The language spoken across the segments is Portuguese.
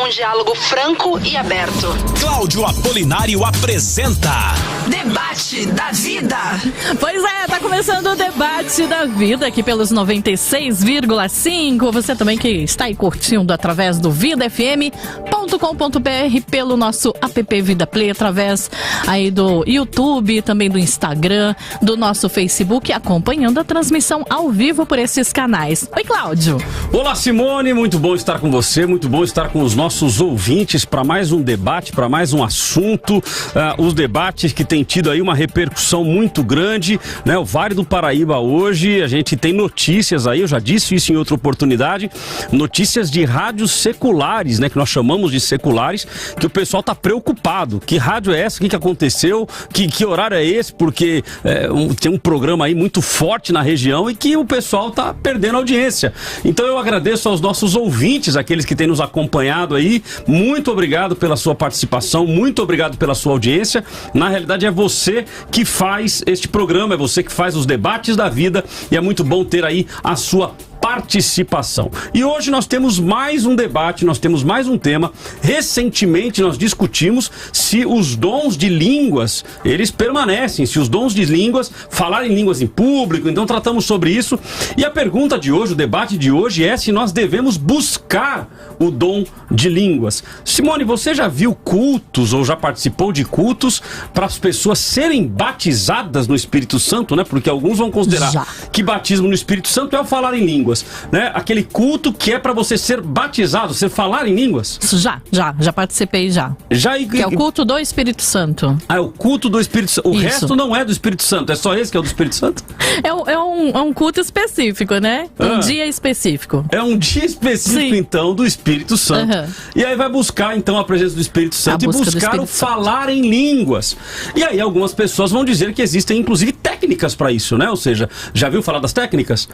com um diálogo franco e aberto. Cláudio Apolinário apresenta Debate da Vida. Pois é, tá começando o Debate da Vida aqui pelos 96,5. Você também que está aí curtindo através do vidafm.com.br, pelo nosso app Vida Play, através aí do YouTube, também do Instagram, do nosso Facebook, acompanhando a transmissão ao vivo por esses canais. Oi, Cláudio. Olá, Simone, muito bom estar com você, muito bom estar com os nossos ouvintes para mais um debate, para mais um assunto, os debates que têm tido aí uma repercussão muito grande, né? O Vale do Paraíba hoje, a gente tem notícias aí, eu já disse isso em outra oportunidade, notícias de rádios seculares, né? Que nós chamamos de seculares, que o pessoal tá preocupado. Que rádio é essa? O que aconteceu? Que horário é esse? Porque tem um programa aí muito forte na região e que o pessoal tá perdendo audiência. Então eu agradeço aos nossos ouvintes, aqueles que têm nos acompanhado aí. Muito obrigado pela sua participação, muito obrigado pela sua audiência. Na realidade é você que faz este programa, é você que faz os debates da vida e é muito bom ter aí a sua participação. E hoje nós temos mais um debate, nós temos mais um tema. Recentemente nós discutimos se os dons de línguas, eles permanecem, se os dons de línguas, falar em línguas em público, então tratamos sobre isso. E a pergunta de hoje, o debate de hoje é se nós devemos buscar o dom de línguas. Simone, você já viu cultos ou já participou de cultos para as pessoas serem batizadas no Espírito Santo, né? Porque alguns vão considerar que batismo no Espírito Santo é o falar em línguas. Né? Aquele culto que é para você ser batizado, você falar em línguas? Já participei já. Que é o culto do Espírito Santo. Ah, é o culto do Espírito Santo. O resto não é do Espírito Santo, é só esse que é o do Espírito Santo? É um culto específico, né? Um dia específico. É um dia específico, então, do Espírito Santo. E aí vai buscar, então, a presença do Espírito Santo e buscar o falar em línguas. E aí algumas pessoas vão dizer que existem, inclusive, técnicas para isso, né? Ou seja, já viu falar das técnicas?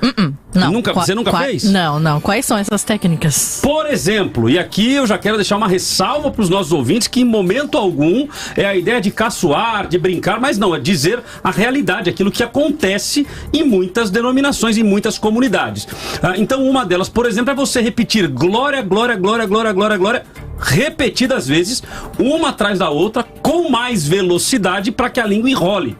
Não. Você nunca fez? Não. Quais são essas técnicas? Por exemplo, e aqui eu já quero deixar uma ressalva para os nossos ouvintes, que em momento algum é a ideia de caçoar, de brincar, mas não, é dizer a realidade, aquilo que acontece em muitas denominações, em muitas comunidades. Então uma delas, por exemplo, é você repetir glória, glória, glória, glória, glória, glória, repetidas vezes, uma atrás da outra, com mais velocidade para que a língua enrole.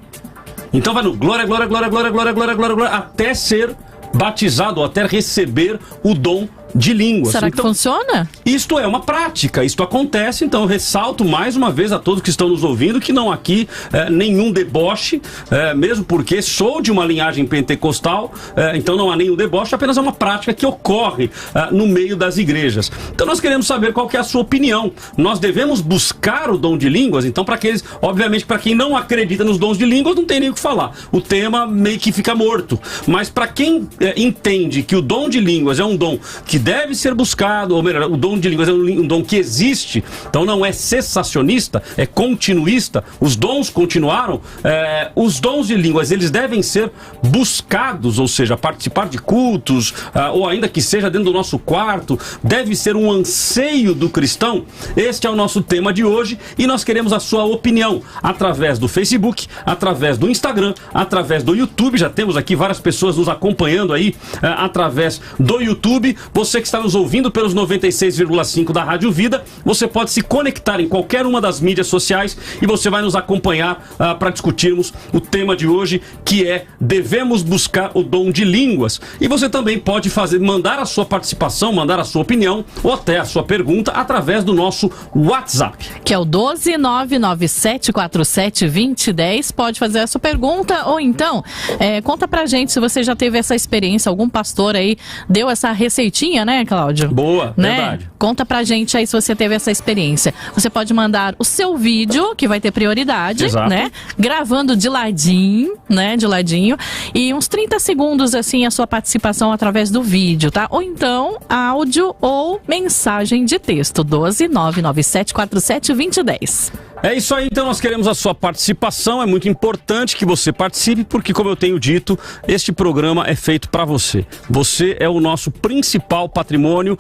Então vai no glória, glória, glória, glória, glória, glória, glória, glória, até ser batizado, ou até receber o dom de línguas. Será que funciona? Isto é uma prática, isto acontece, então eu ressalto mais uma vez a todos que estão nos ouvindo que não aqui nenhum deboche, mesmo porque sou de uma linhagem pentecostal, então não há nenhum deboche, apenas é uma prática que ocorre no meio das igrejas. Então nós queremos saber qual que é a sua opinião. Nós devemos buscar o dom de línguas? Então para aqueles, obviamente para quem não acredita nos dons de línguas não tem nem o que falar, o tema meio que fica morto, mas para quem entende que o dom de línguas é um dom que deve ser buscado, ou melhor, o dom de línguas é um dom que existe, então não é cessacionista, é continuista, os dons continuaram, os dons de línguas, eles devem ser buscados, ou seja, participar de cultos, ou ainda que seja dentro do nosso quarto, deve ser um anseio do cristão. Este é o nosso tema de hoje e nós queremos a sua opinião através do Facebook, através do Instagram, através do YouTube, já temos aqui várias pessoas nos acompanhando aí através do YouTube. Você que está nos ouvindo pelos 96,5 da Rádio Vida, você pode se conectar em qualquer uma das mídias sociais e você vai nos acompanhar para discutirmos o tema de hoje, que é devemos buscar o dom de línguas. E você também pode mandar a sua participação, mandar a sua opinião ou até a sua pergunta através do nosso WhatsApp, que é o 12997472010. Pode fazer a sua pergunta ou então conta pra gente se você já teve essa experiência, algum pastor aí deu essa receitinha, né, Cláudio? Boa, né? Verdade. Conta pra gente aí se você teve essa experiência. Você pode mandar o seu vídeo, que vai ter prioridade, Exato. Né? Gravando de ladinho, né? De ladinho. E uns 30 segundos, assim, a sua participação através do vídeo, tá? Ou então, áudio ou mensagem de texto. 12997472010. É isso aí, então nós queremos a sua participação, é muito importante que você participe, porque como eu tenho dito, este programa é feito para você. Você é o nosso principal patrimônio,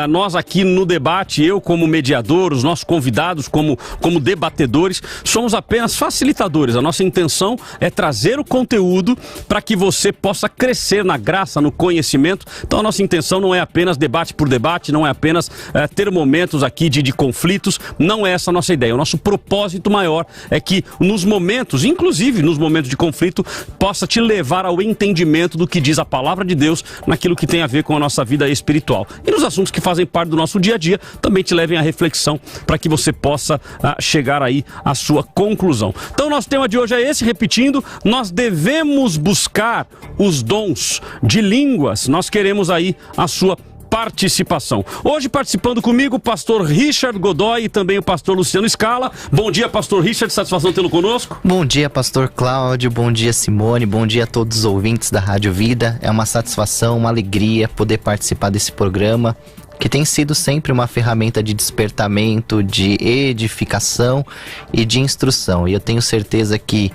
nós aqui no debate, eu como mediador, os nossos convidados como debatedores, somos apenas facilitadores. A nossa intenção é trazer o conteúdo para que você possa crescer na graça, no conhecimento. Então a nossa intenção não é apenas debate por debate, não é apenas ter momentos aqui de conflitos, não é essa a nossa ideia. O nosso propósito maior é que nos momentos, inclusive nos momentos de conflito, possa te levar ao entendimento do que diz a palavra de Deus naquilo que tem a ver com a nossa vida espiritual. E nos assuntos que fazem parte do nosso dia a dia, também te levem à reflexão para que você possa chegar aí à sua conclusão. Então nosso tema de hoje é esse, repetindo, nós devemos buscar os dons de línguas. Nós queremos aí a sua participação. Hoje participando comigo o pastor Richard Godoy e também o pastor Luciano Scala. Bom dia, pastor Richard, satisfação tê-lo conosco. Bom dia, pastor Cláudio, bom dia, Simone, bom dia a todos os ouvintes da Rádio Vida. É uma satisfação, uma alegria poder participar desse programa, que tem sido sempre uma ferramenta de despertamento, de edificação e de instrução. E eu tenho certeza que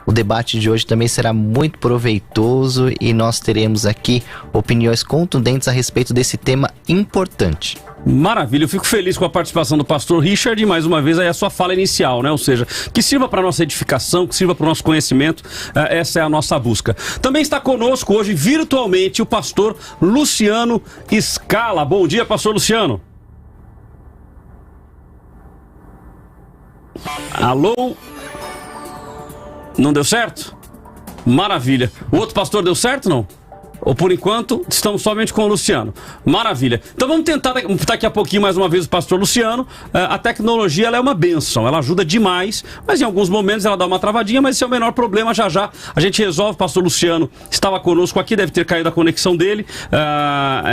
o debate de hoje também será muito proveitoso e nós teremos aqui opiniões contundentes a respeito desse tema importante. Maravilha, eu fico feliz com a participação do pastor Richard e mais uma vez aí a sua fala inicial, né? Ou seja, que sirva para a nossa edificação, que sirva para o nosso conhecimento, essa é a nossa busca. Também está conosco hoje virtualmente o pastor Luciano Scala. Bom dia, pastor Luciano. Alô? Não deu certo? Maravilha. O outro pastor deu certo, não? Ou por enquanto, estamos somente com o Luciano. Maravilha. Então vamos tentar daqui a pouquinho mais uma vez o pastor Luciano. A tecnologia ela é uma bênção, ela ajuda demais, mas em alguns momentos ela dá uma travadinha, mas esse é o menor problema, já a gente resolve. O pastor Luciano estava conosco aqui, deve ter caído a conexão dele.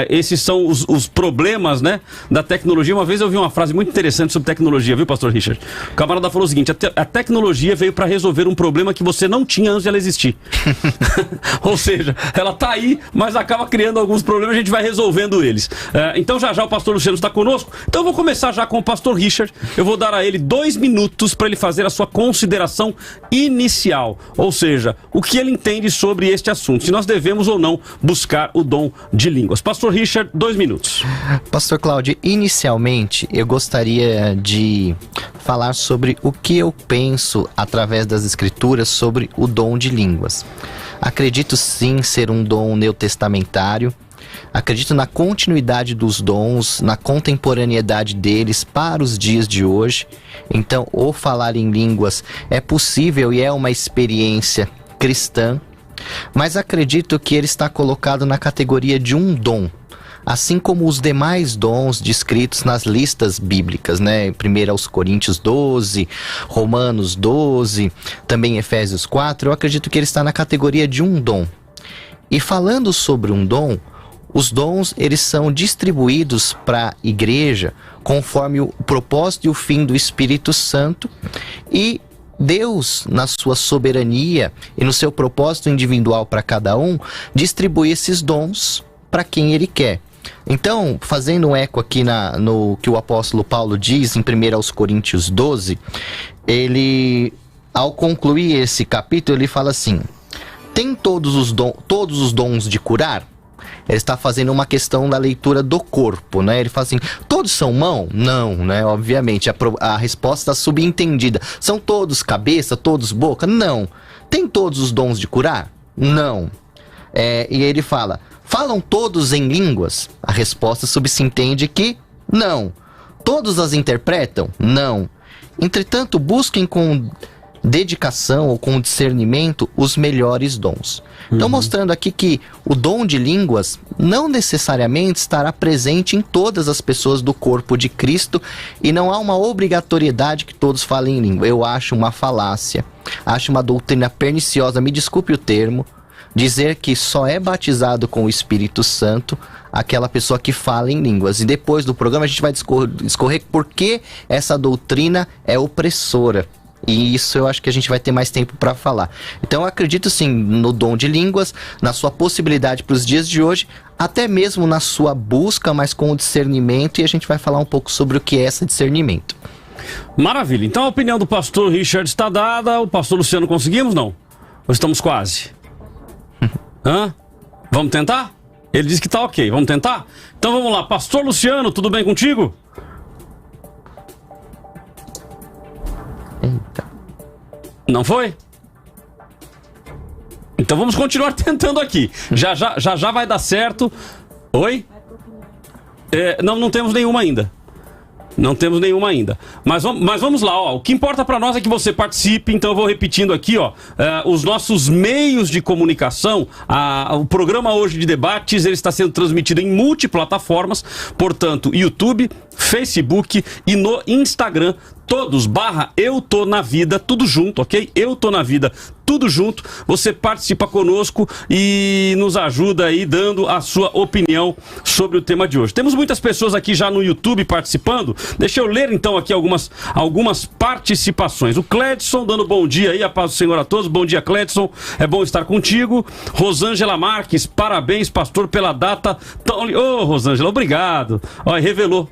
Esses são os problemas, né, da tecnologia. Uma vez eu vi uma frase muito interessante sobre tecnologia, viu, pastor Richard? O camarada falou o seguinte: a tecnologia veio para resolver um problema que você não tinha antes de ela existir. Ou seja, ela tá aí, mas acaba criando alguns problemas, a gente vai resolvendo eles. Então já o pastor Luciano está conosco. Então eu vou começar já com o pastor Richard. Eu vou dar a ele 2 minutos para ele fazer a sua consideração inicial, ou seja, o que ele entende sobre este assunto, se nós devemos ou não buscar o dom de línguas. Pastor Richard, 2 minutos. Pastor Cláudio, inicialmente eu gostaria de falar sobre o que eu penso através das escrituras sobre o dom de línguas. Acredito sim ser um dom neotestamentário, acredito na continuidade dos dons, na contemporaneidade deles para os dias de hoje. Então, o falar em línguas é possível e é uma experiência cristã, mas acredito que ele está colocado na categoria de um dom, assim como os demais dons descritos nas listas bíblicas, né? 1 Coríntios 12, Romanos 12, também Efésios 4, eu acredito que ele está na categoria de um dom. E falando sobre um dom, os dons eles são distribuídos para a igreja conforme o propósito e o fim do Espírito Santo, e Deus, na sua soberania e no seu propósito individual para cada um, distribui esses dons para quem ele quer. Então, fazendo um eco aqui no que o apóstolo Paulo diz em 1 Coríntios 12, ele, ao concluir esse capítulo, ele fala assim: tem todos os dons de curar? Ele está fazendo uma questão da leitura do corpo, né? Ele fala assim: todos são mão? Não, né? Obviamente, a resposta está subentendida. São todos cabeça, todos boca? Não. Tem todos os dons de curar? Não. E ele fala: falam todos em línguas? A resposta subentende que não. Todos as interpretam? Não. Entretanto, busquem com dedicação ou com discernimento os melhores dons. Então, mostrando aqui que o dom de línguas não necessariamente estará presente em todas as pessoas do corpo de Cristo, e não há uma obrigatoriedade que todos falem em língua. Eu acho uma falácia, acho uma doutrina perniciosa, me desculpe o termo, dizer que só é batizado com o Espírito Santo aquela pessoa que fala em línguas. E depois do programa a gente vai discorrer por que essa doutrina é opressora. E isso eu acho que a gente vai ter mais tempo para falar. Então eu acredito sim no dom de línguas, na sua possibilidade para os dias de hoje, até mesmo na sua busca, mas com o discernimento, e a gente vai falar um pouco sobre o que é esse discernimento. Maravilha. Então a opinião do pastor Richard está dada. O pastor Luciano, conseguimos, não? Ou estamos quase? Vamos tentar? Ele disse que tá ok. Vamos tentar? Então vamos lá. Pastor Luciano, tudo bem contigo? Eita. Não foi? Então vamos continuar tentando aqui. Já vai dar certo. Oi? Não temos nenhuma ainda. Não temos nenhuma ainda. Mas vamos lá, ó. O que importa pra nós é que você participe. Então eu vou repetindo aqui, ó. Os nossos meios de comunicação. O programa hoje de debates, ele está sendo transmitido em multiplataformas. Portanto, YouTube, Facebook e no Instagram. Todos, /Eu Tô Na Vida, tudo junto, ok? Eu Tô Na Vida, tudo junto. Você participa conosco e nos ajuda aí dando a sua opinião sobre o tema de hoje. Temos muitas pessoas aqui já no YouTube participando. Deixa eu ler então aqui algumas participações. O Cledson dando bom dia aí, a paz do Senhor a todos. Bom dia, Cledson. É bom estar contigo. Rosângela Marques, parabéns, pastor, pela data tão... Rosângela, obrigado. Olha, revelou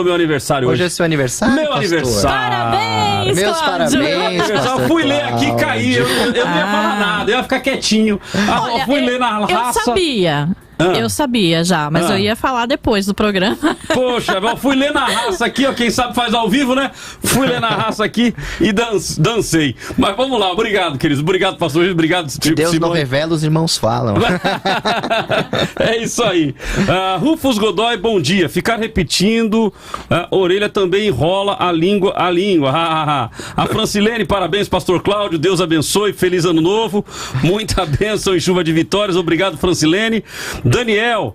meu aniversário hoje. Hoje é seu aniversário, Meu pastor? aniversário. Parabéns, Meus Cláudio. parabéns, pastor Eu fui ler aqui e Cláudio. caí. Eu não ia falar nada, eu ia ficar quietinho. Eu fui ler na raça. Eu sabia. Eu sabia já, mas eu ia falar depois do programa. Poxa, eu fui ler na raça aqui, ó. Quem sabe faz ao vivo, né? Fui ler na raça aqui e dancei. Mas vamos lá, obrigado, queridos. Obrigado, pastor. Obrigado, Que Deus Simone. não revela, os irmãos falam. É isso aí. Rufus Godoy, bom dia. Ficar repetindo, orelha também enrola a língua. A Francilene, parabéns, pastor Cláudio. Deus abençoe. Feliz ano novo. Muita bênção e chuva de vitórias. Obrigado, Francilene. Daniel,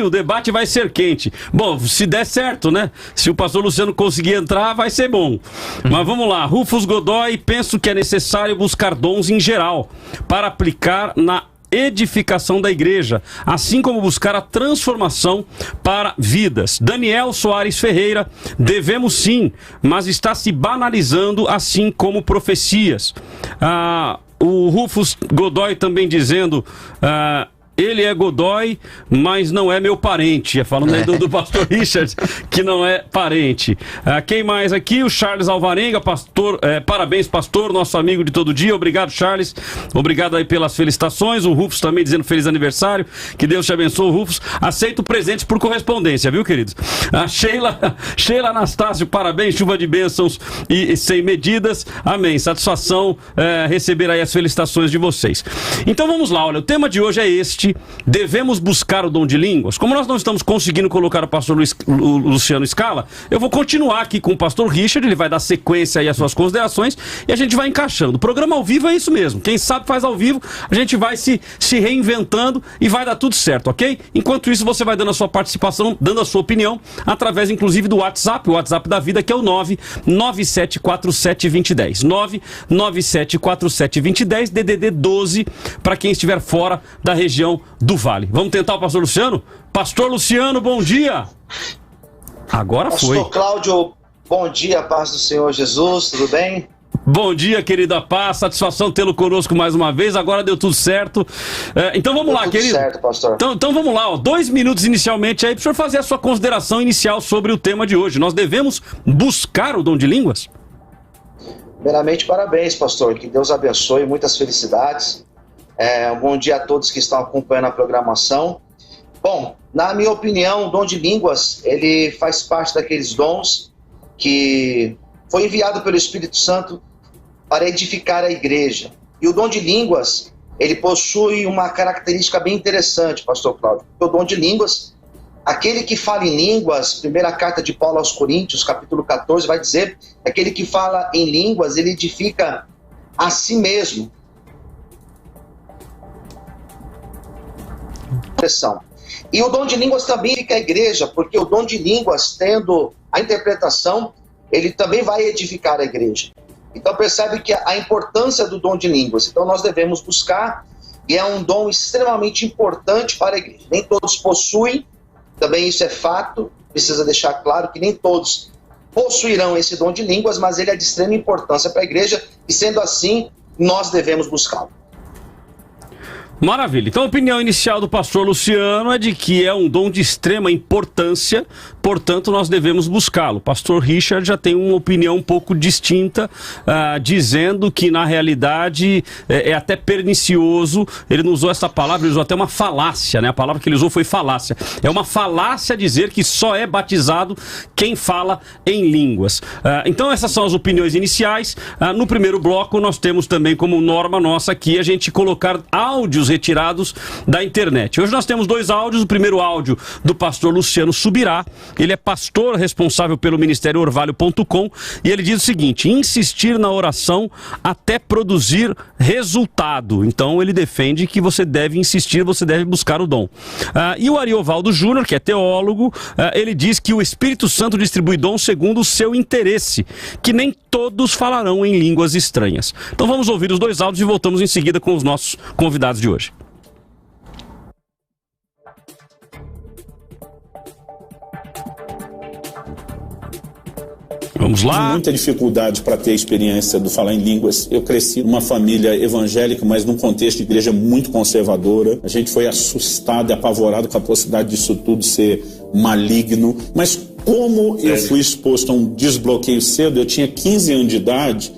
o debate vai ser quente. Bom, se der certo, né? Se o pastor Luciano conseguir entrar, vai ser bom. Mas vamos lá. Rufus Godoy, penso que é necessário buscar dons em geral para aplicar na edificação da igreja, assim como buscar a transformação para vidas. Daniel Soares Ferreira, devemos sim, mas está se banalizando assim como profecias. O Rufus Godoy também dizendo... ele é Godoy, mas não é meu parente. Falando aí do pastor Richard, que não é parente. Quem mais aqui? O Charles Alvarenga, pastor. Parabéns, pastor, nosso amigo de todo dia. Obrigado, Charles. Obrigado aí pelas felicitações. O Rufus também dizendo feliz aniversário. Que Deus te abençoe, Rufus. Aceito presentes por correspondência, viu, queridos? A Sheila Anastácio, parabéns, chuva de bênçãos e sem medidas. Amém. Satisfação receber aí as felicitações de vocês. Então vamos lá, olha, o tema de hoje é este. Devemos buscar o dom de línguas. Como nós não estamos conseguindo colocar o pastor Luciano Scala, eu vou continuar aqui com o pastor Richard. Ele vai dar sequência aí às suas considerações e a gente vai encaixando. O programa ao vivo é isso mesmo. Quem sabe faz ao vivo. A gente vai se reinventando e vai dar tudo certo, ok? Enquanto isso, você vai dando a sua participação, dando a sua opinião, através inclusive do WhatsApp, o WhatsApp da vida, que é o 997472010. 997472010, DDD 12, para quem estiver fora da região do Vale. Vamos tentar o pastor Luciano? Pastor Luciano, bom dia! Agora foi. Pastor Cláudio, bom dia, paz do Senhor Jesus, tudo bem? Bom dia, querida paz, satisfação tê-lo conosco mais uma vez, agora deu tudo certo. Então vamos lá, querido. Tudo certo, pastor. Então vamos lá, 2 minutos inicialmente aí, para o senhor fazer a sua consideração inicial sobre o tema de hoje. Nós devemos buscar o dom de línguas? Primeiramente, parabéns, pastor, que Deus abençoe, muitas felicidades. Um bom dia a todos que estão acompanhando a programação. Bom, na minha opinião, o dom de línguas, ele faz parte daqueles dons que foi enviado pelo Espírito Santo para edificar a igreja. E o dom de línguas, ele possui uma característica bem interessante, pastor Cláudio. O dom de línguas, aquele que fala em línguas, primeira carta de Paulo aos Coríntios, capítulo 14, vai dizer, aquele que fala em línguas, ele edifica a si mesmo. E o dom de línguas também fica a igreja, porque o dom de línguas, tendo a interpretação, ele também vai edificar a igreja. Então percebe que a importância do dom de línguas. Então nós devemos buscar, e é um dom extremamente importante para a igreja. Nem todos possuem, também isso é fato, precisa deixar claro que nem todos possuirão esse dom de línguas, mas ele é de extrema importância para a igreja, e sendo assim, nós devemos buscá-lo. Maravilha. Então a opinião inicial do pastor Luciano é de que é um dom de extrema importância, portanto nós devemos buscá-lo. O pastor Richard já tem uma opinião um pouco distinta, dizendo que na realidade é até pernicioso. Ele não usou essa palavra, ele usou até uma falácia, né? A palavra que ele usou foi falácia. É uma falácia dizer que só é batizado quem fala em línguas. Então essas são as opiniões iniciais. No primeiro bloco nós temos também como norma nossa aqui a gente colocar áudios retirados da internet. Hoje nós temos 2 áudios. O primeiro áudio do pastor Luciano Subirá. Ele é pastor responsável pelo Ministério Orvalho.com e ele diz o seguinte: insistir na oração até produzir resultado. Então ele defende que você deve insistir, você deve buscar o dom. E o Ariovaldo Júnior, que é teólogo, ele diz que o Espírito Santo distribui dom segundo o seu interesse, que nem todos falarão em línguas estranhas. Então vamos ouvir os 2 áudios e voltamos em seguida com os nossos convidados de hoje. Vamos lá. Tive muita dificuldade para ter a experiência do falar em línguas. Eu cresci numa família evangélica, mas num contexto de igreja muito conservadora. A gente foi assustado e apavorado com a possibilidade disso tudo ser maligno. Mas como eu fui exposto a um desbloqueio cedo, eu tinha 15 anos de idade,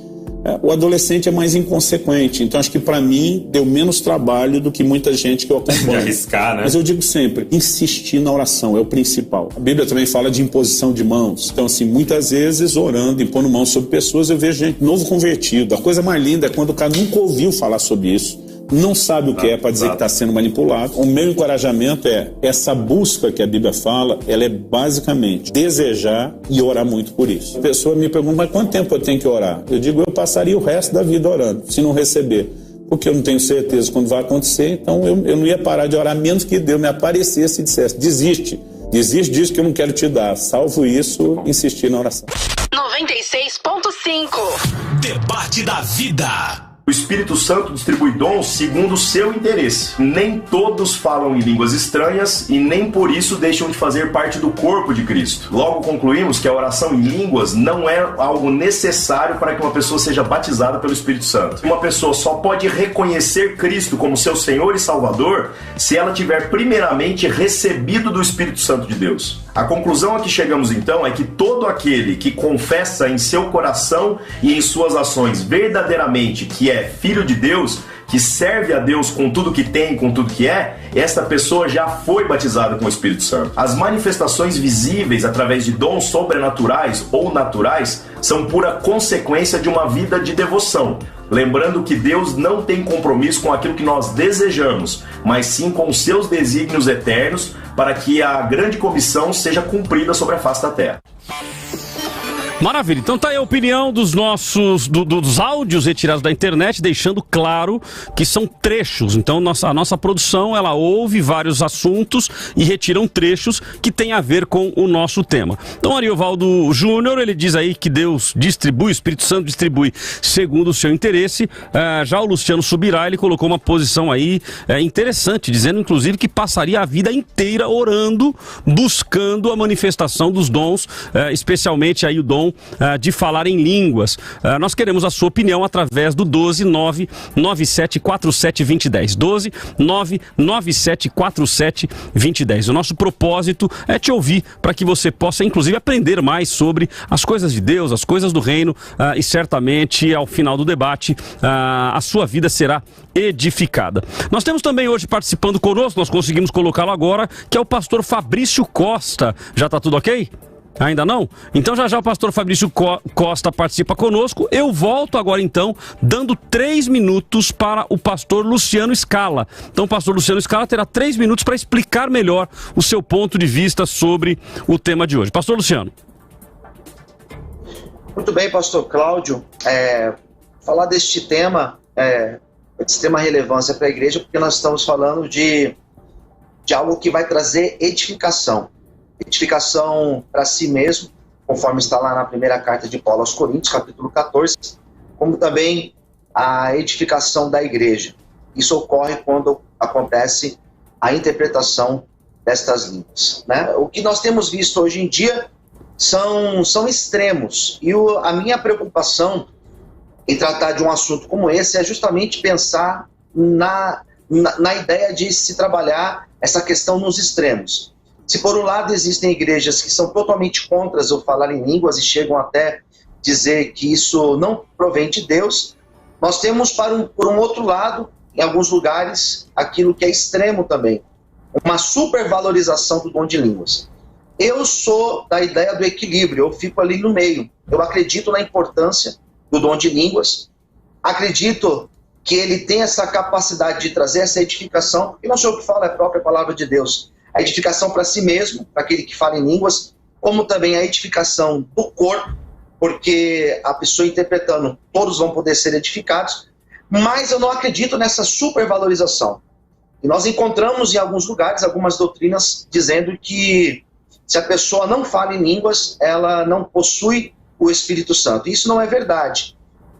o adolescente é mais inconsequente. Então acho que para mim deu menos trabalho do que muita gente que eu acompanho. Arriscar, né? Mas eu digo sempre, insistir na oração é o principal. A Bíblia também fala de imposição de mãos. Então assim, muitas vezes orando, impondo mãos sobre pessoas, eu vejo gente novo convertido. A coisa mais linda é quando o cara nunca ouviu falar sobre isso, não sabe o que é para dizer que está sendo manipulado. O meu encorajamento é essa busca que a Bíblia fala, ela é basicamente desejar e orar muito por isso. A pessoa me pergunta, mas quanto tempo eu tenho que orar? Eu digo, eu passaria o resto da vida orando, se não receber. Porque eu não tenho certeza quando vai acontecer, então eu não ia parar de orar, menos que Deus me aparecesse e dissesse, desiste disso que eu não quero te dar. Salvo isso, insistir na oração. 96.5 Debate da vida. O Espírito Santo distribui dons segundo o seu interesse. Nem todos falam em línguas estranhas e nem por isso deixam de fazer parte do corpo de Cristo. Logo concluímos que a oração em línguas não é algo necessário para que uma pessoa seja batizada pelo Espírito Santo. Uma pessoa só pode reconhecer Cristo como seu Senhor e Salvador se ela tiver primeiramente recebido do Espírito Santo de Deus. A conclusão a que chegamos então é que todo aquele que confessa em seu coração e em suas ações verdadeiramente que é filho de Deus, que serve a Deus com tudo que tem, com tudo que é, essa pessoa já foi batizada com o Espírito Santo. As manifestações visíveis através de dons sobrenaturais ou naturais são pura consequência de uma vida de devoção. Lembrando que Deus não tem compromisso com aquilo que nós desejamos, mas sim com os seus desígnios eternos para que a grande comissão seja cumprida sobre a face da terra. Maravilha, então tá aí a opinião dos nossos dos áudios retirados da internet, deixando claro que são trechos. Então a nossa produção, ela ouve vários assuntos e retiram trechos que tem a ver com o nosso tema. Então Ariovaldo Júnior, ele diz aí que Deus distribui, o Espírito Santo distribui segundo o seu interesse. Já o Luciano Subirá, ele colocou uma posição aí interessante, dizendo inclusive que passaria a vida inteira orando, buscando a manifestação dos dons, especialmente aí o dom de falar em línguas. Nós queremos a sua opinião através do 12-99747-2010. 12-99747-2010. O nosso propósito é te ouvir para que você possa, inclusive, aprender mais sobre as coisas de Deus, as coisas do reino, e certamente, ao final do debate, a sua vida será edificada. Nós temos também hoje participando conosco, nós conseguimos colocá-lo agora, que é o pastor Fabrício Costa. Já está tudo ok? Ainda não? Então já o pastor Fabrício Costa participa conosco. Eu volto agora então, dando 3 minutos para o pastor Luciano Scala. Então o pastor Luciano Scala terá 3 minutos para explicar melhor o seu ponto de vista sobre o tema de hoje. Pastor Luciano. Muito bem, pastor Cláudio. Falar deste tema é de extrema relevância para a igreja, porque nós estamos falando de algo que vai trazer edificação. Edificação para si mesmo, conforme está lá na primeira carta de Paulo aos Coríntios, capítulo 14, como também a edificação da igreja. Isso ocorre quando acontece a interpretação destas línguas, né? O que nós temos visto hoje em dia são extremos, e a minha preocupação em tratar de um assunto como esse é justamente pensar na ideia de se trabalhar essa questão nos extremos. Se por um lado existem igrejas que são totalmente contra o falar em línguas e chegam até dizer que isso não provém de Deus, nós temos por um outro lado, em alguns lugares, aquilo que é extremo também, uma supervalorização do dom de línguas. Eu sou da ideia do equilíbrio, eu fico ali no meio. Eu acredito na importância do dom de línguas, acredito que ele tem essa capacidade de trazer essa edificação, e não sou eu que falo, é a própria palavra de Deus, a edificação para si mesmo, para aquele que fala em línguas, como também a edificação do corpo, porque a pessoa interpretando, todos vão poder ser edificados, mas eu não acredito nessa supervalorização. E nós encontramos em alguns lugares algumas doutrinas dizendo que se a pessoa não fala em línguas, ela não possui o Espírito Santo. Isso não é verdade.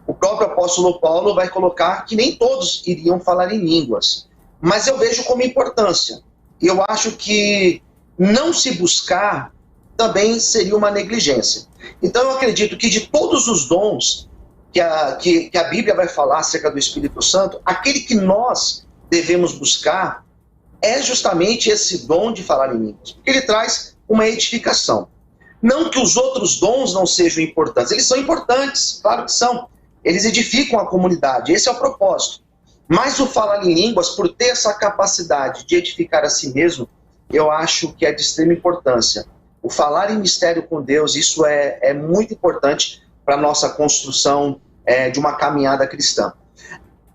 O próprio apóstolo Paulo vai colocar que nem todos iriam falar em línguas. Mas eu vejo como importância. E eu acho que não se buscar também seria uma negligência. Então eu acredito que de todos os dons que a Bíblia vai falar acerca do Espírito Santo, aquele que nós devemos buscar é justamente esse dom de falar em línguas. Porque ele traz uma edificação. Não que os outros dons não sejam importantes. Eles são importantes, claro que são. Eles edificam a comunidade, esse é o propósito. Mas o falar em línguas, por ter essa capacidade de edificar a si mesmo, eu acho que é de extrema importância. O falar em mistério com Deus, isso é muito importante para a nossa construção de uma caminhada cristã.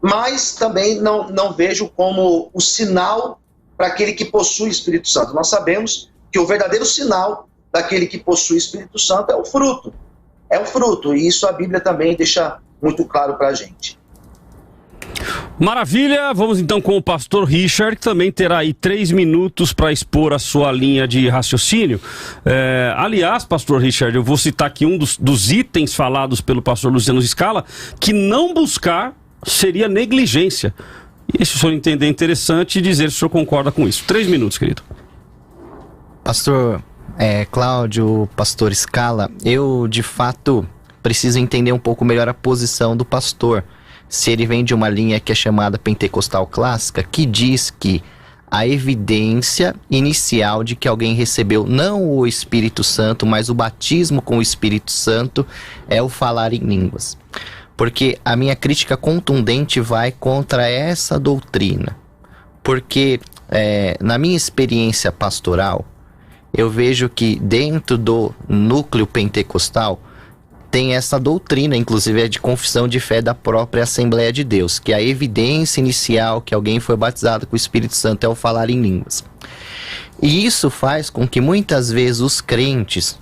Mas também não vejo como o sinal para aquele que possui o Espírito Santo. Nós sabemos que o verdadeiro sinal daquele que possui o Espírito Santo é o fruto. É o fruto, e isso a Bíblia também deixa muito claro para a gente. Maravilha, vamos então com o pastor Richard, que também terá aí 3 minutos para expor a sua linha de raciocínio. Aliás, pastor Richard, eu vou citar aqui um dos itens falados pelo pastor Luciano Scala, que não buscar seria negligência. E se o senhor entender, é interessante dizer se o senhor concorda com isso. 3 minutos, querido. Pastor Cláudio, pastor Scala, eu de fato preciso entender um pouco melhor a posição do pastor. Se ele vem de uma linha que é chamada pentecostal clássica, que diz que a evidência inicial de que alguém recebeu não o Espírito Santo, mas o batismo com o Espírito Santo é o falar em línguas. Porque a minha crítica contundente vai contra essa doutrina. Porque na minha experiência pastoral, eu vejo que dentro do núcleo pentecostal tem essa doutrina, inclusive é de confissão de fé da própria Assembleia de Deus, que a evidência inicial que alguém foi batizado com o Espírito Santo é o falar em línguas. E isso faz com que muitas vezes os crentes,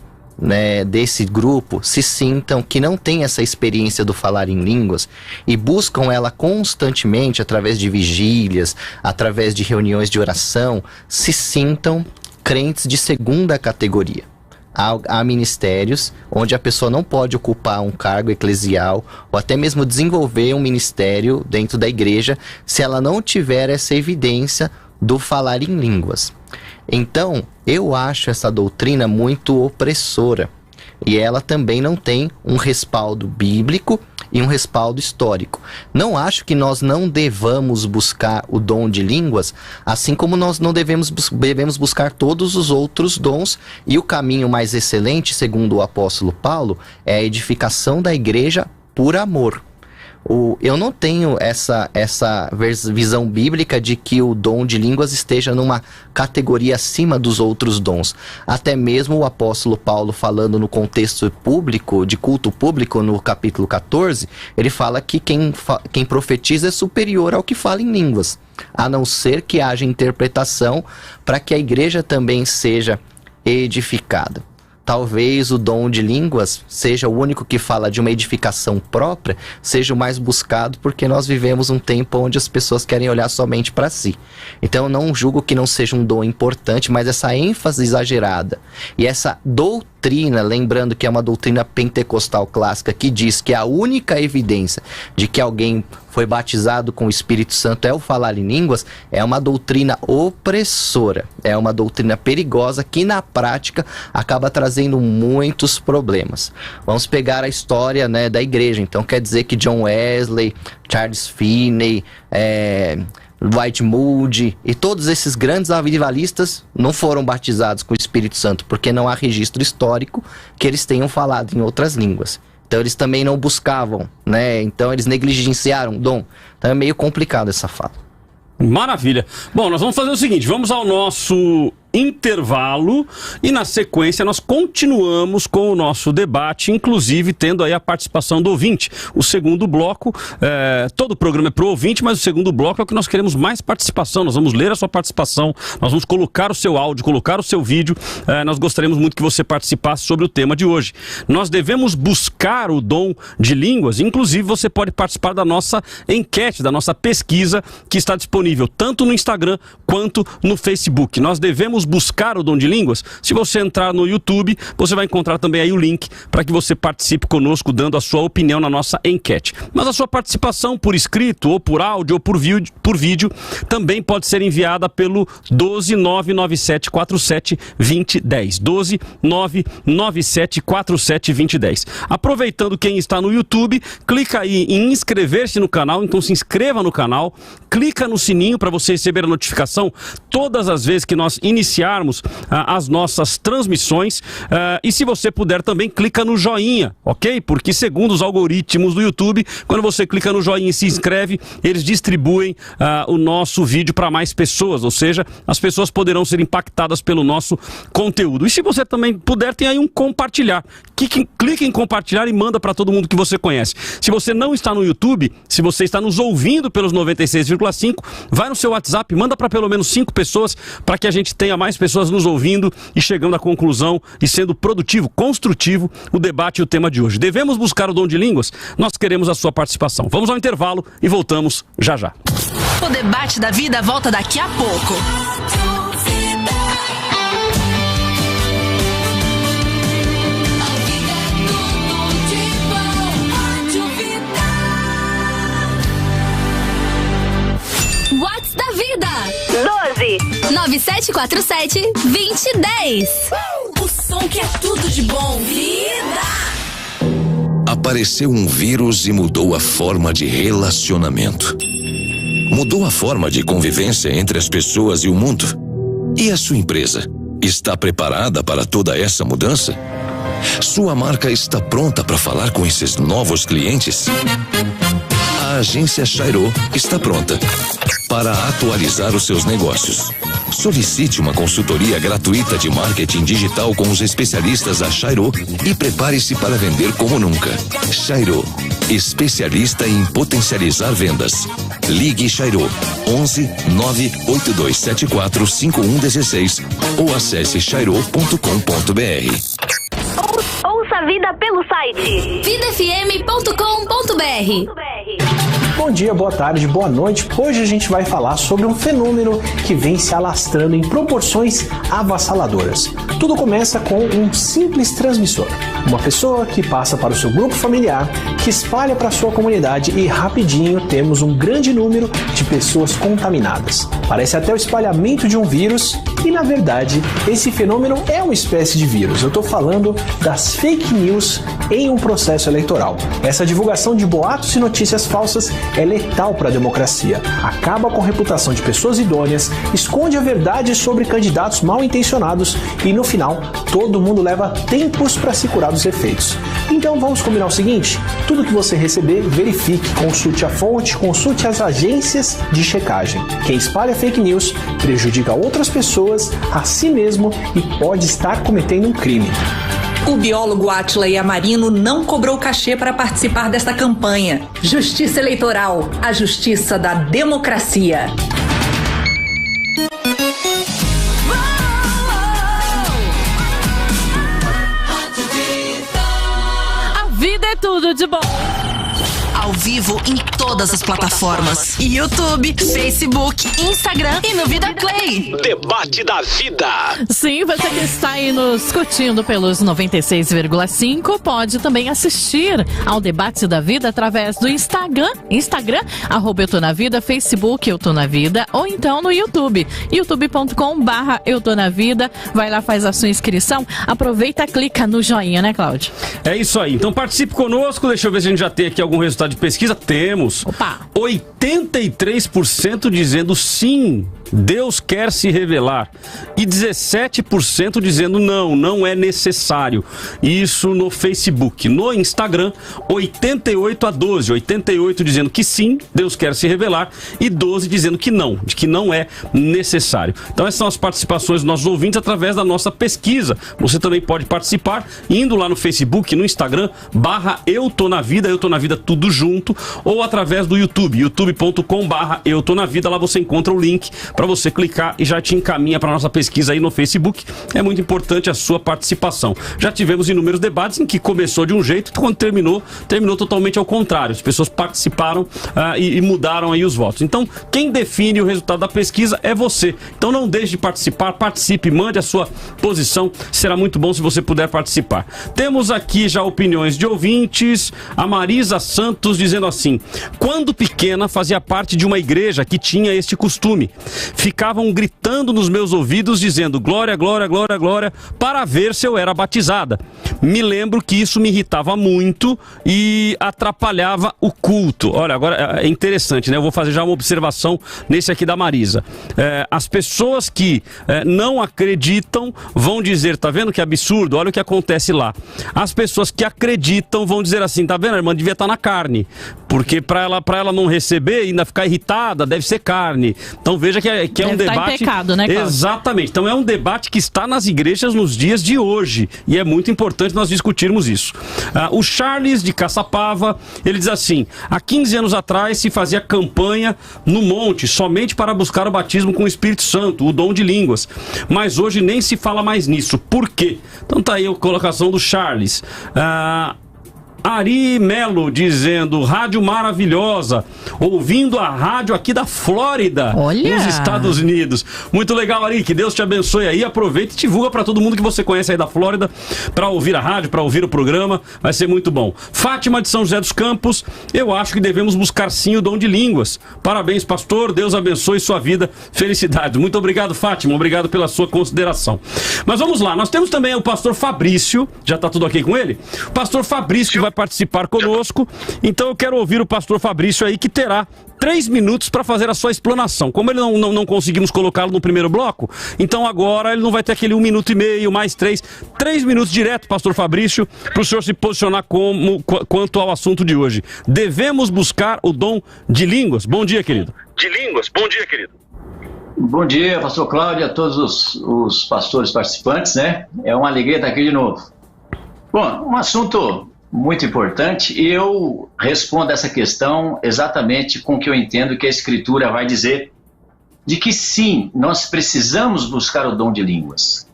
desse grupo se sintam que não tem essa experiência do falar em línguas e buscam ela constantemente através de vigílias, através de reuniões de oração, se sintam crentes de segunda categoria. Há ministérios onde a pessoa não pode ocupar um cargo eclesial ou até mesmo desenvolver um ministério dentro da igreja se ela não tiver essa evidência do falar em línguas. Então, eu acho essa doutrina muito opressora e ela também não tem um respaldo bíblico e um respaldo histórico. Não acho que nós não devamos buscar o dom de línguas, assim como nós não devemos buscar todos os outros dons, e o caminho mais excelente, segundo o apóstolo Paulo, é a edificação da igreja por amor. Eu não tenho essa visão bíblica de que o dom de línguas esteja numa categoria acima dos outros dons. Até mesmo o apóstolo Paulo, falando no contexto público, de culto público, no capítulo 14, ele fala que quem profetiza é superior ao que fala em línguas, a não ser que haja interpretação para que a igreja também seja edificada. Talvez o dom de línguas seja o único que fala de uma edificação própria, seja o mais buscado, porque nós vivemos um tempo onde as pessoas querem olhar somente para si. Então eu não julgo que não seja um dom importante, mas essa ênfase exagerada e essa doutrina, lembrando que é uma doutrina pentecostal clássica, que diz que a única evidência de que alguém foi batizado com o Espírito Santo é o falar em línguas, é uma doutrina opressora, é uma doutrina perigosa que na prática acaba trazendo muitos problemas. Vamos pegar a história, da igreja. Então quer dizer que John Wesley, Charles Finney, Dwight Moody e todos esses grandes avivalistas não foram batizados com o Espírito Santo, porque não há registro histórico que eles tenham falado em outras línguas. Então eles também não buscavam, né? Então eles negligenciaram o dom. Então é meio complicado essa fala. Maravilha. Bom, nós vamos fazer o seguinte, vamos ao nosso intervalo e na sequência nós continuamos com o nosso debate, inclusive tendo aí a participação do ouvinte. O segundo bloco, todo o programa é pro ouvinte, mas o segundo bloco é o que nós queremos mais participação. Nós vamos ler a sua participação, nós vamos colocar o seu áudio, colocar o seu vídeo. Nós gostaríamos muito que você participasse sobre o tema de hoje. Nós devemos buscar o dom de línguas, inclusive você pode participar da nossa enquete, da nossa pesquisa que está disponível tanto no Instagram quanto no Facebook. Nós devemos buscar o dom de línguas? Se você entrar no YouTube, você vai encontrar também aí o link para que você participe conosco, dando a sua opinião na nossa enquete. Mas a sua participação por escrito, ou por áudio, ou por vídeo, também pode ser enviada pelo 12997472010. 12997472010. Aproveitando quem está no YouTube, clica aí em inscrever-se no canal, então se inscreva no canal, clica no sininho para você receber a notificação todas as vezes que nós iniciarmos as nossas transmissões, e se você puder também clica no joinha, ok? Porque segundo os algoritmos do YouTube, quando você clica no joinha e se inscreve, eles distribuem o nosso vídeo para mais pessoas, ou seja, as pessoas poderão ser impactadas pelo nosso conteúdo. E se você também puder, tem aí um compartilhar. Clique em compartilhar e manda para todo mundo que você conhece. Se você não está no YouTube, se você está nos ouvindo pelos 96,5, vai no seu WhatsApp, manda para pelo menos 5 pessoas, para que a gente tenha mais pessoas nos ouvindo e chegando à conclusão e sendo produtivo, construtivo o debate e o tema de hoje. Devemos buscar o dom de línguas? Nós queremos a sua participação. Vamos ao intervalo e voltamos já já. O debate da vida volta daqui a pouco. Whats da vida? 12-9747-2010. O som que é tudo de bom. Vida! Apareceu um vírus e mudou a forma de relacionamento. Mudou a forma de convivência entre as pessoas e o mundo. E a sua empresa está preparada para toda essa mudança? Sua marca está pronta para falar com esses novos clientes? A agência Chairo está pronta para atualizar os seus negócios. Solicite uma consultoria gratuita de marketing digital com os especialistas da Chairo e prepare-se para vender como nunca. Chairo, especialista em potencializar vendas. Ligue Chairo 11 98274 5116 ou acesse chairo.com.br. Ouça a vida pelo site vidafm.com.br. Bom dia, boa tarde, boa noite. Hoje a gente vai falar sobre um fenômeno que vem se alastrando em proporções avassaladoras. Tudo começa com um simples transmissor. Uma pessoa que passa para o seu grupo familiar, que espalha para a sua comunidade e rapidinho temos um grande número de pessoas contaminadas. Parece até o espalhamento de um vírus e, na verdade, esse fenômeno é uma espécie de vírus. Eu estou falando das fake news em um processo eleitoral. Essa divulgação de boatos e notícias falsas é letal para a democracia. Acaba com a reputação de pessoas idôneas, esconde a verdade sobre candidatos mal intencionados e, no final, todo mundo leva tempos para se curar dos efeitos. Então vamos combinar o seguinte: tudo que você receber, verifique, consulte a fonte, consulte as agências de checagem. Quem espalha fake news prejudica outras pessoas, a si mesmo e pode estar cometendo um crime. O biólogo Átila Yamarino não cobrou cachê para participar desta campanha. Justiça Eleitoral, a justiça da democracia. A vida é tudo de bom. Ao vivo em todas as plataformas: YouTube, Facebook, Instagram e no Vida Play. Debate da vida. Sim, você que está aí nos curtindo pelos 96,5 pode também assistir ao Debate da Vida através do Instagram, @Eu Tô Na Vida, Facebook Eu Tô Na Vida, ou então no YouTube, youtube.com/Eu Tô Na Vida. Vai lá, faz a sua inscrição, aproveita, clica no joinha, né, Cláudio? É isso aí, então participe conosco, deixa eu ver se a gente já tem aqui algum resultado de pesquisa? Temos. Opa! 83% dizendo sim, Deus quer se revelar. E 17% dizendo não é necessário. Isso no Facebook. No Instagram, 88-12. 88 dizendo que sim, Deus quer se revelar. E 12 dizendo que não é necessário. Então essas são as participações dos nossos ouvintes através da nossa pesquisa. Você também pode participar indo lá no Facebook, no Instagram, /Eu Tô Na Vida, Eu Tô Na Vida tudo junto, ou através do YouTube, youtube.com/Eu Tô Na Vida. Lá você encontra o link para você clicar e já te encaminha para nossa pesquisa aí no Facebook. É muito importante a sua participação. Já tivemos inúmeros debates em que começou de um jeito e quando terminou totalmente ao contrário. As pessoas participaram e mudaram aí os votos. Então, quem define o resultado da pesquisa é você. Então não deixe de participar, participe, mande a sua posição. Será muito bom se você puder participar. Temos aqui já opiniões de ouvintes. A Marisa Santos dizendo assim: quando pequena fazia parte de uma igreja que tinha este costume. Ficavam gritando nos meus ouvidos dizendo glória, glória, glória, glória, para ver se eu era batizada. Me lembro que isso me irritava muito e atrapalhava o culto. Olha, agora é interessante, né? Eu vou fazer já uma observação nesse aqui da Marisa. As pessoas que não acreditam vão dizer, tá vendo que absurdo? Olha o que acontece lá. As pessoas que acreditam vão dizer assim, tá vendo, a irmã devia estar na carne, porque para ela não receber e ainda ficar irritada, deve ser carne. Então veja que é um debate... Em pecado, né, Cláudio? Exatamente. Então é um debate que está nas igrejas nos dias de hoje e é muito importante nós discutirmos isso. O Charles de Caçapava, ele diz assim: há 15 anos atrás se fazia campanha no monte somente para buscar o batismo com o Espírito Santo, o dom de línguas, mas hoje nem se fala mais nisso. Por quê? Então tá aí a colocação do Charles. Ari Melo dizendo, rádio maravilhosa, ouvindo a rádio aqui da Flórida, nos Estados Unidos. Muito legal, Ari, que Deus te abençoe aí, aproveita e divulga para todo mundo que você conhece aí da Flórida, para ouvir a rádio, para ouvir o programa, vai ser muito bom. Fátima de São José dos Campos, eu acho que devemos buscar sim o dom de línguas. Parabéns, pastor, Deus abençoe sua vida, felicidades. Muito obrigado, Fátima, obrigado pela sua consideração. Mas vamos lá, nós temos também o pastor Fabrício, já tá tudo ok com ele? O pastor Fabrício que vai participar conosco, então eu quero ouvir o pastor Fabrício aí, que terá 3 minutos para fazer a sua explanação. Como ele não conseguimos colocá-lo no primeiro bloco, então agora ele não vai ter aquele 1 minuto e meio, mais 3 minutos direto, pastor Fabrício, para o senhor se posicionar quanto ao assunto de hoje. Devemos buscar o dom de línguas. Bom dia, querido. Bom dia, querido. Bom dia, pastor Cláudio, a todos os pastores participantes, né? É uma alegria estar aqui de novo. Bom, um assunto muito importante, e eu respondo essa questão exatamente com o que eu entendo que a Escritura vai dizer, de que sim, nós precisamos buscar o dom de línguas.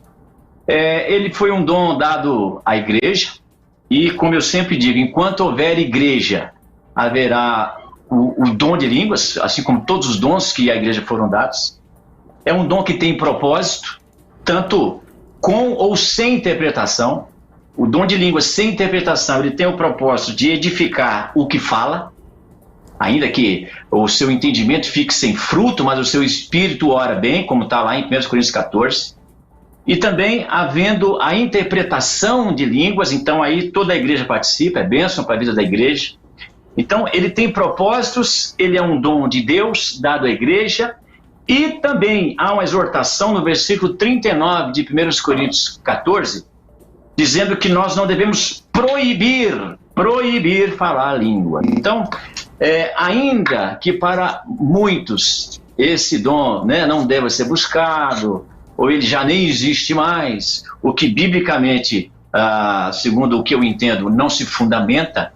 Ele foi um dom dado à igreja, e como eu sempre digo, enquanto houver igreja, haverá o dom de línguas, assim como todos os dons que à igreja foram dados. É um dom que tem propósito, tanto com ou sem interpretação. O dom de línguas sem interpretação, ele tem o propósito de edificar o que fala, ainda que o seu entendimento fique sem fruto, mas o seu espírito ora bem, como está lá em 1 Coríntios 14. E também havendo a interpretação de línguas, então aí toda a igreja participa, é bênção para a vida da igreja. Então ele tem propósitos, ele é um dom de Deus dado à igreja, e também há uma exortação no versículo 39 de 1 Coríntios 14, dizendo que nós não devemos proibir falar a língua. Então, ainda que para muitos esse dom, né, não deva ser buscado, ou ele já nem existe mais, o que biblicamente, segundo o que eu entendo, não se fundamenta,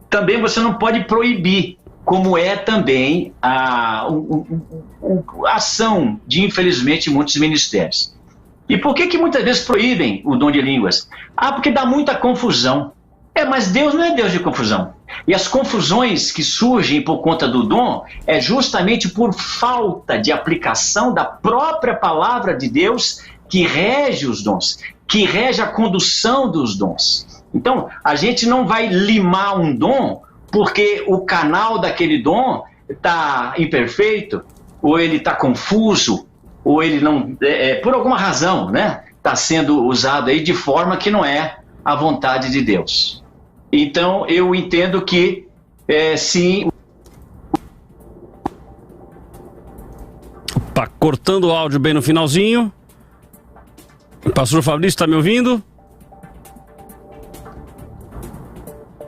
também você não pode proibir, como é também a ação de, infelizmente, muitos ministérios. E por que muitas vezes proíbem o dom de línguas? Porque dá muita confusão. Mas Deus não é Deus de confusão. E as confusões que surgem por conta do dom é justamente por falta de aplicação da própria palavra de Deus que rege os dons, que rege a condução dos dons. Então, a gente não vai limar um dom porque o canal daquele dom está imperfeito, ou ele está confuso, ou ele não, por alguma razão, né, está sendo usado aí de forma que não é a vontade de Deus. Então, eu entendo que Sim. Tá cortando o áudio bem no finalzinho. Pastor Fabrício, está me ouvindo?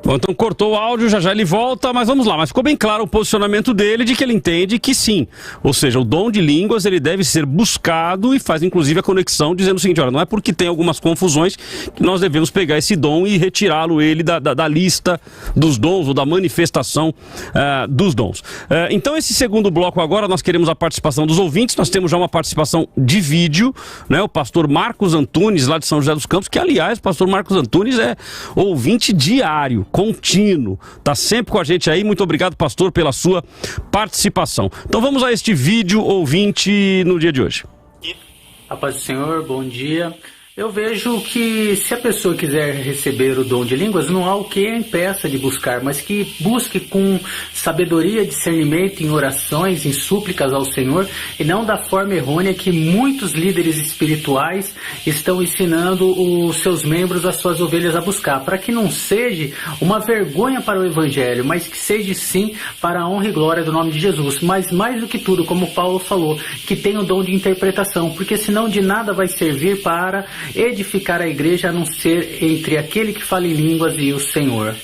Bom, então cortou o áudio, já ele volta, mas vamos lá. Mas ficou bem claro o posicionamento dele de que ele entende que sim. Ou seja, o dom de línguas ele deve ser buscado e faz inclusive a conexão dizendo o seguinte, olha, não é porque tem algumas confusões que nós devemos pegar esse dom e retirá-lo ele da lista dos dons ou da manifestação dos dons. Então esse segundo bloco agora nós queremos a participação dos ouvintes. Nós temos já uma participação de vídeo, né? O pastor Marcos Antunes lá de São José dos Campos, que aliás o pastor Marcos Antunes é ouvinte diário, contínuo, tá sempre com a gente aí. Muito obrigado, pastor, pela sua participação. Então vamos a este vídeo ouvinte no dia de hoje. A paz do Senhor, bom dia. Eu vejo que se a pessoa quiser receber o dom de línguas, não há o que a impeça de buscar, mas que busque com sabedoria, discernimento em orações, em súplicas ao Senhor, e não da forma errônea que muitos líderes espirituais estão ensinando os seus membros, as suas ovelhas a buscar, para que não seja uma vergonha para o Evangelho, mas que seja sim para a honra e glória do nome de Jesus. Mas mais do que tudo, como Paulo falou, que tem o dom de interpretação, porque senão de nada vai servir para edificar a igreja a não ser entre aquele que fala em línguas e o Senhor.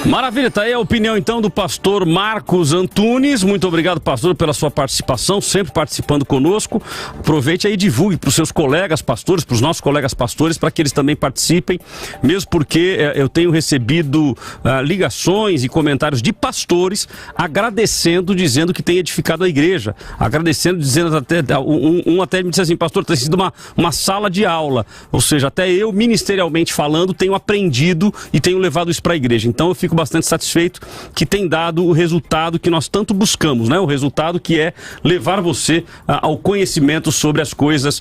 Maravilha, tá aí a opinião então do pastor Marcos Antunes. Muito obrigado, pastor, pela sua participação, sempre participando conosco. Aproveite aí e divulgue para os seus colegas pastores, para os nossos colegas pastores, para que eles também participem, mesmo porque eu tenho recebido ligações e comentários de pastores agradecendo, dizendo que tem edificado a igreja, agradecendo, dizendo até, um até me disse assim, pastor, tem sido uma sala de aula, ou seja, até eu, ministerialmente falando, tenho aprendido e tenho levado isso para a igreja. Então eu fico bastante satisfeito que tem dado o resultado que nós tanto buscamos, né? O resultado que é levar você ao conhecimento sobre as coisas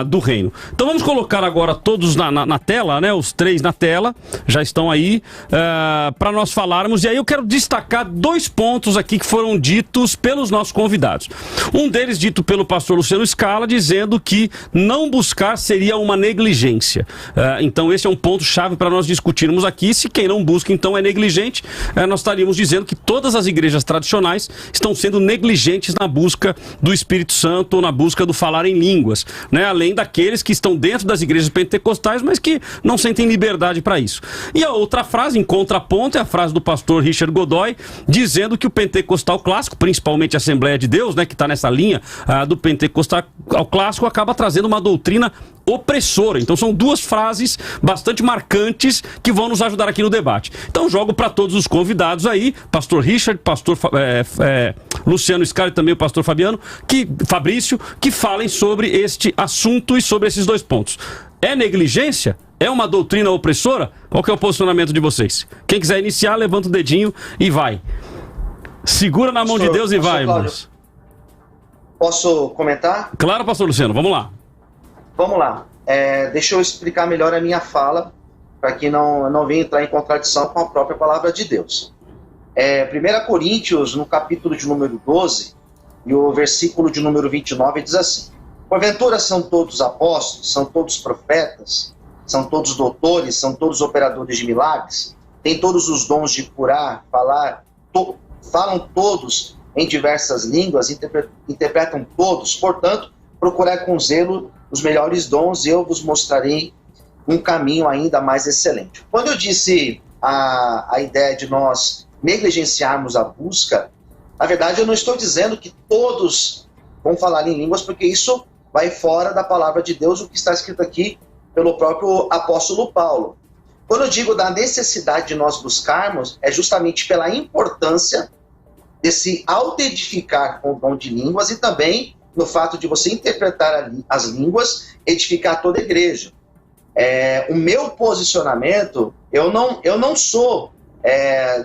do reino. Então vamos colocar agora todos na tela, né? Os três na tela, já estão aí para nós falarmos. E aí eu quero destacar 2 pontos aqui que foram ditos pelos nossos convidados. Um deles dito pelo pastor Luciano Scala, dizendo que não buscar seria uma negligência. Então esse é um ponto chave para nós discutirmos aqui. Se quem não busca então é negligente, nós estaríamos dizendo que todas as igrejas tradicionais estão sendo negligentes na busca do Espírito Santo ou na busca do falar em línguas, né? Além daqueles que estão dentro das igrejas pentecostais, mas que não sentem liberdade para isso. E a outra frase, em contraponto, é a frase do pastor Richard Godoy, dizendo que o pentecostal clássico, principalmente a Assembleia de Deus, né, que está nessa linha do pentecostal clássico, acaba trazendo uma doutrina opressora. Então são 2 frases bastante marcantes que vão nos ajudar aqui no debate. Então jogo para todos os convidados aí, pastor Richard, pastor Luciano Scala e também o pastor Fabrício, que falem sobre este assunto e sobre esses 2 pontos. É negligência? É uma doutrina opressora? Qual que é o posicionamento de vocês? Quem quiser iniciar, levanta o dedinho e vai. Segura na mão de Deus e vai, irmãos. Posso comentar? Claro, pastor Luciano, vamos lá. Vamos lá. Deixa eu explicar melhor a minha fala, para que não venha entrar em contradição com a própria palavra de Deus. 1 Coríntios, no capítulo de número 12, e o versículo de número 29, diz assim: porventura são todos apóstolos, são todos profetas, são todos doutores, são todos operadores de milagres, têm todos os dons de curar, falar, falam todos em diversas línguas, interpretam todos. Portanto, procurai com zelo os melhores dons e eu vos mostrarei um caminho ainda mais excelente. Quando eu disse a ideia de nós negligenciarmos a busca, na verdade eu não estou dizendo que todos vão falar em línguas, porque isso vai fora da palavra de Deus, o que está escrito aqui pelo próprio apóstolo Paulo. Quando eu digo da necessidade de nós buscarmos, é justamente pela importância de se auto-edificar com o dom de línguas e também no fato de você interpretar as línguas, edificar toda a igreja. O meu posicionamento, eu não sou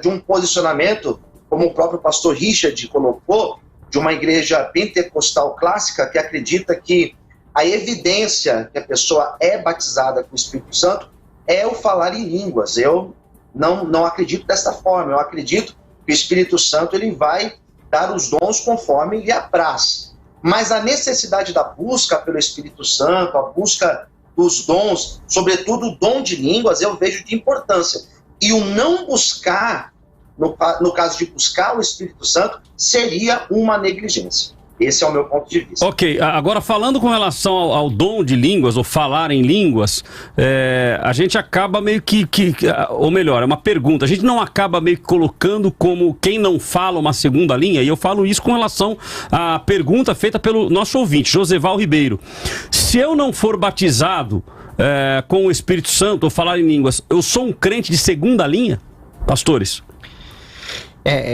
de um posicionamento, como o próprio pastor Richard colocou, de uma igreja pentecostal clássica que acredita que a evidência que a pessoa é batizada com o Espírito Santo é o falar em línguas. Eu não acredito dessa forma. Eu acredito que o Espírito Santo ele vai dar os dons conforme lhe apraz. Mas a necessidade da busca pelo Espírito Santo, a busca dos dons, sobretudo o dom de línguas, eu vejo de importância. E o não buscar, no caso de buscar o Espírito Santo, seria uma negligência. Esse é o meu ponto de vista. Ok, agora falando com relação ao dom de línguas, ou falar em línguas, a gente acaba meio que, ou melhor, é uma pergunta, a gente não acaba meio que colocando como quem não fala uma segunda linha, e eu falo isso com relação à pergunta feita pelo nosso ouvinte, Joseval Ribeiro. Se eu não for batizado com o Espírito Santo, ou falar em línguas, eu sou um crente de segunda linha, pastores?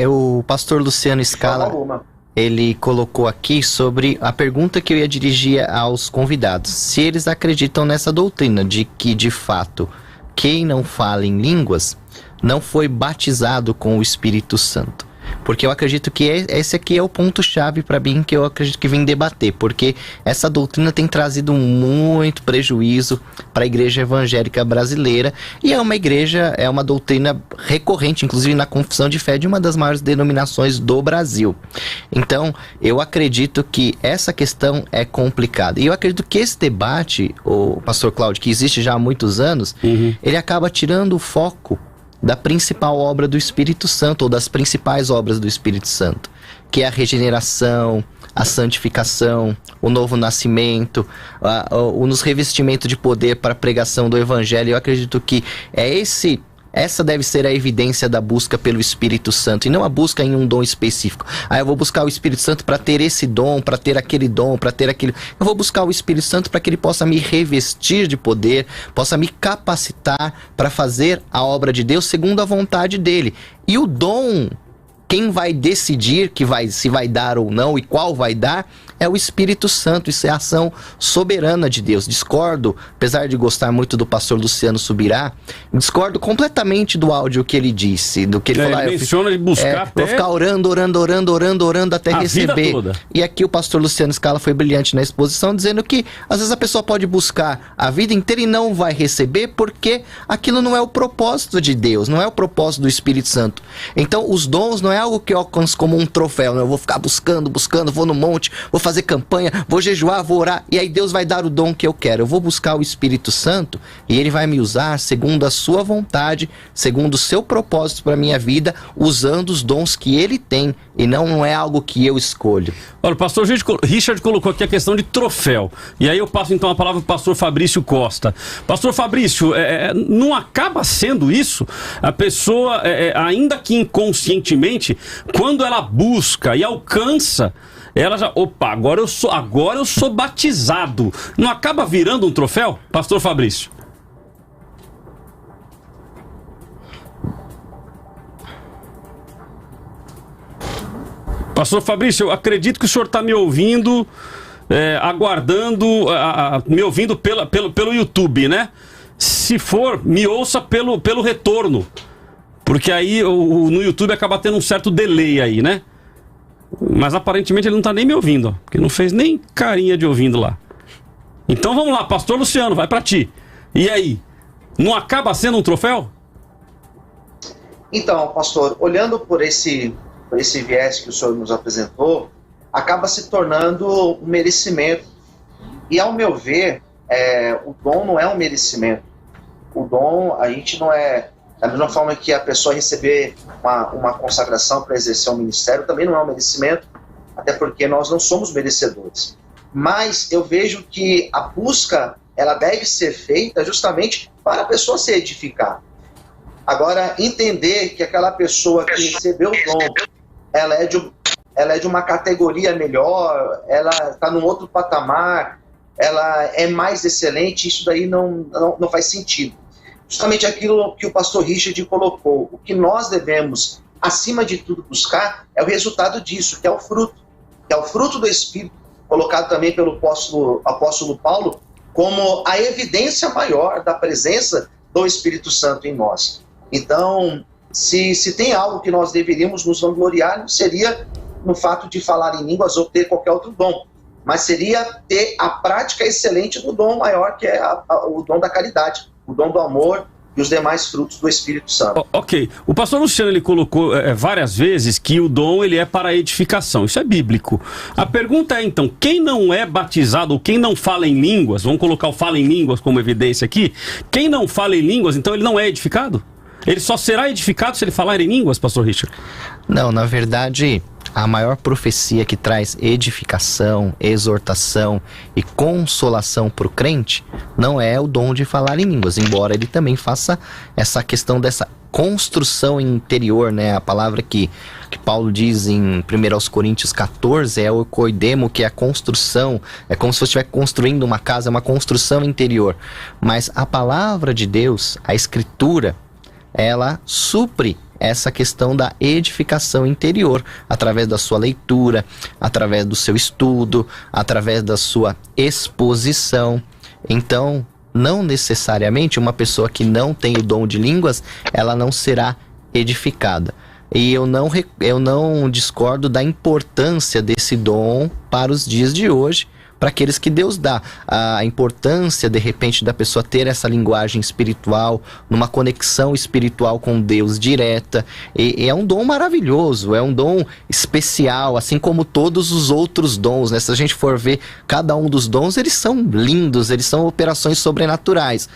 O pastor Luciano Scala, ele colocou aqui sobre a pergunta que eu ia dirigir aos convidados. Se eles acreditam nessa doutrina de que, de fato, quem não fala em línguas não foi batizado com o Espírito Santo. Porque eu acredito que esse aqui é o ponto-chave para mim, que eu acredito que vim debater. Porque essa doutrina tem trazido muito prejuízo para a igreja evangélica brasileira. E é uma doutrina recorrente, inclusive na confissão de fé de uma das maiores denominações do Brasil. Então, eu acredito que essa questão é complicada. E eu acredito que esse debate, o pastor Cláudio, que existe já há muitos anos, ele acaba tirando o foco da principal obra do Espírito Santo, ou das principais obras do Espírito Santo, que é a regeneração, a santificação, o novo nascimento, nos revestimento de poder para a pregação do Evangelho. Eu acredito que essa deve ser a evidência da busca pelo Espírito Santo, e não a busca em um dom específico. Eu vou buscar o Espírito Santo para ter esse dom, para ter aquele dom, para ter aquele... Eu vou buscar o Espírito Santo para que ele possa me revestir de poder, possa me capacitar para fazer a obra de Deus segundo a vontade dele. E o dom, quem vai decidir se vai dar ou não e qual vai dar, é o Espírito Santo. Isso é a ação soberana de Deus. Discordo, apesar de gostar muito do pastor Luciano Subirá, discordo completamente do áudio que ele disse, do que ele falou. Ele menciona de buscar até... Vou ficar orando até receber. E aqui o pastor Luciano Scala foi brilhante na exposição, dizendo que às vezes a pessoa pode buscar a vida inteira e não vai receber, porque aquilo não é o propósito de Deus, não é o propósito do Espírito Santo. Então os dons não é algo que eu alcanço como um troféu, né? Eu vou ficar buscando, vou no monte, vou fazer campanha, vou jejuar, vou orar, e aí Deus vai dar o dom que eu quero. Eu vou buscar o Espírito Santo e ele vai me usar segundo a sua vontade, segundo o seu propósito para minha vida, usando os dons que ele tem, e não é algo que eu escolho. Olha, o pastor Richard colocou aqui a questão de troféu, e aí eu passo então a palavra para o pastor Fabrício Costa. Pastor Fabrício, não acaba sendo isso? A pessoa, ainda que inconscientemente, quando ela busca e alcança, ela já, agora eu sou batizado. Não acaba virando um troféu, pastor Fabrício? Pastor Fabrício, eu acredito que o senhor está me ouvindo, aguardando, me ouvindo pelo YouTube, né? Se for, me ouça pelo retorno, porque aí no YouTube acaba tendo um certo delay aí, né? Mas aparentemente ele não está nem me ouvindo, ó, porque não fez nem carinha de ouvindo lá. Então vamos lá, pastor Luciano, vai para ti. E aí, não acaba sendo um troféu? Então, pastor, olhando por esse viés que o senhor nos apresentou, acaba se tornando um merecimento. E ao meu ver, o dom não é um merecimento. O dom, a gente não é... Da mesma forma que a pessoa receber uma consagração para exercer um ministério, também não é um merecimento, até porque nós não somos merecedores. Mas eu vejo que a busca, ela deve ser feita justamente para a pessoa se edificar. Agora, entender que aquela pessoa que recebeu o dom, ela é de uma categoria melhor, ela está num outro patamar, ela é mais excelente, isso daí não faz sentido. Justamente aquilo que o pastor Richard colocou, o que nós devemos, acima de tudo, buscar é o resultado disso, que é o fruto do Espírito, colocado também pelo apóstolo Paulo, como a evidência maior da presença do Espírito Santo em nós. Então, se tem algo que nós deveríamos nos vangloriar, não seria no fato de falar em línguas ou ter qualquer outro dom, mas seria ter a prática excelente do dom maior, que é o dom da caridade, o dom do amor e os demais frutos do Espírito Santo. Ok. O pastor Luciano, ele colocou várias vezes que o dom, ele é para a edificação. Isso é bíblico. A pergunta é, então, quem não é batizado ou quem não fala em línguas, vamos colocar o fala em línguas como evidência aqui, quem não fala em línguas, então ele não é edificado? Ele só será edificado se ele falar em línguas, pastor Richard? Não, na verdade, a maior profecia que traz edificação, exortação e consolação para o crente não é o dom de falar em línguas, embora ele também faça essa questão dessa construção interior, né? A palavra que Paulo diz em 1 Coríntios 14 é o koidemo, que é a construção, é como se você estivesse construindo uma casa, é uma construção interior. Mas a palavra de Deus, a Escritura, ela supre essa questão da edificação interior, através da sua leitura, através do seu estudo, através da sua exposição. Então, não necessariamente uma pessoa que não tem o dom de línguas, ela não será edificada. E eu não discordo da importância desse dom para os dias de hoje, para aqueles que Deus dá. A importância, de repente, da pessoa ter essa linguagem espiritual, numa conexão espiritual com Deus direta. E é um dom maravilhoso, é um dom especial, assim como todos os outros dons, né? Se a gente for ver cada um dos dons, eles são lindos, eles são operações sobrenaturais.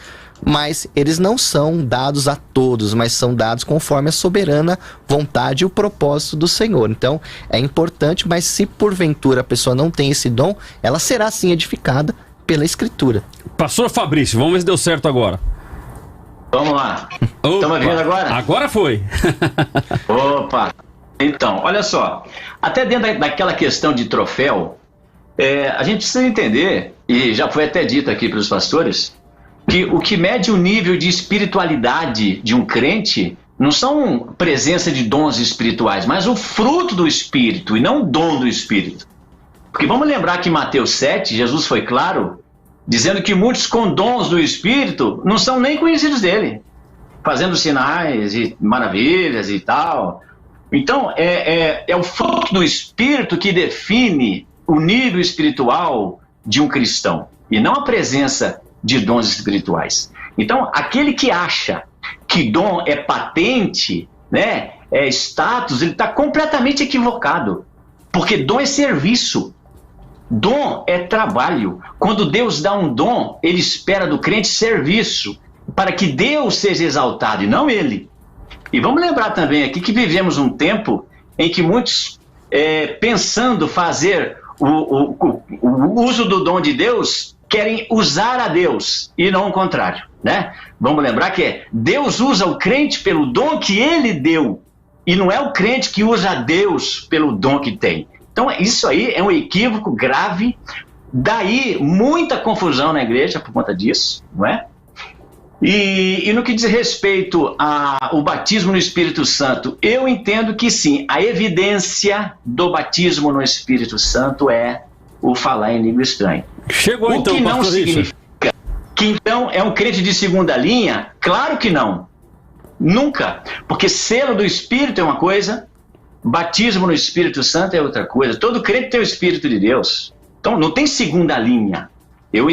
Mas eles não são dados a todos, mas são dados conforme a soberana vontade e o propósito do Senhor. Então, é importante, mas se porventura a pessoa não tem esse dom, ela será sim edificada pela Escritura. Pastor Fabrício, vamos ver se deu certo agora. Vamos lá. Estamos vendo agora? Agora foi. Opa! Então, olha só. Até dentro daquela questão de troféu, a gente precisa entender, e já foi até dito aqui pelos pastores, que o que mede o nível de espiritualidade de um crente não são presença de dons espirituais, mas o fruto do Espírito e não o dom do Espírito. Porque vamos lembrar que em Mateus 7, Jesus foi claro, dizendo que muitos com dons do Espírito não são nem conhecidos dele, fazendo sinais e maravilhas e tal. Então, é o fruto do Espírito que define o nível espiritual de um cristão, e não a presença de dons espirituais. Então, aquele que acha que dom é patente, né, é status, ele está completamente equivocado. Porque dom é serviço. Dom é trabalho. Quando Deus dá um dom, ele espera do crente serviço, para que Deus seja exaltado e não ele. E vamos lembrar também aqui que vivemos um tempo em que muitos, pensando fazer o uso do dom de Deus, querem usar a Deus e não o contrário, né? Vamos lembrar que Deus usa o crente pelo dom que ele deu, e não é o crente que usa a Deus pelo dom que tem. Então isso aí é um equívoco grave, daí muita confusão na igreja por conta disso, não é? E no que diz respeito ao batismo no Espírito Santo, eu entendo que sim, a evidência do batismo no Espírito Santo é o falar em língua estranha. Chegou então, o que não significa que então é um crente de segunda linha? Claro que não. Nunca. Porque selo do Espírito é uma coisa, batismo no Espírito Santo é outra coisa. Todo crente tem o Espírito de Deus. Então não tem segunda linha.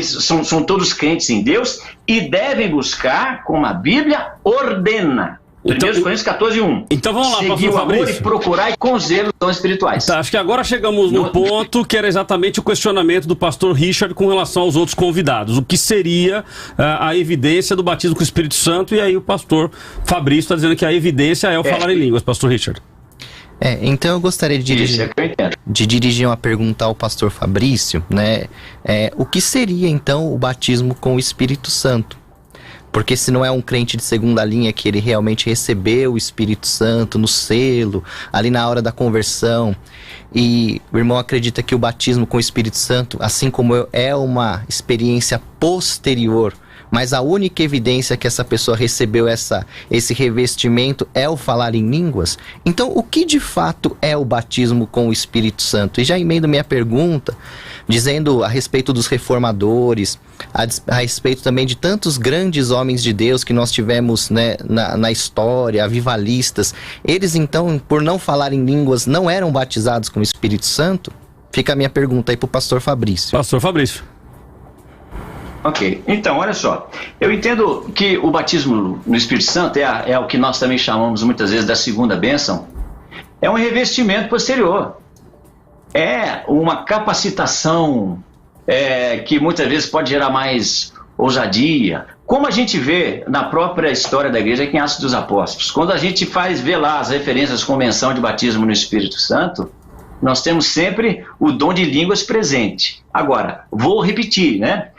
São todos crentes em Deus e devem buscar como a Bíblia ordena. 1 Coríntios 14:1. Então vamos lá, pastor Fabrício. E procurar com zelo os dons espirituais. Tá, acho que agora chegamos no ponto que era exatamente o questionamento do pastor Richard com relação aos outros convidados. O que seria a evidência do batismo com o Espírito Santo? E aí o pastor Fabrício está dizendo que a evidência é o falar em línguas, pastor Richard. Então eu gostaria de dirigir uma pergunta ao pastor Fabrício, né? O que seria então o batismo com o Espírito Santo? Porque se não é um crente de segunda linha que ele realmente recebeu o Espírito Santo no selo, ali na hora da conversão, e o irmão acredita que o batismo com o Espírito Santo, assim como é uma experiência posterior, mas a única evidência que essa pessoa recebeu esse revestimento é o falar em línguas, então o que de fato é o batismo com o Espírito Santo? E já emendo minha pergunta, dizendo a respeito dos reformadores, a respeito também de tantos grandes homens de Deus que nós tivemos, né, na história, avivalistas. Eles então, por não falar em línguas, não eram batizados com o Espírito Santo? Fica a minha pergunta aí para o pastor Fabrício. Pastor Fabrício. Ok, então olha só, eu entendo que o batismo no Espírito Santo é o que nós também chamamos muitas vezes da segunda bênção, é um revestimento posterior, é uma capacitação que muitas vezes pode gerar mais ousadia, como a gente vê na própria história da igreja aqui em Atos dos Apóstolos. Quando a gente vê lá as referências à convenção de batismo no Espírito Santo, nós temos sempre o dom de línguas presente. Agora, vou repetir, né?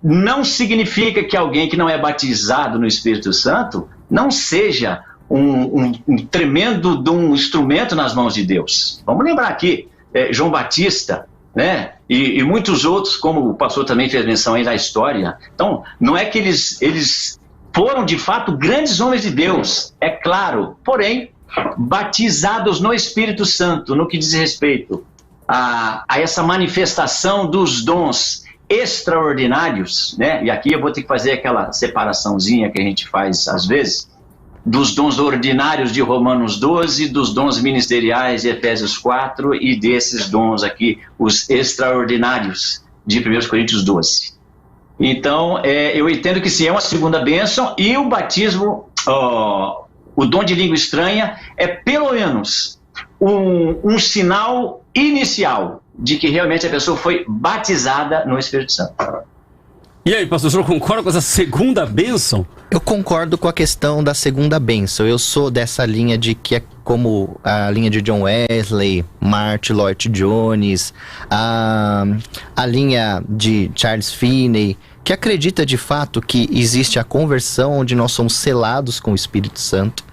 Não significa que alguém que não é batizado no Espírito Santo não seja um tremendo de um instrumento nas mãos de Deus. Vamos lembrar aqui, João Batista, né? E muitos outros, como o pastor também fez menção aí da história. Então, não é que eles foram de fato grandes homens de Deus, é claro, porém, batizados no Espírito Santo, no que diz respeito a essa manifestação dos dons extraordinários, né? E aqui eu vou ter que fazer aquela separaçãozinha que a gente faz às vezes, dos dons ordinários de Romanos 12, dos dons ministeriais de Efésios 4 e desses dons aqui, os extraordinários de 1 Coríntios 12. Então, eu entendo que sim, é uma segunda bênção, e o batismo, o dom de língua estranha, é pelo menos um sinal inicial de que realmente a pessoa foi batizada no Espírito Santo. E aí, pastor, o senhor concorda com essa segunda bênção? Eu concordo com a questão da segunda bênção. Eu sou dessa linha de que é como a linha de John Wesley, Martin Lloyd Jones, a linha de Charles Finney, que acredita de fato que existe a conversão onde nós somos selados com o Espírito Santo.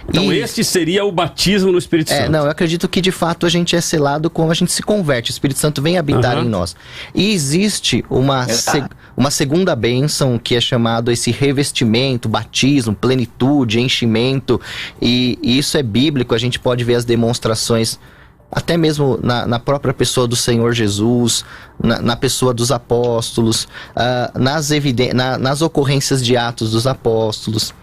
Então este seria o batismo no Espírito Santo. Não, eu acredito que de fato a gente é selado quando a gente se converte. O Espírito Santo vem habitar em nós. E existe uma segunda bênção que é chamado esse revestimento, batismo, plenitude, enchimento. E isso é bíblico, a gente pode ver as demonstrações até mesmo na própria pessoa do Senhor Jesus, na pessoa dos apóstolos, nas ocorrências de Atos dos Apóstolos.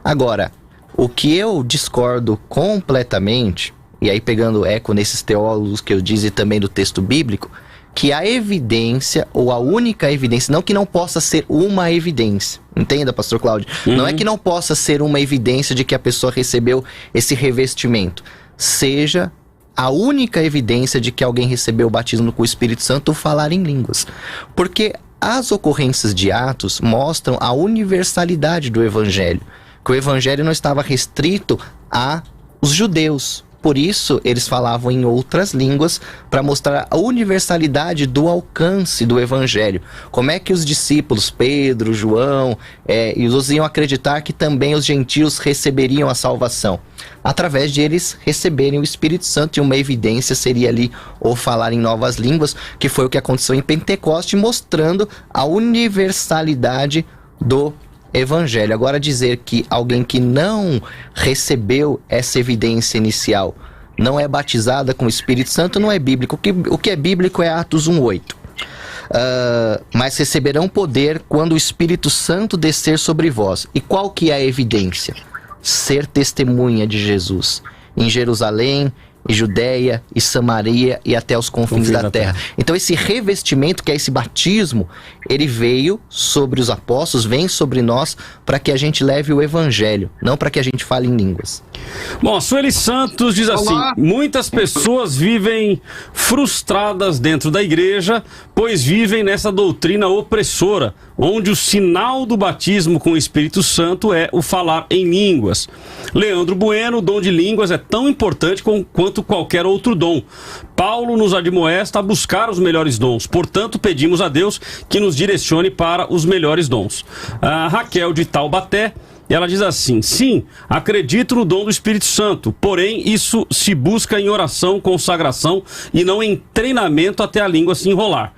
Agora, o que eu discordo completamente, e aí pegando eco nesses teólogos que eu disse também do texto bíblico, que a evidência, ou a única evidência, não que não possa ser uma evidência, entenda, pastor Cláudio? Não é que não possa ser uma evidência de que a pessoa recebeu esse revestimento, seja a única evidência de que alguém recebeu o batismo com o Espírito Santo, falar em línguas. Porque as ocorrências de Atos mostram a universalidade do Evangelho, que o Evangelho não estava restrito aos judeus. Por isso, eles falavam em outras línguas para mostrar a universalidade do alcance do Evangelho. Como é que os discípulos, Pedro, João, eles iam acreditar que também os gentios receberiam a salvação? Através de eles receberem o Espírito Santo, e uma evidência seria ali o falar em novas línguas, que foi o que aconteceu em Pentecoste, mostrando a universalidade do Evangelho. Agora, dizer que alguém que não recebeu essa evidência inicial não é batizada com o Espírito Santo não é bíblico. O que é bíblico é Atos 1:8. Mas receberão poder quando o Espírito Santo descer sobre vós. E qual que é a evidência? Ser testemunha de Jesus em Jerusalém, e Judeia, e Samaria, e até os confins da terra. Então esse revestimento, que é esse batismo, ele veio sobre os apóstolos, vem sobre nós, para que a gente leve o Evangelho, não para que a gente fale em línguas. Bom, a Sueli Santos diz assim: muitas pessoas vivem frustradas dentro da igreja, pois vivem nessa doutrina opressora, onde o sinal do batismo com o Espírito Santo é o falar em línguas. Leandro Bueno, o dom de línguas é tão importante quanto qualquer outro dom. Paulo nos admoesta a buscar os melhores dons, portanto pedimos a Deus que nos direcione para os melhores dons. A Raquel de Taubaté, ela diz assim: sim, acredito no dom do Espírito Santo, porém isso se busca em oração, consagração e não em treinamento até a língua se enrolar.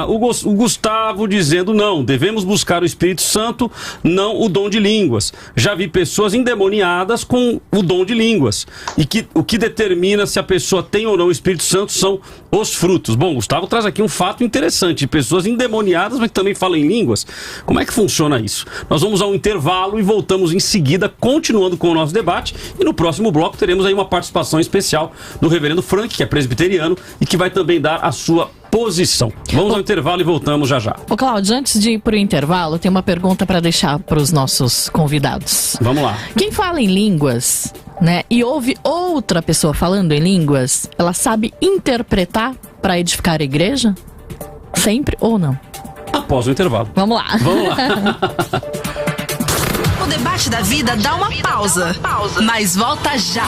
O Gustavo dizendo: não, devemos buscar o Espírito Santo, não o dom de línguas. Já vi pessoas endemoniadas com o dom de línguas, e que o que determina se a pessoa tem ou não o Espírito Santo são os frutos. Bom, Gustavo traz aqui um fato interessante: pessoas endemoniadas, mas que também falam em línguas. Como é que funciona isso? Nós vamos a um intervalo e voltamos em seguida, continuando com o nosso debate, e no próximo bloco teremos aí uma participação especial do reverendo Frank, que é presbiteriano e que vai também dar a sua posição. Vamos ao intervalo e voltamos já já. Ô Cláudio, antes de ir pro intervalo, tem uma pergunta para deixar para os nossos convidados. Vamos lá. Quem fala em línguas, né, e ouve outra pessoa falando em línguas, ela sabe interpretar para edificar a igreja? Sempre ou não? após o intervalo. Vamos lá. Vamos lá. O debate da vida dá uma pausa, mas volta já.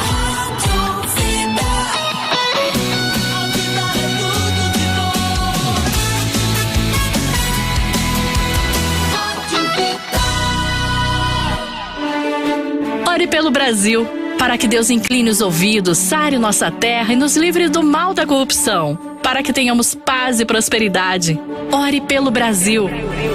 Ore pelo Brasil, para que Deus incline os ouvidos, sare nossa terra e nos livre do mal da corrupção, para que tenhamos paz e prosperidade. Ore pelo Brasil,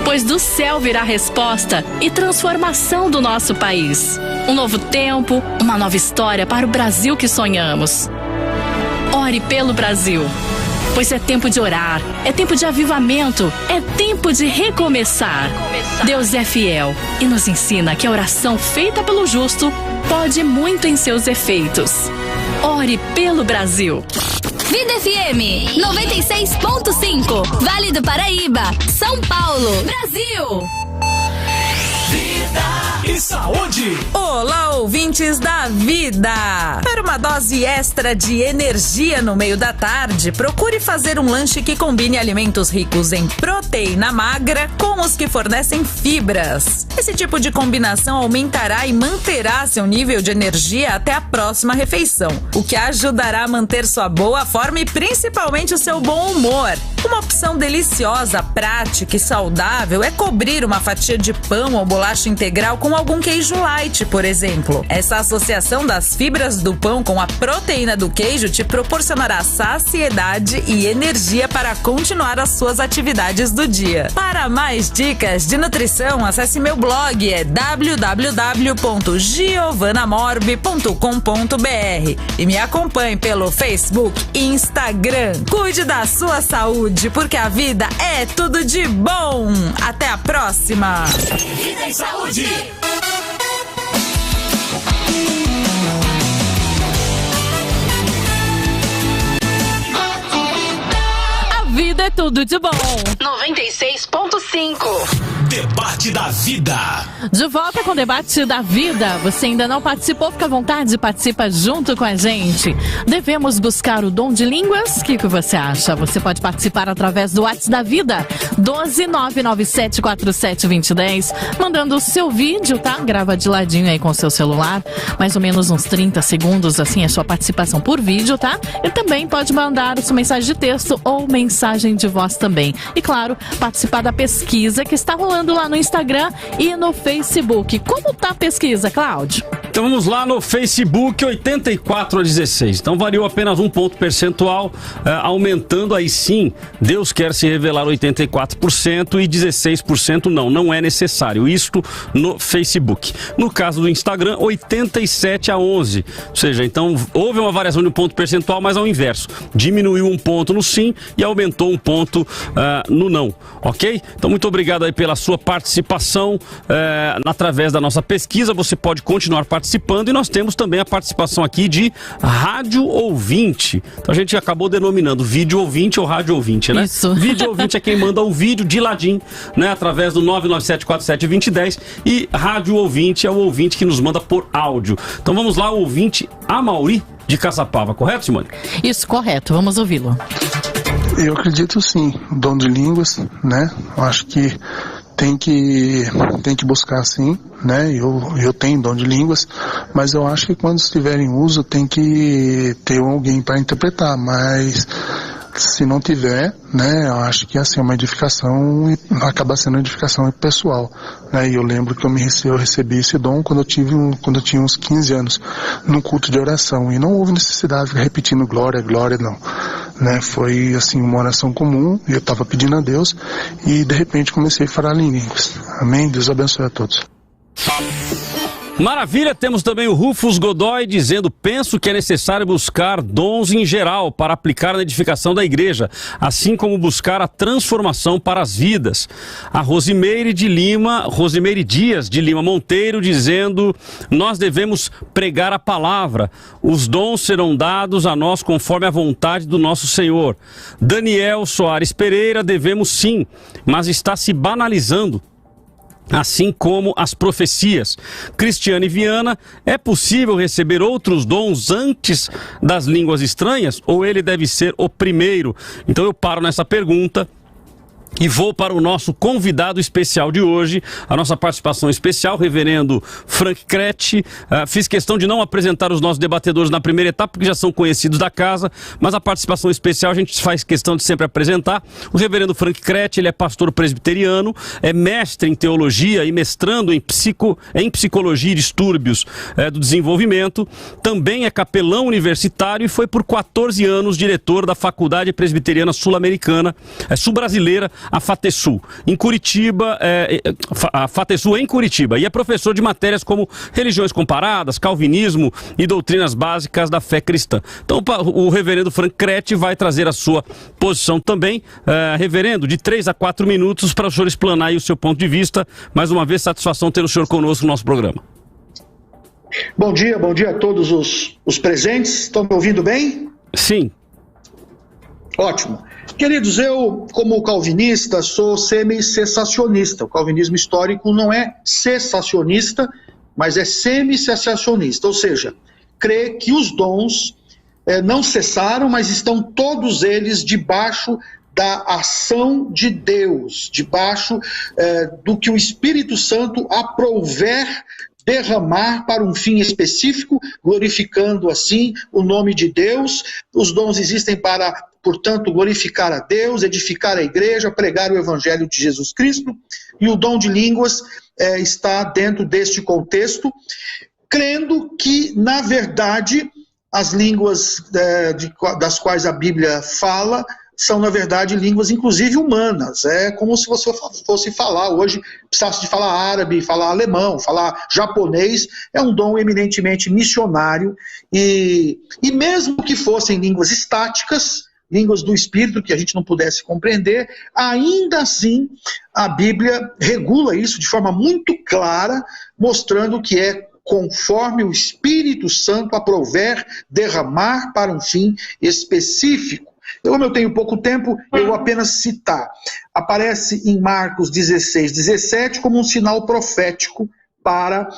pois do céu virá resposta e transformação do nosso país. Um novo tempo, uma nova história para o Brasil que sonhamos. Ore pelo Brasil, pois é tempo de orar, é tempo de avivamento, é tempo de recomeçar. Deus é fiel e nos ensina que a oração feita pelo justo pode muito em seus efeitos. Ore pelo Brasil. Vida FM 96.5, Vale do Paraíba, São Paulo, Brasil. Vida e saúde. Olá, ouvintes da Vida! Para uma dose extra de energia no meio da tarde, procure fazer um lanche que combine alimentos ricos em proteína magra com os que fornecem fibras. Esse tipo de combinação aumentará e manterá seu nível de energia até a próxima refeição, o que ajudará a manter sua boa forma e principalmente o seu bom humor. Uma opção deliciosa, prática e saudável é cobrir uma fatia de pão ou bolacha integral com algum queijo light, por exemplo. Essa associação das fibras do pão com a proteína do queijo te proporcionará saciedade e energia para continuar as suas atividades do dia. Para mais dicas de nutrição, acesse meu blog, é www.giovanamorbi.com.br e me acompanhe pelo Facebook e Instagram. Cuide da sua saúde, porque a vida é tudo de bom. Até a próxima. Vida e saúde. A vida é tudo de bom. 96.5. Debate da Vida. De volta com o Debate da Vida. Você ainda não participou? Fica à vontade, participa junto com a gente. Devemos buscar o dom de línguas? O que você acha? Você pode participar através do WhatsApp da Vida, 12997472010, mandando o seu vídeo, tá? Grava de ladinho aí com o seu celular, mais ou menos uns 30 segundos, assim, é sua participação por vídeo, tá? E também pode mandar sua mensagem de texto ou mensagem de voz também. E claro, participar da pesquisa que está rolando lá no Instagram e no Facebook. Como tá a pesquisa, Cláudio? Então vamos lá no Facebook, 84-16. Então variou apenas um ponto percentual, aumentando aí sim. Deus quer se revelar 84% e 16% não é necessário. Isto no Facebook. No caso do Instagram, 87-11. Ou seja, então houve uma variação de um ponto percentual, mas ao inverso. Diminuiu um ponto no sim e aumentou um ponto no não. Ok? Então muito obrigado aí pela sua participação através da nossa pesquisa. Você pode continuar participando e nós temos também a participação aqui de rádio ouvinte. Então a gente acabou denominando vídeo ouvinte ou rádio ouvinte, né? Isso. Vídeo ouvinte é quem manda o vídeo de ladinho, né? Através do 997472010 e rádio ouvinte é o ouvinte que nos manda por áudio. Então vamos lá, o ouvinte Amauri de Caçapava, correto, Simone? Isso, correto. Vamos ouvi-lo. Eu acredito sim, dom de línguas, né? Eu acho que tem que buscar sim, né? Eu tenho dom de línguas, mas eu acho que quando estiver em uso tem que ter alguém para interpretar, mas se não tiver, né, eu acho que assim, uma edificação acaba sendo uma edificação pessoal, né? E eu lembro que eu recebi esse dom quando eu tinha uns 15 anos, num culto de oração, e não houve necessidade de ficar repetindo glória, glória, não, né? Foi assim, uma oração comum, e eu estava pedindo a Deus, e de repente comecei a falar em línguas. Amém? Deus abençoe a todos. Maravilha, temos também o Rufus Godoy dizendo: penso que é necessário buscar dons em geral para aplicar na edificação da igreja, assim como buscar a transformação para as vidas. A Rosimeire Dias de Lima Monteiro dizendo: nós devemos pregar a palavra, os dons serão dados a nós conforme a vontade do nosso Senhor. Daniel Soares Pereira: devemos sim, mas está se banalizando, assim como as profecias. Cristiane Viana: é possível receber outros dons antes das línguas estranhas ou ele deve ser o primeiro? Então eu paro nessa pergunta E vou para o nosso convidado especial de hoje, a nossa participação especial, reverendo Frank Kretsch. Fiz questão de não apresentar os nossos debatedores na primeira etapa, porque já são conhecidos da casa, mas a participação especial a gente faz questão de sempre apresentar. O reverendo Frank Kretsch, ele é pastor presbiteriano, é mestre em teologia e mestrando em psicologia e distúrbios do desenvolvimento, também é capelão universitário e foi por 14 anos diretor da Faculdade Presbiteriana Sul-Americana, Sul-Brasileira, a FATESUL, em Curitiba, a FATESUL em Curitiba, e é professor de matérias como religiões comparadas, calvinismo e doutrinas básicas da fé cristã. Então o reverendo Frank Kretsch vai trazer a sua posição também, reverendo, de 3 a 4 minutos para o senhor explanar aí o seu ponto de vista. Mais uma vez, satisfação ter o senhor conosco no nosso programa. Bom dia a todos os presentes. Estão me ouvindo bem? Sim. Ótimo. Queridos, eu, como calvinista, sou semi-cessacionista. O calvinismo histórico não é cessacionista, mas é semi-cessacionista, ou seja, crê que os dons não cessaram, mas estão todos eles debaixo da ação de Deus, debaixo do que o Espírito Santo aprouver derramar para um fim específico, glorificando assim o nome de Deus. Os dons existem para, portanto, glorificar a Deus, edificar a igreja, pregar o evangelho de Jesus Cristo, e o dom de línguas está dentro deste contexto, crendo que, na verdade, as línguas das quais a Bíblia fala são, na verdade, línguas, inclusive, humanas. É como se você fosse falar hoje, precisasse de falar árabe, falar alemão, falar japonês. É um dom eminentemente missionário. E mesmo que fossem línguas estáticas, línguas do Espírito, que a gente não pudesse compreender, ainda assim, a Bíblia regula isso de forma muito clara, mostrando que é conforme o Espírito Santo aprouver derramar para um fim específico. Como eu tenho pouco tempo, eu vou apenas citar. Aparece em Marcos 16, 17 como um sinal profético para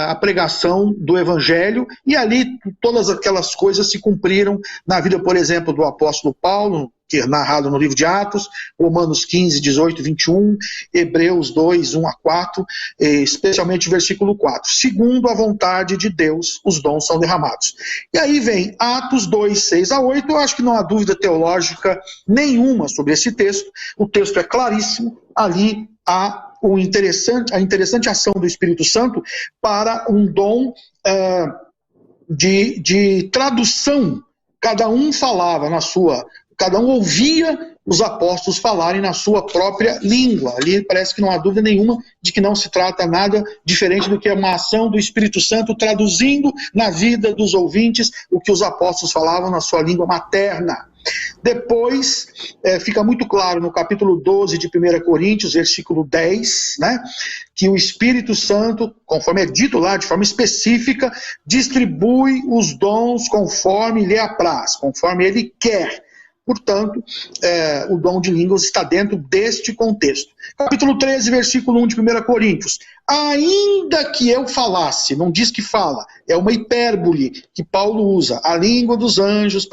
a pregação do Evangelho, e ali todas aquelas coisas se cumpriram na vida, por exemplo, do apóstolo Paulo, que é narrado no livro de Atos, Romanos 15, 18, 21, Hebreus 2, 1 a 4, especialmente o versículo 4. Segundo a vontade de Deus, os dons são derramados. E aí vem Atos 2, 6 a 8, eu acho que não há dúvida teológica nenhuma sobre esse texto, o texto é claríssimo, ali há a interessante ação do Espírito Santo para um dom de tradução. Cada um falava cada um ouvia os apóstolos falarem na sua própria língua. Ali parece que não há dúvida nenhuma de que não se trata nada diferente do que uma ação do Espírito Santo traduzindo na vida dos ouvintes o que os apóstolos falavam na sua língua materna. Depois, fica muito claro no capítulo 12 de 1 Coríntios, versículo 10, né, que o Espírito Santo, conforme é dito lá de forma específica, distribui os dons conforme lhe apraz, conforme ele quer. Portanto, o dom de línguas está dentro deste contexto. Capítulo 13, versículo 1 de 1 Coríntios. Ainda que eu falasse, não diz que fala, é uma hipérbole que Paulo usa, a língua dos anjos,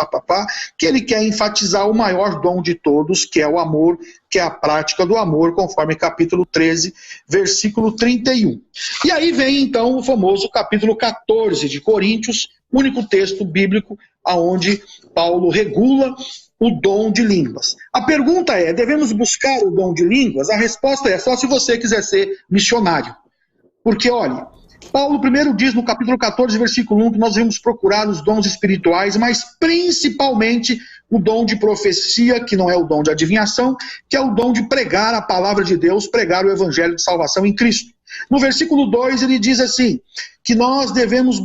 que ele quer enfatizar o maior dom de todos, que é o amor, que é a prática do amor, conforme capítulo 13, versículo 31. E aí vem então o famoso capítulo 14 de Coríntios, único texto bíblico onde Paulo regula o dom de línguas. A pergunta é, devemos buscar o dom de línguas? A resposta é só se você quiser ser missionário. Porque, olha, Paulo primeiro diz no capítulo 14, versículo 1, que nós devemos procurar os dons espirituais, mas principalmente o dom de profecia, que não é o dom de adivinhação, que é o dom de pregar a palavra de Deus, pregar o evangelho de salvação em Cristo. No versículo 2 ele diz assim, que nós devemos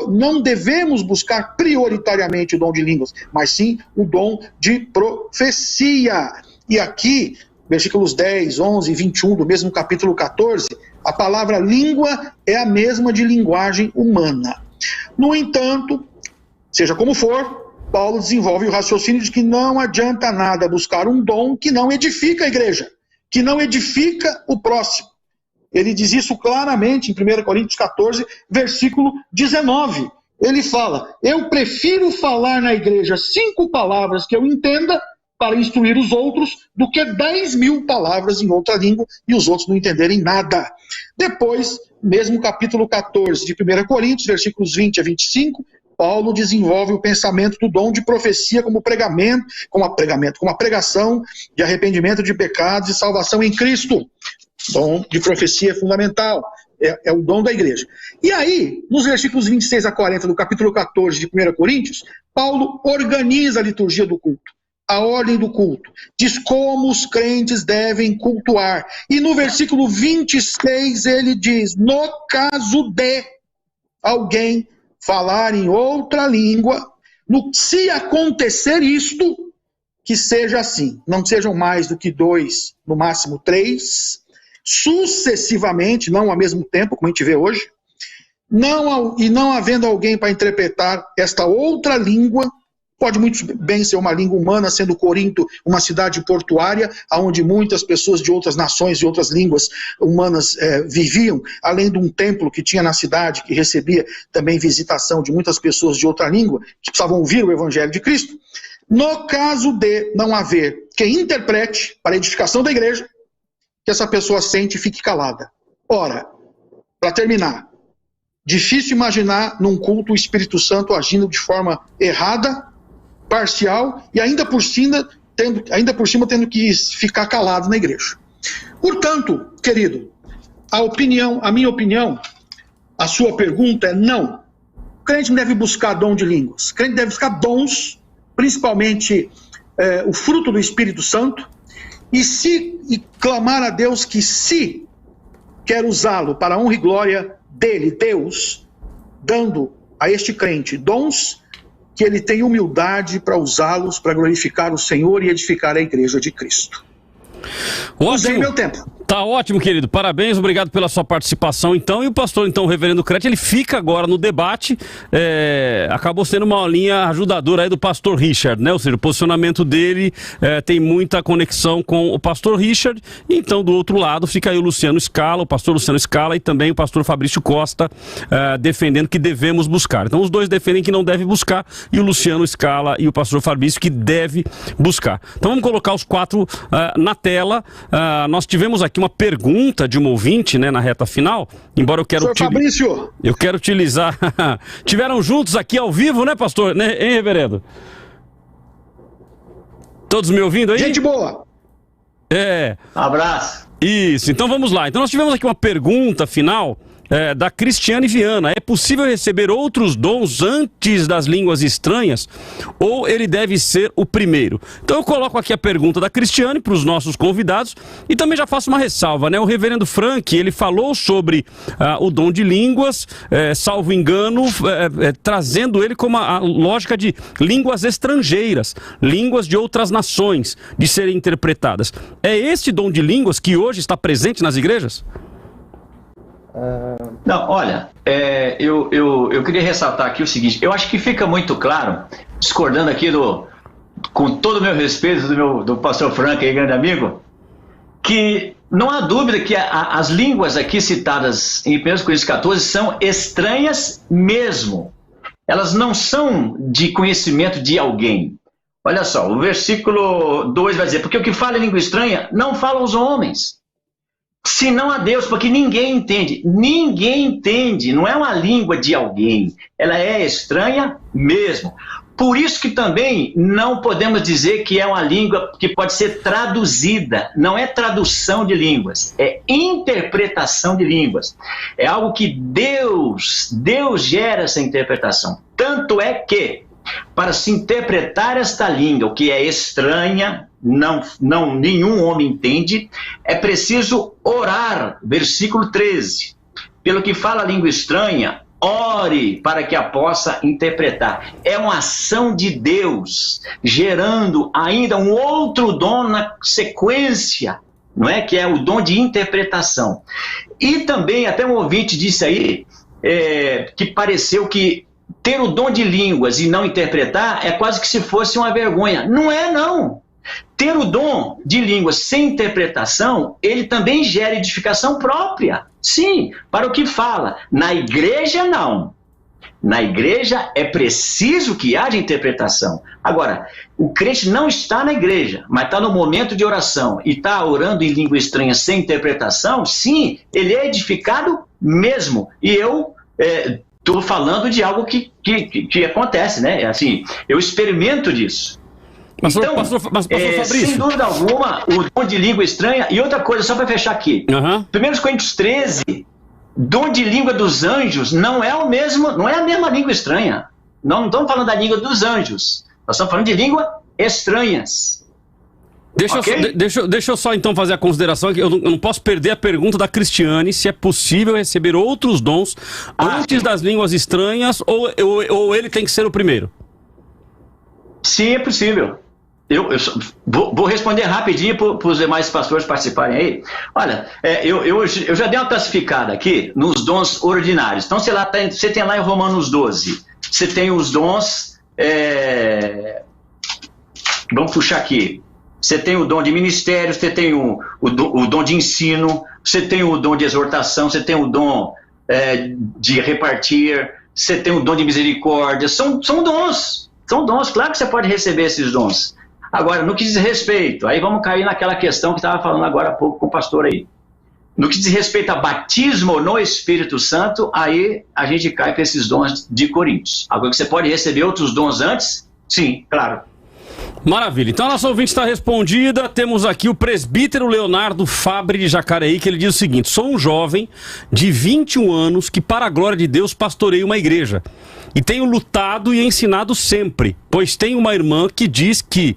não devemos buscar prioritariamente o dom de línguas, mas sim o dom de profecia. E aqui, versículos 10, 11 e 21 do mesmo capítulo 14, a palavra língua é a mesma de linguagem humana. No entanto, seja como for, Paulo desenvolve o raciocínio de que não adianta nada buscar um dom que não edifica a igreja, que não edifica o próximo. Ele diz isso claramente em 1 Coríntios 14, versículo 19. Ele fala, eu prefiro falar na igreja 5 palavras que eu entenda para instruir os outros do que 10.000 palavras em outra língua e os outros não entenderem nada. Depois, mesmo capítulo 14 de 1 Coríntios, versículos 20 a 25, Paulo desenvolve o pensamento do dom de profecia como uma pregação de arrependimento de pecados e salvação em Cristo. Dom de profecia é fundamental, é o dom da igreja. E aí, nos versículos 26 a 40 do capítulo 14 de 1 Coríntios, Paulo organiza a liturgia do culto, a ordem do culto, diz como os crentes devem cultuar. E no versículo 26 ele diz, no caso de alguém falar em outra língua, se acontecer isto, que seja assim, não sejam mais do que 2, no máximo 3, sucessivamente, não ao mesmo tempo, como a gente vê hoje, não havendo alguém para interpretar esta outra língua, pode muito bem ser uma língua humana, sendo Corinto uma cidade portuária, onde muitas pessoas de outras nações e outras línguas humanas viviam, além de um templo que tinha na cidade, que recebia também visitação de muitas pessoas de outra língua, que precisavam ouvir o Evangelho de Cristo. No caso de não haver quem interprete para a edificação da igreja, que essa pessoa sente e fique calada. Ora, para terminar, difícil imaginar num culto o Espírito Santo agindo de forma errada, parcial e ainda por cima tendo que ficar calado na igreja. Portanto, querido, a minha opinião, a sua pergunta é não. O crente não deve buscar dom de línguas. O crente deve buscar dons, principalmente o fruto do Espírito Santo, e clamar a Deus que, se quer usá-lo para a honra e glória dele, Deus, dando a este crente dons, que ele tenha humildade para usá-los para glorificar o Senhor e edificar a igreja de Cristo. Usei meu tempo. Tá ótimo, querido. Parabéns, obrigado pela sua participação, então. E o pastor, então, o reverendo Crete, ele fica agora no debate. Acabou sendo uma linha ajudadora aí do pastor Richard, né? Ou seja, o posicionamento dele tem muita conexão com o pastor Richard. Então, do outro lado, fica aí o Luciano Scala, o pastor Luciano Scala, e também o pastor Fabrício Costa, defendendo que devemos buscar. Então, os dois defendem que não deve buscar, e o Luciano Scala e o pastor Fabrício que deve buscar. Então, vamos colocar os quatro na tela. Nós tivemos aqui uma pergunta de um ouvinte, né, na reta final, embora eu quero... Fabrício! Eu quero utilizar... Tiveram juntos aqui ao vivo, né, pastor? Né, hein, reverendo? Todos me ouvindo aí? Gente boa! Abraço! Isso, então vamos lá. Então nós tivemos aqui uma pergunta final da Cristiane Viana. É possível receber outros dons antes das línguas estranhas? Ou ele deve ser o primeiro? Então eu coloco aqui a pergunta da Cristiane para os nossos convidados e também já faço uma ressalva, né? O reverendo Frank, ele falou sobre o dom de línguas, salvo engano, trazendo ele como a lógica de línguas estrangeiras, línguas de outras nações, de serem interpretadas. É este dom de línguas que hoje está presente nas igrejas? Não, olha, eu queria ressaltar aqui o seguinte, eu acho que fica muito claro, discordando aqui com todo o meu respeito do pastor Frank, aí, grande amigo, que não há dúvida que as línguas aqui citadas em 1 Coríntios 14 são estranhas mesmo, elas não são de conhecimento de alguém. Olha só, o versículo 2 vai dizer, porque o que fala em língua estranha não fala aos homens, senão a Deus, porque ninguém entende. Ninguém entende, não é uma língua de alguém, ela é estranha mesmo. Por isso que também não podemos dizer que é uma língua que pode ser traduzida. Não é tradução de línguas, é interpretação de línguas. É algo que Deus gera essa interpretação. Tanto é que, para se interpretar esta língua, que é estranha, nenhum homem entende, é preciso orar, versículo 13. Pelo que fala a língua estranha, ore para que a possa interpretar. É uma ação de Deus, gerando ainda um outro dom na sequência, não é? Que é o dom de interpretação. E também, até um ouvinte disse aí, que pareceu que ter o dom de línguas e não interpretar é quase que se fosse uma vergonha. Não é, não. Ter o dom de línguas sem interpretação, ele também gera edificação própria. Sim, para o que fala. Na igreja, não. Na igreja é preciso que haja interpretação. Agora, o crente não está na igreja, mas está no momento de oração e está orando em língua estranha sem interpretação, sim, ele é edificado mesmo. E eu estou falando de algo que acontece, né? Assim, eu experimento disso. Então, pastor Fabrício, sem dúvida alguma, o dom de língua estranha. E outra coisa, só para fechar aqui. 1 Coríntios 13, dom de língua dos anjos não é o mesmo, não é a mesma língua estranha. Não estamos falando da língua dos anjos. Nós estamos falando de língua estranhas. Deixa eu só então fazer a consideração que eu não posso perder a pergunta da Cristiane se é possível receber outros dons antes das línguas estranhas ou ele tem que ser o primeiro? Sim, é possível. Eu vou responder rapidinho para os demais pastores participarem aí. Olha, eu já dei uma classificada aqui nos dons ordinários. Então, você tem lá em Romanos 12, você tem os dons... Vamos puxar aqui. Você tem o dom de ministério, você tem o dom de ensino, você tem o dom de exortação, você tem o dom de repartir, você tem o dom de misericórdia. São dons. São dons, claro que você pode receber esses dons. Agora, no que diz respeito, aí vamos cair naquela questão que estava falando agora há pouco com o pastor aí. No que diz respeito a batismo no Espírito Santo, aí a gente cai para esses dons de Coríntios. Agora que você pode receber outros dons antes? Sim, claro. Maravilha, então a nossa ouvinte está respondida. Temos aqui o presbítero Leonardo Fabre de Jacareí, que ele diz o seguinte: sou um jovem de 21 anos que, para a glória de Deus, pastorei uma igreja e tenho lutado e ensinado sempre, pois tenho uma irmã que diz que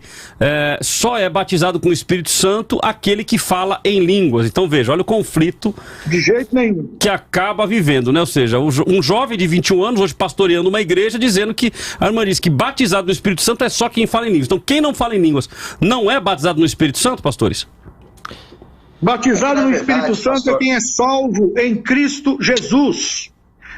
só é batizado com o Espírito Santo aquele que fala em línguas. Então veja, olha o conflito de jeito nenhum que acaba vivendo, né? Ou seja, um jovem de 21 anos hoje pastoreando uma igreja, dizendo que a irmã diz que batizado no Espírito Santo é só quem fala em línguas. Então quem não fala em línguas não é batizado no Espírito Santo, pastores? Batizado no Espírito Santo é quem é salvo em Cristo Jesus.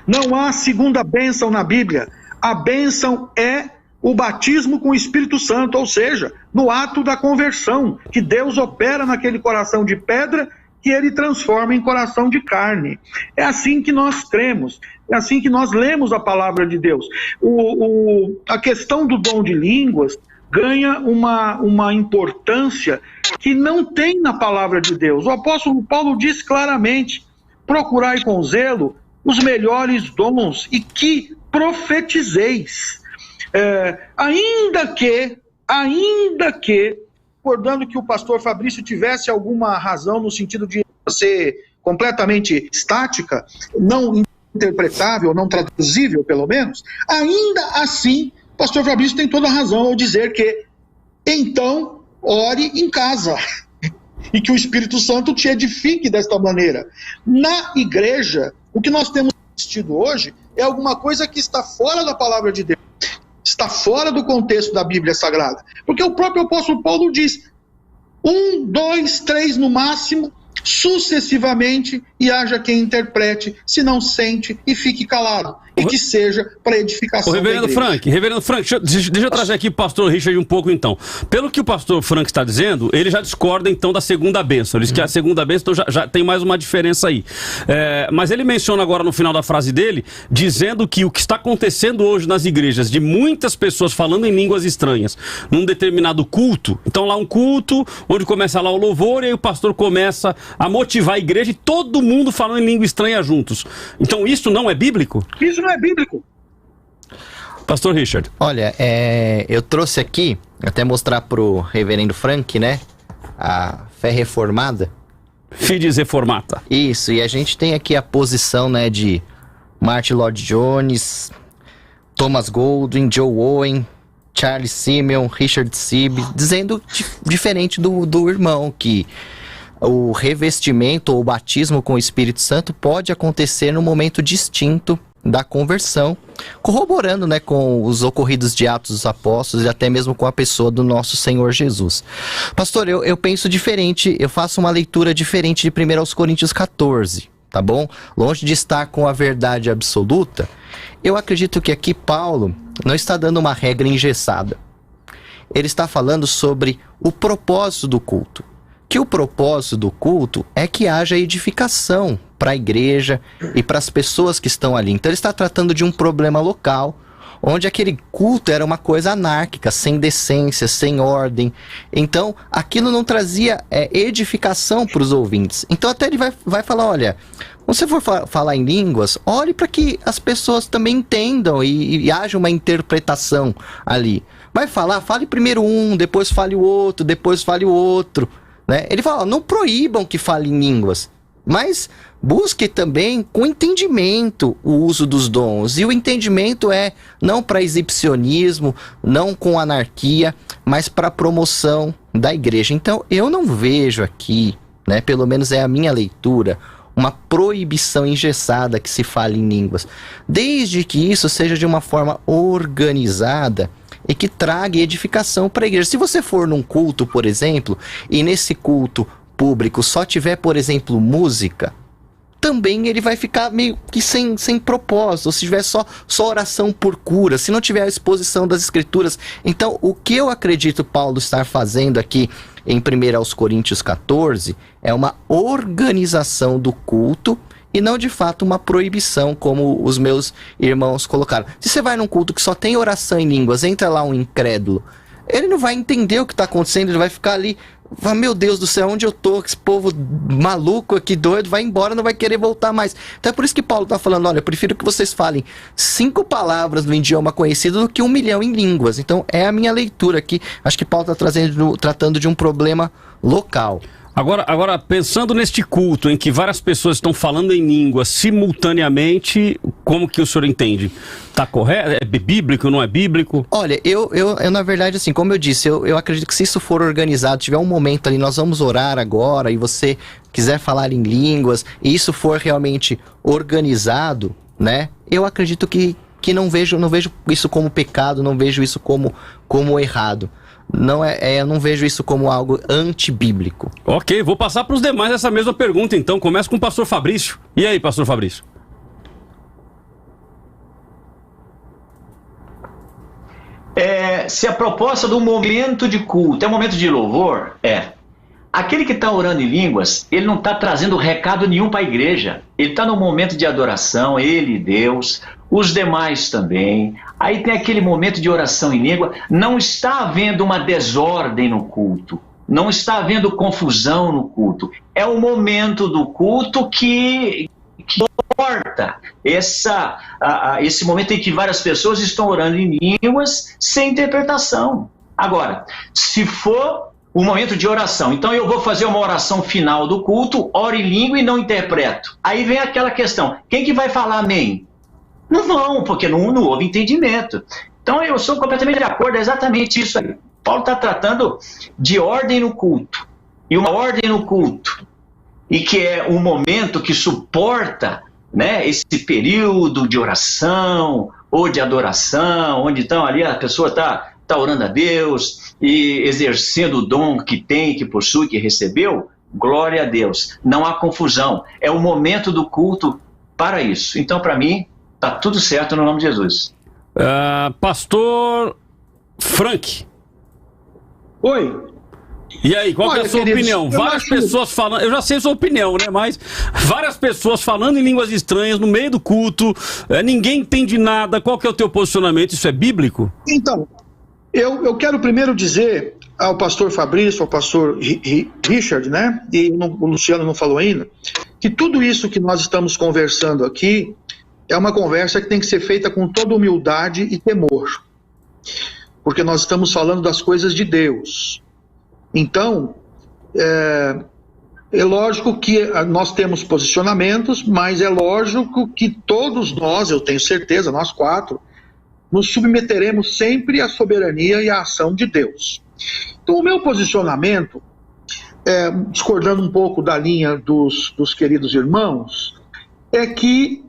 Não há segunda bênção na Bíblia. A bênção é o batismo com o Espírito Santo, ou seja, no ato da conversão, que Deus opera naquele coração de pedra que ele transforma em coração de carne. É assim que nós cremos, é assim que nós lemos a palavra de Deus. A questão do dom de línguas ganha uma importância que não tem na palavra de Deus. O apóstolo Paulo diz claramente: procurai com zelo os melhores dons e que profetizeis. Ainda que, recordando que o pastor Fabrício tivesse alguma razão no sentido de ser completamente estática, não interpretável, não traduzível pelo menos, ainda assim, o pastor Fabrício tem toda a razão ao dizer que, então, ore em casa. E que o Espírito Santo te edifique desta maneira. Na igreja, o que nós temos assistido hoje é alguma coisa que está fora da palavra de Deus, está fora do contexto da Bíblia Sagrada. Porque o próprio apóstolo Paulo diz: 1, 2, 3 no máximo, sucessivamente, e haja quem interprete, se não sente e fique calado. E que seja para edificação da igreja. Reverendo Frank, deixa eu trazer aqui o pastor Richard um pouco então. Pelo que o pastor Frank está dizendo, ele já discorda então da segunda bênção. Ele diz que a segunda bênção então, já tem mais uma diferença aí. Mas ele menciona agora no final da frase dele, dizendo que o que está acontecendo hoje nas igrejas, de muitas pessoas falando em línguas estranhas, num determinado culto, então lá um culto, onde começa lá o louvor, e aí o pastor começa a motivar a igreja e todo mundo falando em língua estranha juntos. Então isso não é bíblico? Isso não é bíblico. Pastor Richard. Olha, eu trouxe aqui, até mostrar pro reverendo Frank, né, a fé reformada. Fides reformata. Isso, e a gente tem aqui a posição, né, de Martin Lloyd-Jones, Thomas Goldwyn, Joe Owen, Charles Simeon, Richard Sibbes, dizendo diferente do irmão, que o revestimento ou o batismo com o Espírito Santo pode acontecer num momento distinto da conversão, corroborando, né, com os ocorridos de Atos dos Apóstolos e até mesmo com a pessoa do nosso Senhor Jesus. Pastor, eu penso diferente, eu faço uma leitura diferente de 1 Coríntios 14, tá bom? Longe de estar com a verdade absoluta, eu acredito que aqui Paulo não está dando uma regra engessada. Ele está falando sobre o propósito do culto. que o propósito do culto é que haja edificação para a igreja e para as pessoas que estão ali. Então ele está tratando de um problema local, onde aquele culto era uma coisa anárquica, sem decência, sem ordem. Então, aquilo não trazia edificação para os ouvintes. Então, até ele vai falar, olha, quando você for falar em línguas, olhe para que as pessoas também entendam e haja uma interpretação ali. Vai falar, fale primeiro um, depois fale o outro, depois fale o outro. Né? Ele fala, não proíbam que fale em línguas, mas busque também com entendimento o uso dos dons. E o entendimento é não para exibicionismo, não com anarquia, mas para promoção da igreja. Então eu não vejo aqui, né, pelo menos é a minha leitura, uma proibição engessada que se fale em línguas, desde que isso seja de uma forma organizada e que traga edificação para a igreja. Se você for num culto, por exemplo, e nesse culto público só tiver, por exemplo, música, também ele vai ficar meio que sem propósito. Se tiver só oração por cura, se não tiver a exposição das escrituras. Então, o que eu acredito Paulo estar fazendo aqui em 1 Coríntios 14 é uma organização do culto e não de fato uma proibição, como os meus irmãos colocaram. Se você vai num culto que só tem oração em línguas, entra lá um incrédulo, ele não vai entender o que está acontecendo, ele vai ficar ali, meu Deus do céu, onde eu tô? Esse povo maluco aqui, doido, vai embora, não vai querer voltar mais. Então é por isso que Paulo está falando, olha, eu prefiro que vocês falem 5 palavras no idioma conhecido do que 1 milhão em línguas. Então é a minha leitura aqui. Acho que Paulo está tratando de um problema local. Agora, pensando neste culto em que várias pessoas estão falando em línguas simultaneamente, como que o senhor entende? Está correto? É bíblico, não é bíblico? Olha, eu na verdade, assim, como eu disse, eu acredito que se isso for organizado, tiver um momento ali, nós vamos orar agora, e você quiser falar em línguas, e isso for realmente organizado, né? Eu acredito que não vejo isso como pecado, não vejo isso como errado. Eu não vejo isso como algo antibíblico. Ok, vou passar para os demais essa mesma pergunta, então. Começa com o pastor Fabrício. E aí, pastor Fabrício? Se a proposta do momento de culto é um momento de louvor, aquele que está orando em línguas, ele não está trazendo recado nenhum para a igreja. Ele está no momento de adoração, ele e Deus, os demais também. Aí tem aquele momento de oração em língua. Não está havendo uma desordem no culto. Não está havendo confusão no culto. É o momento do culto que importa. Esse momento em que várias pessoas estão orando em línguas sem interpretação. Agora, se for o momento de oração, então eu vou fazer uma oração final do culto, oro em língua e não interpreto. Aí vem aquela questão, quem que vai falar amém? Não vão, porque não houve entendimento. Então eu sou completamente de acordo, é exatamente isso aí. Paulo está tratando de ordem no culto. E uma ordem no culto, e que é um momento que suporta, né, esse período de oração ou de adoração, onde então ali a pessoa está orando a Deus e exercendo o dom que tem, que possui, que recebeu. Glória a Deus. Não há confusão. É o momento do culto para isso. Então, para mim, tá tudo certo no nome de Jesus. Pastor Frank. Oi. E aí, qual é a sua opinião? Várias pessoas falando, eu já sei a sua opinião, né? Mas várias pessoas falando em línguas estranhas no meio do culto, ninguém entende nada. Qual que é o teu posicionamento? Isso é bíblico? Então, eu quero primeiro dizer ao pastor Fabrício, ao pastor Richard, né? E o Luciano não falou ainda, que tudo isso que nós estamos conversando aqui é uma conversa que tem que ser feita com toda humildade e temor. Porque nós estamos falando das coisas de Deus. Então, é lógico que nós temos posicionamentos, mas é lógico que todos nós, eu tenho certeza, nós 4, nos submeteremos sempre à soberania e à ação de Deus. Então, o meu posicionamento, discordando um pouco da linha dos queridos irmãos, é que,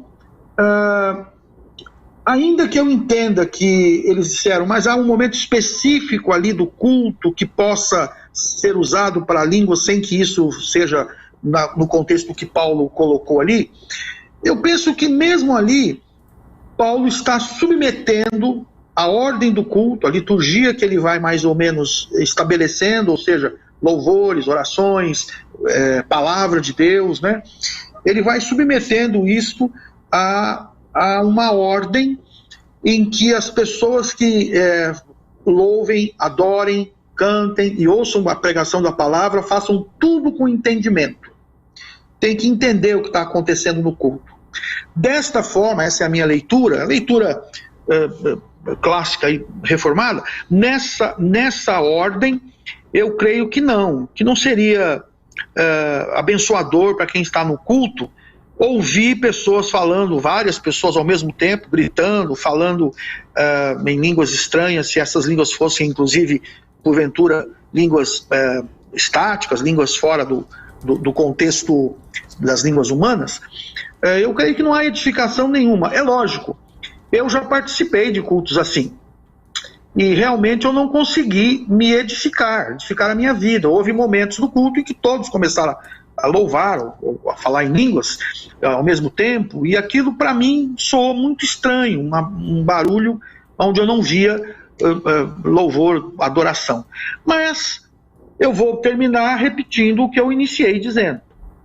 ainda que eu entenda que eles disseram, mas há um momento específico ali do culto que possa ser usado para a língua sem que isso seja no contexto que Paulo colocou ali, eu penso que mesmo ali, Paulo está submetendo a ordem do culto, a liturgia que ele vai mais ou menos estabelecendo, ou seja, louvores, orações, palavra de Deus, né? Ele vai submetendo isto a uma ordem em que as pessoas que louvem, adorem, cantem e ouçam a pregação da palavra, façam tudo com entendimento. Tem que entender o que está acontecendo no culto. Desta forma, essa é a minha leitura, clássica e reformada, nessa ordem, eu creio que não seria abençoador para quem está no culto ouvir pessoas falando, várias pessoas ao mesmo tempo, gritando, falando em línguas estranhas, se essas línguas fossem, inclusive, porventura, línguas estáticas, línguas fora do contexto das línguas humanas. Eu creio que não há edificação nenhuma. É lógico, eu já participei de cultos assim, e realmente eu não consegui me edificar a minha vida. Houve momentos do culto em que todos começaram a louvar ou a falar em línguas ao mesmo tempo, e aquilo para mim soou muito estranho, um barulho onde eu não via louvor, adoração. Mas eu vou terminar repetindo o que eu iniciei dizendo.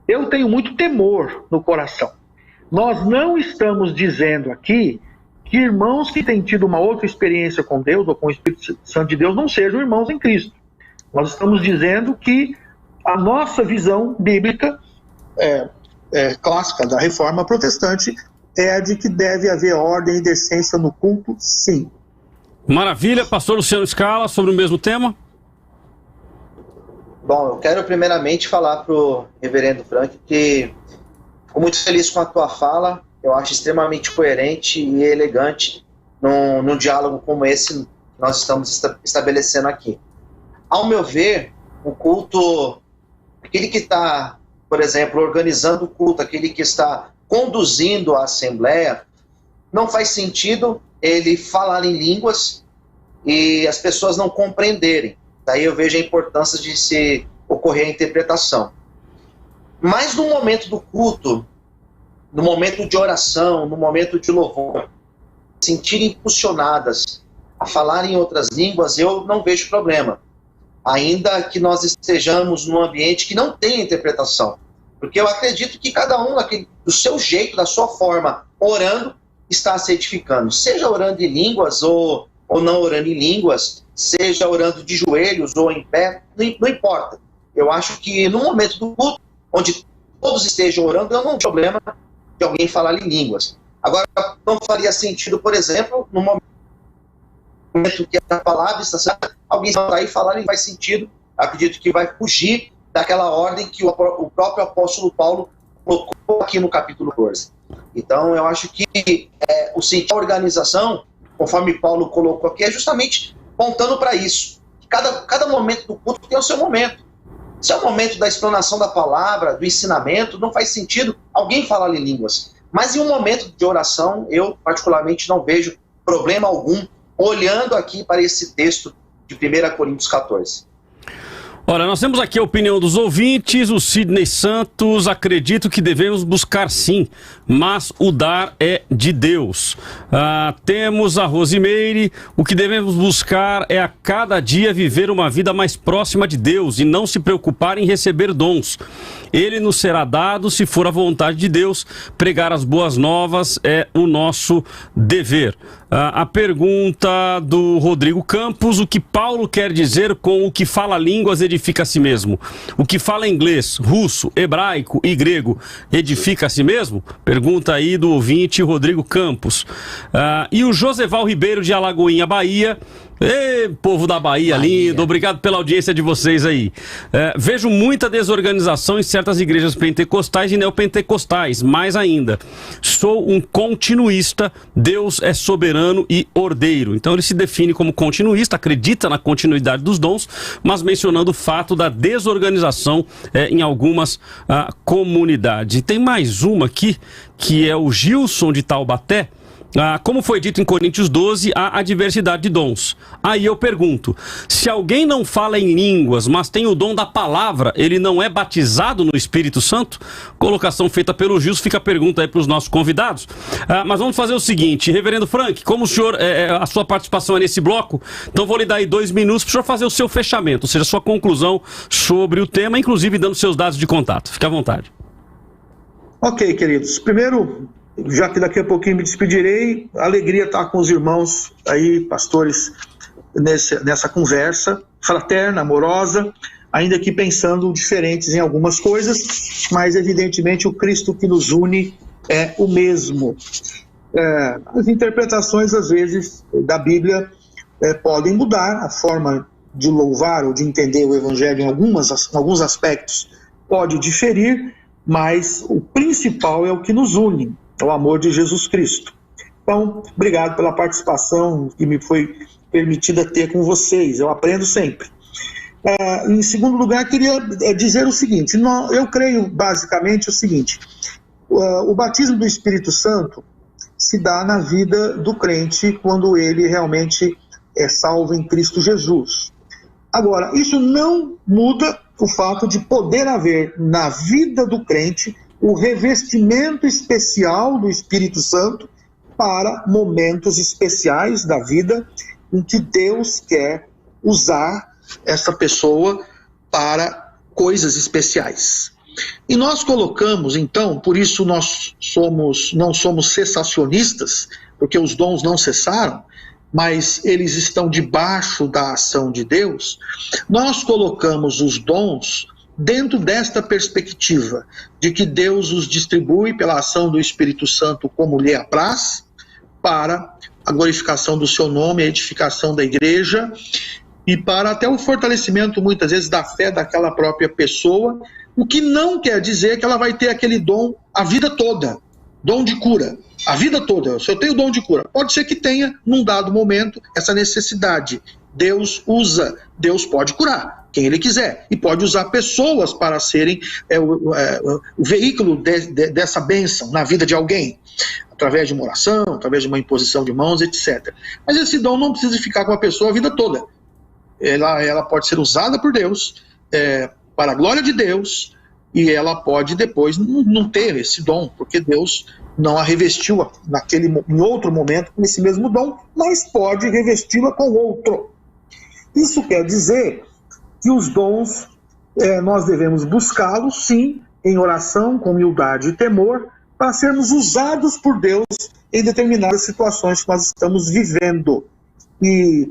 Eu tenho muito temor no coração. Nós não estamos dizendo aqui que irmãos que têm tido uma outra experiência com Deus ou com o Espírito Santo de Deus não sejam irmãos em Cristo. Nós estamos dizendo que a nossa visão bíblica clássica da Reforma Protestante é a de que deve haver ordem e decência no culto, sim. Maravilha. Pastor Luciano Scala, sobre o mesmo tema. Bom, eu quero primeiramente falar para o reverendo Frank que fico muito feliz com a tua fala. Eu acho extremamente coerente e elegante num diálogo como esse que nós estamos estabelecendo aqui. Ao meu ver, o culto, aquele que está, por exemplo, organizando o culto, aquele que está conduzindo a assembleia, não faz sentido ele falar em línguas e as pessoas não compreenderem. Daí eu vejo a importância de se ocorrer a interpretação. Mas no momento do culto, no momento de oração, no momento de louvor, sentirem impulsionadas a falar em outras línguas, eu não vejo problema. Ainda que nós estejamos num ambiente que não tem interpretação. Porque eu acredito que cada um, do seu jeito, da sua forma, orando, está se edificando. Seja orando em línguas ou não orando em línguas, seja orando de joelhos ou em pé, não importa. Eu acho que no momento do culto, onde todos estejam orando, eu não tenho problema de alguém falar em línguas. Agora, não faria sentido, por exemplo, no momento que a palavra está sendo, alguém vai falar e faz sentido. Acredito que vai fugir daquela ordem que o próprio apóstolo Paulo colocou aqui no capítulo 14. Então, eu acho que o sentido da organização, conforme Paulo colocou aqui, é justamente pontando para isso. Cada momento do culto tem o seu momento. Se é o momento da explanação da palavra, do ensinamento, não faz sentido alguém falar em línguas. Mas em um momento de oração, eu particularmente não vejo problema algum, olhando aqui para esse texto de 1 Coríntios 14. Olha, nós temos aqui a opinião dos ouvintes. O Sidney Santos: acredito que devemos buscar sim, mas o dar é de Deus. Temos a Rosimeire: o que devemos buscar é a cada dia viver uma vida mais próxima de Deus e não se preocupar em receber dons. Ele nos será dado se for a vontade de Deus. Pregar as boas novas é o nosso dever. A pergunta do Rodrigo Campos: o que Paulo quer dizer com o que fala línguas edifica a si mesmo? O que fala inglês, russo, hebraico e grego edifica a si mesmo? Pergunta aí do ouvinte Rodrigo Campos. E o Joseval Ribeiro de Alagoinha, Bahia: ei, povo da Bahia lindo, obrigado pela audiência de vocês aí. Vejo muita desorganização em certas igrejas pentecostais e neopentecostais, mais ainda. Sou um continuista, Deus é soberano e ordeiro. Então ele se define como continuista, acredita na continuidade dos dons, mas mencionando o fato da desorganização em algumas comunidades. E tem mais uma aqui, que é o Gilson de Taubaté. como foi dito em Coríntios 12, há a diversidade de dons. Aí eu pergunto, se alguém não fala em línguas, mas tem o dom da palavra, ele não é batizado no Espírito Santo? Colocação feita pelo Gils, fica a pergunta aí para os nossos convidados. Mas vamos fazer o seguinte, reverendo Frank, como o senhor, a sua participação é nesse bloco, então vou lhe dar aí 2 minutos para o senhor fazer o seu fechamento, ou seja, a sua conclusão sobre o tema, inclusive dando seus dados de contato. Fique à vontade. Ok, queridos. Primeiro, já que daqui a pouquinho me despedirei, alegria estar com os irmãos aí, pastores, nessa conversa fraterna, amorosa, ainda que pensando diferentes em algumas coisas, mas evidentemente o Cristo que nos une é o mesmo. As interpretações, às vezes, da Bíblia podem mudar, a forma de louvar ou de entender o Evangelho em alguns aspectos pode diferir, mas o principal é o que nos une, é o amor de Jesus Cristo. Então, obrigado pela participação que me foi permitida ter com vocês, eu aprendo sempre. Em segundo lugar, queria dizer o seguinte, eu creio basicamente o seguinte, o batismo do Espírito Santo se dá na vida do crente quando ele realmente é salvo em Cristo Jesus. Agora, isso não muda o fato de poder haver na vida do crente o revestimento especial do Espírito Santo para momentos especiais da vida em que Deus quer usar essa pessoa para coisas especiais. E nós colocamos, então, por isso nós não somos cessacionistas, porque os dons não cessaram, mas eles estão debaixo da ação de Deus, nós colocamos os dons dentro desta perspectiva de que Deus os distribui pela ação do Espírito Santo como lhe apraz, para a glorificação do seu nome, a edificação da igreja e para até o fortalecimento, muitas vezes, da fé daquela própria pessoa, o que não quer dizer que ela vai ter aquele dom a vida toda, dom de cura, a vida toda. Se eu tenho dom de cura, pode ser que tenha, num dado momento, essa necessidade. Deus pode curar quem ele quiser, e pode usar pessoas para serem o veículo dessa bênção na vida de alguém, através de uma oração, através de uma imposição de mãos, etc. Mas esse dom não precisa ficar com a pessoa a vida toda. Ela pode ser usada por Deus, para a glória de Deus, e ela pode depois não ter esse dom, porque Deus não a revestiu em outro momento com esse mesmo dom, mas pode revesti-la com outro. Isso quer dizer que os dons, nós devemos buscá-los, sim, em oração, com humildade e temor, para sermos usados por Deus em determinadas situações que nós estamos vivendo. E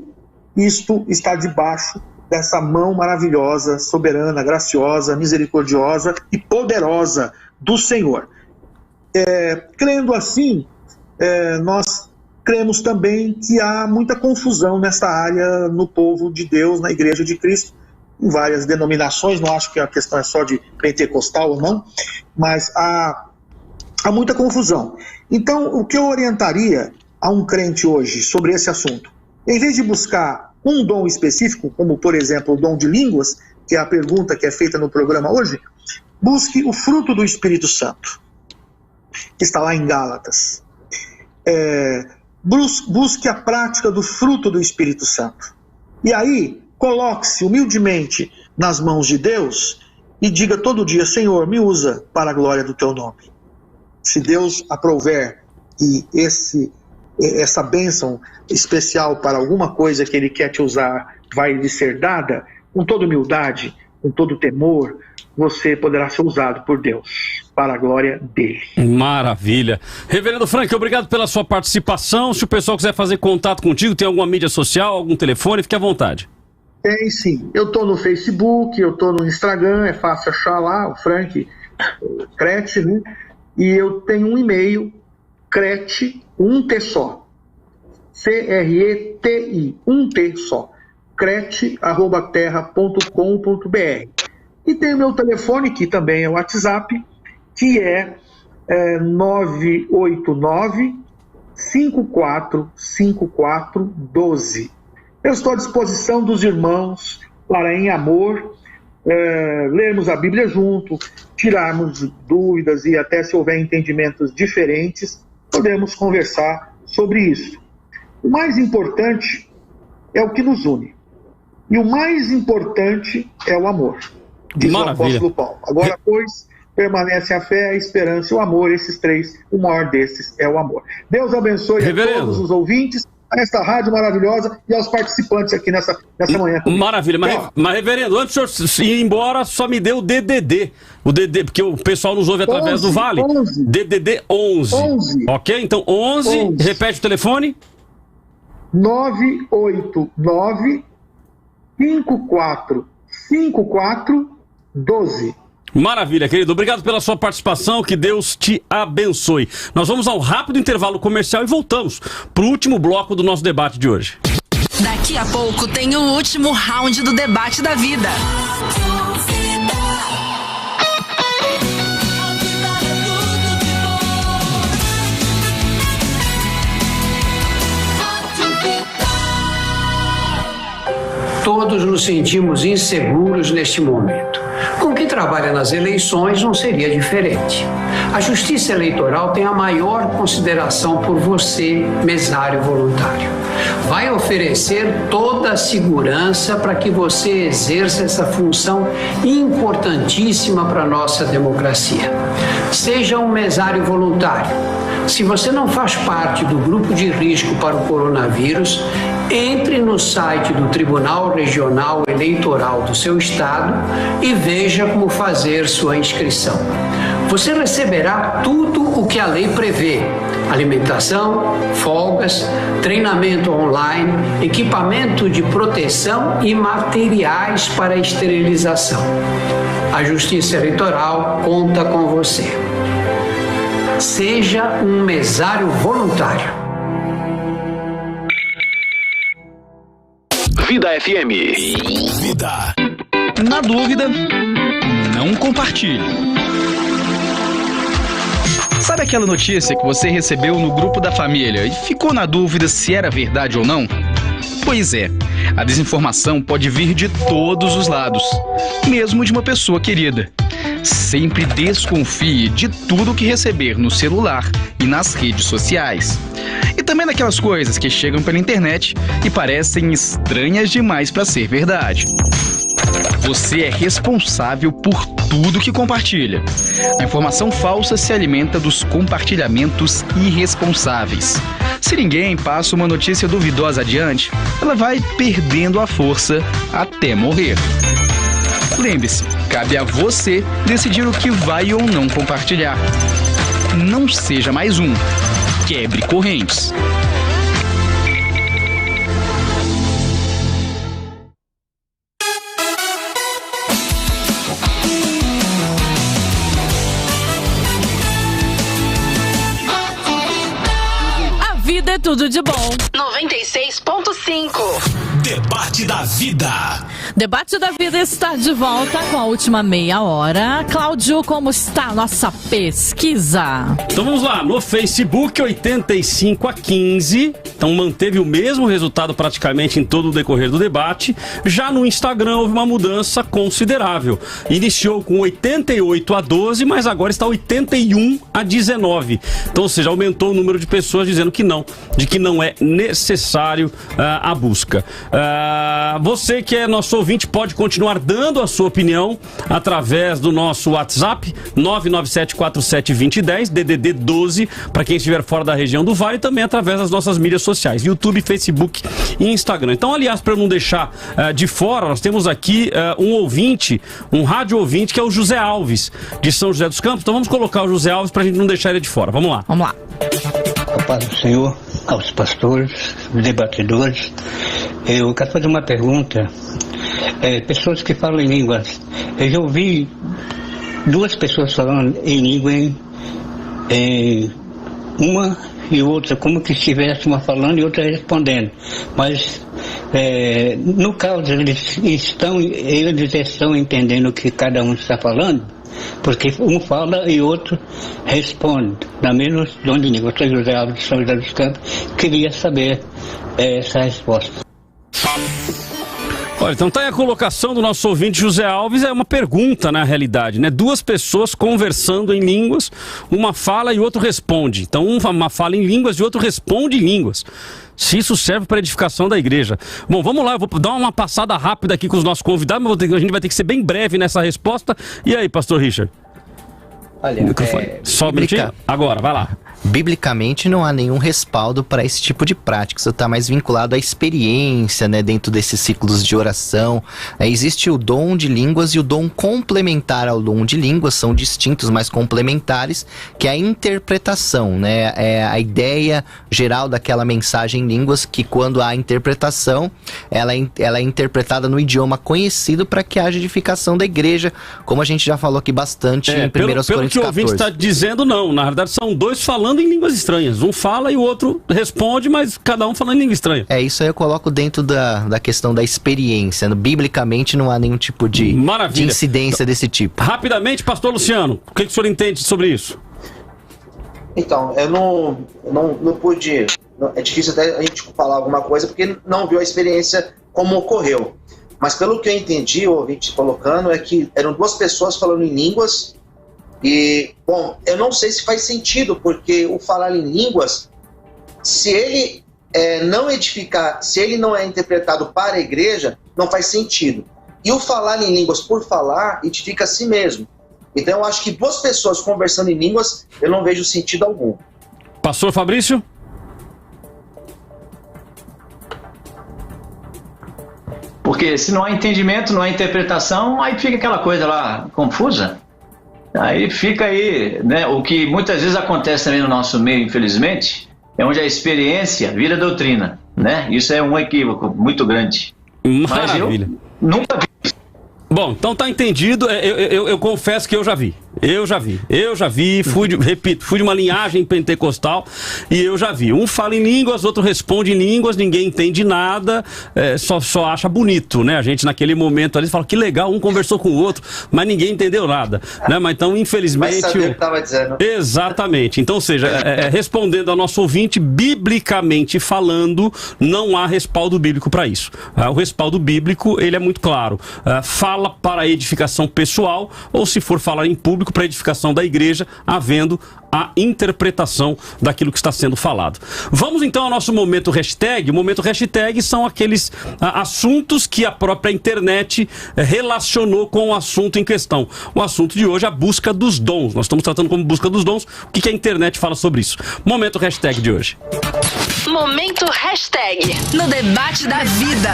isto está debaixo dessa mão maravilhosa, soberana, graciosa, misericordiosa e poderosa do Senhor. Crendo assim, nós cremos também que há muita confusão nessa área no povo de Deus, na Igreja de Cristo, em várias denominações, não acho que a questão é só de pentecostal ou não, mas há muita confusão. Então, o que eu orientaria a um crente hoje sobre esse assunto? Em vez de buscar um dom específico, como, por exemplo, o dom de línguas, que é a pergunta que é feita no programa hoje, busque o fruto do Espírito Santo, que está lá em Gálatas. Busque a prática do fruto do Espírito Santo. E aí, coloque-se humildemente nas mãos de Deus e diga todo dia: Senhor, me usa para a glória do teu nome. Se Deus aprouver que essa bênção especial para alguma coisa que Ele quer te usar vai lhe ser dada, com toda humildade, com todo temor, você poderá ser usado por Deus, para a glória dele. Maravilha. Reverendo Frank, obrigado pela sua participação. Se o pessoal quiser fazer contato contigo, tem alguma mídia social, algum telefone, fique à vontade. Tem sim. Eu estou no Facebook, eu estou no Instagram, é fácil achar lá, o Frank Crete, né? E eu tenho um e-mail, Crete, um T só, CRETI, um T só, crete@terra.com.br. E tem o meu telefone, que também é o WhatsApp, que é 989-545412. Eu estou à disposição dos irmãos para, em amor, lermos a Bíblia junto, tirarmos dúvidas e até, se houver entendimentos diferentes, podemos conversar sobre isso. O mais importante é o que nos une. E o mais importante é o amor, diz Maravilha. o apóstolo Paulo. Agora, pois, permanece a fé, a esperança e o amor, esses três, o maior desses é o amor. Deus abençoe a todos os ouvintes, a esta rádio maravilhosa e aos participantes aqui nessa manhã. Maravilha, mas reverendo, antes do senhor ir embora, só me deu o DDD. O DDD, porque o pessoal nos ouve através do Vale. 11. DDD 11. Ok? Então 11, repete o telefone. 989-5454-12. Maravilha, querido. Obrigado pela sua participação. Que Deus te abençoe. Nós vamos a um rápido intervalo comercial e voltamos para o último bloco do nosso debate de hoje. Daqui a pouco tem o último round do debate da vida. Todos nos sentimos inseguros neste momento. Com quem trabalha nas eleições não seria diferente. A Justiça Eleitoral tem a maior consideração por você, mesário voluntário. Vai oferecer toda a segurança para que você exerça essa função importantíssima para a nossa democracia. Seja um mesário voluntário. Se você não faz parte do grupo de risco para o coronavírus, entre no site do Tribunal Regional Eleitoral do seu estado e veja como fazer sua inscrição. Você receberá tudo o que a lei prevê: alimentação, folgas, treinamento online, equipamento de proteção e materiais para esterilização. A Justiça Eleitoral conta com você. Seja um mesário voluntário. Vida FM. Vida. Na dúvida, não compartilhe. Sabe aquela notícia que você recebeu no grupo da família e ficou na dúvida se era verdade ou não? Pois é, a desinformação pode vir de todos os lados, mesmo de uma pessoa querida. Sempre desconfie de tudo que receber no celular e nas redes sociais. E também daquelas coisas que chegam pela internet e parecem estranhas demais para ser verdade. Você é responsável por tudo que compartilha. A informação falsa se alimenta dos compartilhamentos irresponsáveis. Se ninguém passa uma notícia duvidosa adiante, ela vai perdendo a força até morrer. Lembre-se, cabe a você decidir o que vai ou não compartilhar. Não seja mais um. Quebre correntes. A vida é tudo de bom. 96.5. Debate da Vida. Debate da Vida está de volta com a última meia hora. Cláudio, como está a nossa pesquisa? Então vamos lá, no Facebook 85-15, então manteve o mesmo resultado praticamente em todo o decorrer do debate. Já no Instagram houve uma mudança considerável. Iniciou com 88-12, mas agora está 81-19. Então, ou seja, aumentou o número de pessoas dizendo que não, de que não é necessário a busca. Você que é nosso ouvinte pode continuar dando a sua opinião através do nosso WhatsApp 997472010 DDD 12 para quem estiver fora da região do Vale, e também através das nossas mídias sociais, YouTube, Facebook e Instagram. Então, aliás, para eu não deixar de fora, nós temos aqui um ouvinte, um rádio ouvinte, que é o José Alves, de São José dos Campos. Então vamos colocar o José Alves para a gente não deixar ele de fora. Vamos lá. Vamos lá. A paz do Senhor, aos pastores, debatedores. Eu quero fazer uma pergunta. Pessoas que falam em línguas. Eu já ouvi duas pessoas falando em língua, uma e outra, como que estivesse uma falando e outra respondendo. Mas, no caso, eles estão entendendo o que cada um está falando, porque um fala e outro responde. Da mesma dom de língua. Eu sou José Alves de São José dos Campos, queria saber essa resposta. Olha, então tá aí a colocação do nosso ouvinte José Alves, é uma pergunta na realidade, né? Duas pessoas conversando em línguas, uma fala e o outro responde. Então uma fala em línguas e o outro responde em línguas. Se isso serve para edificação da igreja. Bom, vamos lá, eu vou dar uma passada rápida aqui com os nossos convidados, mas a gente vai ter que ser bem breve nessa resposta. E aí, pastor Richard? Olha, só um minutinho? Agora, vai lá. Biblicamente não há nenhum respaldo para esse tipo de prática. Isso está mais vinculado à experiência, né, dentro desses ciclos de oração. Existe o dom de línguas e o dom complementar ao dom de línguas, são distintos, mas complementares, que é a interpretação, né? É a ideia geral daquela mensagem em línguas, que quando há interpretação, ela é interpretada no idioma conhecido para que haja edificação da igreja, como a gente já falou aqui bastante em 1 Coríntios 14. Pelo que o ouvinte está dizendo, não. Na verdade, são dois falando em línguas estranhas. Um fala e o outro responde, mas cada um falando em língua estranha. Isso aí eu coloco dentro da questão da experiência. Biblicamente não há nenhum tipo de incidência desse tipo. Rapidamente, pastor Luciano, o que o senhor entende sobre isso? Então, eu não pude... É difícil até a gente falar alguma coisa, porque não viu a experiência como ocorreu. Mas pelo que eu entendi, o ouvinte colocando, é que eram duas pessoas falando em línguas. E, bom, eu não sei se faz sentido, porque o falar em línguas, se ele não edificar, se ele não é interpretado para a igreja, não faz sentido. E o falar em línguas por falar, edifica a si mesmo. Então eu acho que duas pessoas conversando em línguas, eu não vejo sentido algum. Pastor Fabrício? Porque se não há entendimento, não há interpretação, aí fica aquela coisa lá confusa. Aí fica aí, né? O que muitas vezes acontece também no nosso meio, infelizmente, é onde a experiência vira doutrina, né? Isso é um equívoco muito grande. Maravilha. Mas eu nunca vi. Bom, então tá entendido. Eu confesso que eu já vi. Fui de uma linhagem pentecostal e eu já vi. Um fala em línguas, outro responde em línguas, ninguém entende nada, só acha bonito, né? A gente naquele momento ali fala que legal, um conversou com o outro, mas ninguém entendeu nada, né? Mas então, infelizmente... Vai saber o que tava dizendo. Exatamente. Então, ou seja, respondendo ao nosso ouvinte, biblicamente falando, não há respaldo bíblico para isso. O respaldo bíblico, ele é muito claro. Fala para a edificação pessoal, ou se for falar em público, para a edificação da igreja, havendo a interpretação daquilo que está sendo falado. Vamos então ao nosso momento hashtag. O momento hashtag são aqueles assuntos que a própria internet relacionou com o assunto em questão. O assunto de hoje é a busca dos dons. Nós estamos tratando como busca dos dons. O que a internet fala sobre isso? Momento hashtag de hoje. Momento hashtag no debate da vida.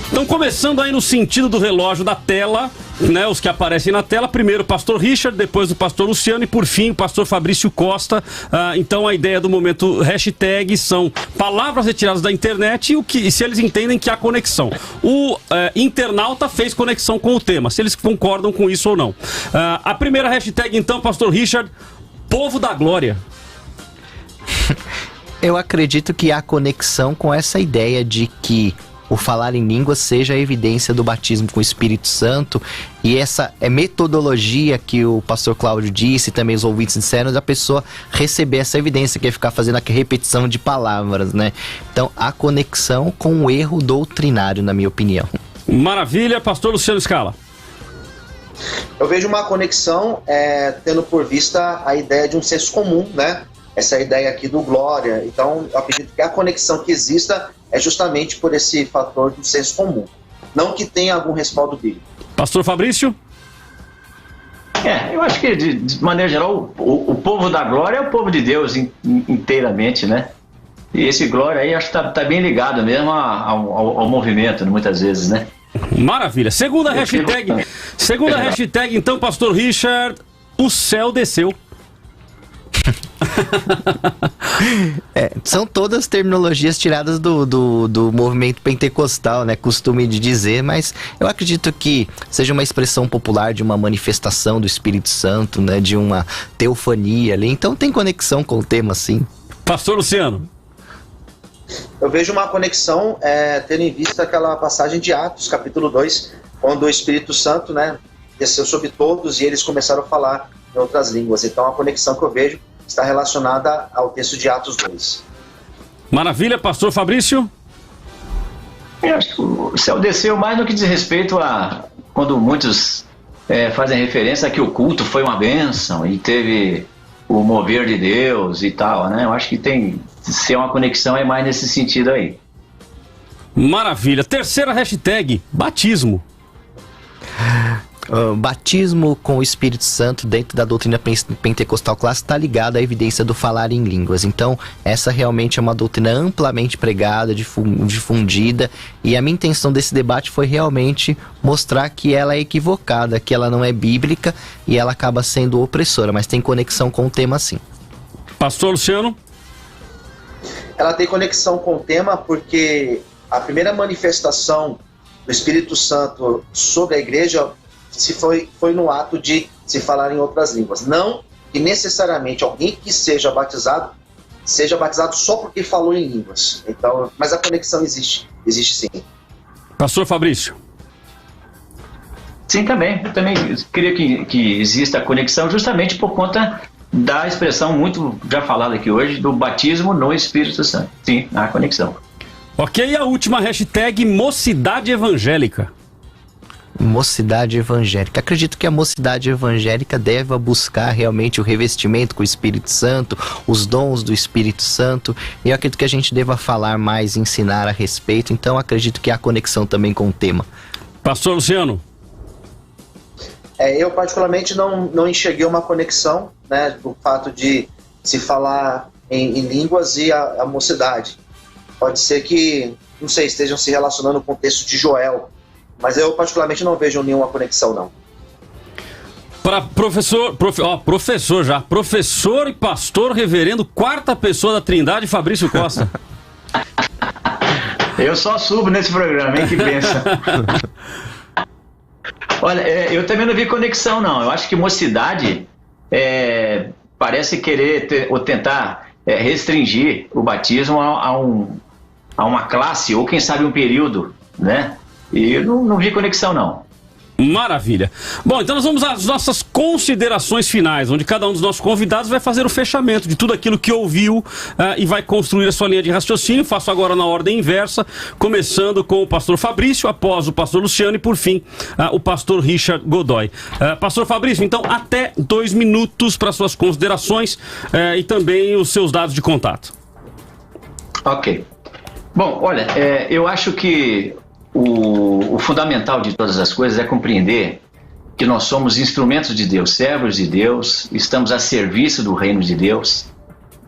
Então, começando aí no sentido do relógio da tela, né, os que aparecem na tela, primeiro o pastor Richard, depois o pastor Luciano e por fim o pastor Fabrício Costa. Então a ideia do momento hashtag são palavras retiradas da internet e se eles entendem que há conexão. O internauta fez conexão com o tema, se eles concordam com isso ou não. A primeira hashtag então, pastor Richard, povo da glória. Eu acredito que há conexão com essa ideia de que o falar em línguas seja a evidência do batismo com o Espírito Santo, e essa metodologia que o pastor Cláudio disse e também os ouvintes disseram, da pessoa receber essa evidência, que é ficar fazendo a repetição de palavras, né? Então, há conexão com o erro doutrinário, na minha opinião. Maravilha, pastor Luciano Scala. Eu vejo uma conexão tendo por vista a ideia de um senso comum, né? Essa ideia aqui do glória. Então, eu acredito que a conexão que exista é justamente por esse fator do senso comum. Não que tenha algum respaldo bíblico. Pastor Fabrício? Eu acho que, de maneira geral, o povo da glória é o povo de Deus inteiramente, né? E esse glória aí acho que tá bem ligado mesmo ao movimento, muitas vezes, né? Maravilha. Segunda hashtag, então, pastor Richard, o céu desceu. São todas terminologias tiradas do movimento pentecostal, né? Costume de dizer, mas eu acredito que seja uma expressão popular de uma manifestação do Espírito Santo, né? De uma teofania ali, então tem conexão com o tema, sim. Pastor Luciano? Eu vejo uma conexão tendo em vista aquela passagem de Atos, capítulo 2, quando o Espírito Santo, né, desceu sobre todos e eles começaram a falar em outras línguas. Então a conexão que eu vejo está relacionada ao texto de Atos 2. Maravilha, pastor Fabrício? Eu acho que o céu desceu mais no que diz respeito a quando muitos fazem referência a que o culto foi uma bênção e teve o mover de Deus e tal, né? Eu acho que tem ser uma conexão é mais nesse sentido aí. Maravilha. Terceira hashtag, batismo. Batismo com o Espírito Santo dentro da doutrina pentecostal clássica está ligado à evidência do falar em línguas. Então, essa realmente é uma doutrina amplamente pregada, difundida, e a minha intenção desse debate foi realmente mostrar que ela é equivocada, que ela não é bíblica e ela acaba sendo opressora, mas tem conexão com o tema sim. Pastor Luciano? Ela tem conexão com o tema porque a primeira manifestação do Espírito Santo sobre a igreja foi no ato de se falar em outras línguas. Não que necessariamente alguém que seja batizado só porque falou em línguas. Então, mas a conexão existe sim. Pastor Fabrício. Sim, também. Eu também queria que exista a conexão justamente por conta da expressão muito já falada aqui hoje do batismo no Espírito Santo. Sim, a conexão. Ok, e a última hashtag, mocidade evangélica. Mocidade evangélica. Acredito que a mocidade evangélica deve buscar realmente o revestimento com o Espírito Santo, os dons do Espírito Santo, e eu acredito que a gente deva falar mais, ensinar a respeito, então acredito que há conexão também com o tema. Pastor Luciano? Eu particularmente não enxerguei uma conexão, né, do fato de se falar em línguas e a mocidade. Pode ser que, não sei, estejam se relacionando com o texto de Joel, mas eu particularmente não vejo nenhuma conexão, não. Para professor e pastor reverendo, quarta pessoa da Trindade, Fabrício Costa. Eu só subo nesse programa, hein, que benção. Olha, eu também não vi conexão, não. Eu acho que mocidade parece querer ou tentar restringir o batismo a uma classe, ou quem sabe um período, né? E eu não vi conexão, não. Maravilha. Bom, então nós vamos às nossas considerações finais, onde cada um dos nossos convidados vai fazer o fechamento de tudo aquilo que ouviu e vai construir a sua linha de raciocínio. Faço agora na ordem inversa, começando com o pastor Fabrício, após o pastor Luciano e, por fim, o pastor Richard Godoy. Pastor Fabrício, então, até 2 minutos para suas considerações e também os seus dados de contato. Ok. Bom, olha, eu acho que o fundamental de todas as coisas é compreender que nós somos instrumentos de Deus, servos de Deus, estamos a serviço do reino de Deus.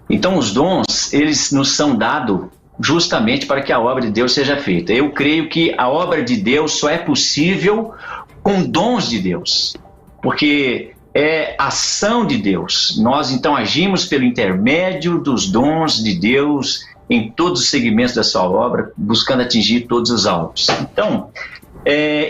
Então os dons, eles nos são dados justamente para que a obra de Deus seja feita. Eu creio que a obra de Deus só é possível com dons de Deus, porque é ação de Deus. Nós então agimos pelo intermédio dos dons de Deus em todos os segmentos da sua obra, buscando atingir todos os alvos. Então,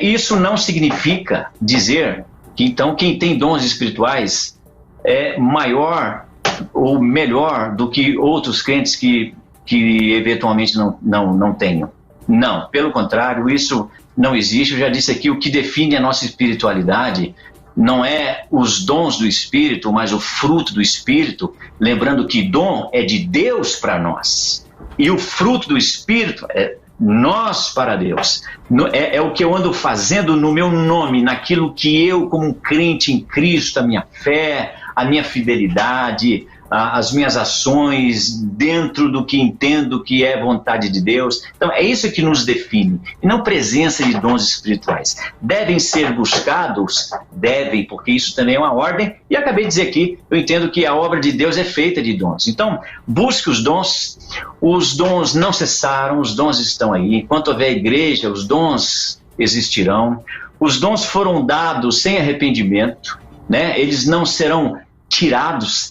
isso não significa dizer que então quem tem dons espirituais é maior ou melhor do que outros crentes que eventualmente não tenham. Não, pelo contrário, isso não existe. Eu já disse aqui, o que define a nossa espiritualidade não é os dons do Espírito, mas o fruto do Espírito, lembrando que dom é de Deus para nós. E o fruto do Espírito é nós para Deus. É o que eu ando fazendo no meu nome, naquilo que eu, como um crente em Cristo, a minha fé, a minha fidelidade, as minhas ações dentro do que entendo que é vontade de Deus. Então é isso que nos define, e não presença de dons espirituais. Devem ser buscados? Devem, porque isso também é uma ordem, e acabei de dizer aqui, eu entendo que a obra de Deus é feita de dons. Então, busque os dons não cessaram, os dons estão aí. Enquanto houver igreja, os dons existirão. Os dons foram dados sem arrependimento, né? Eles não serão tirados,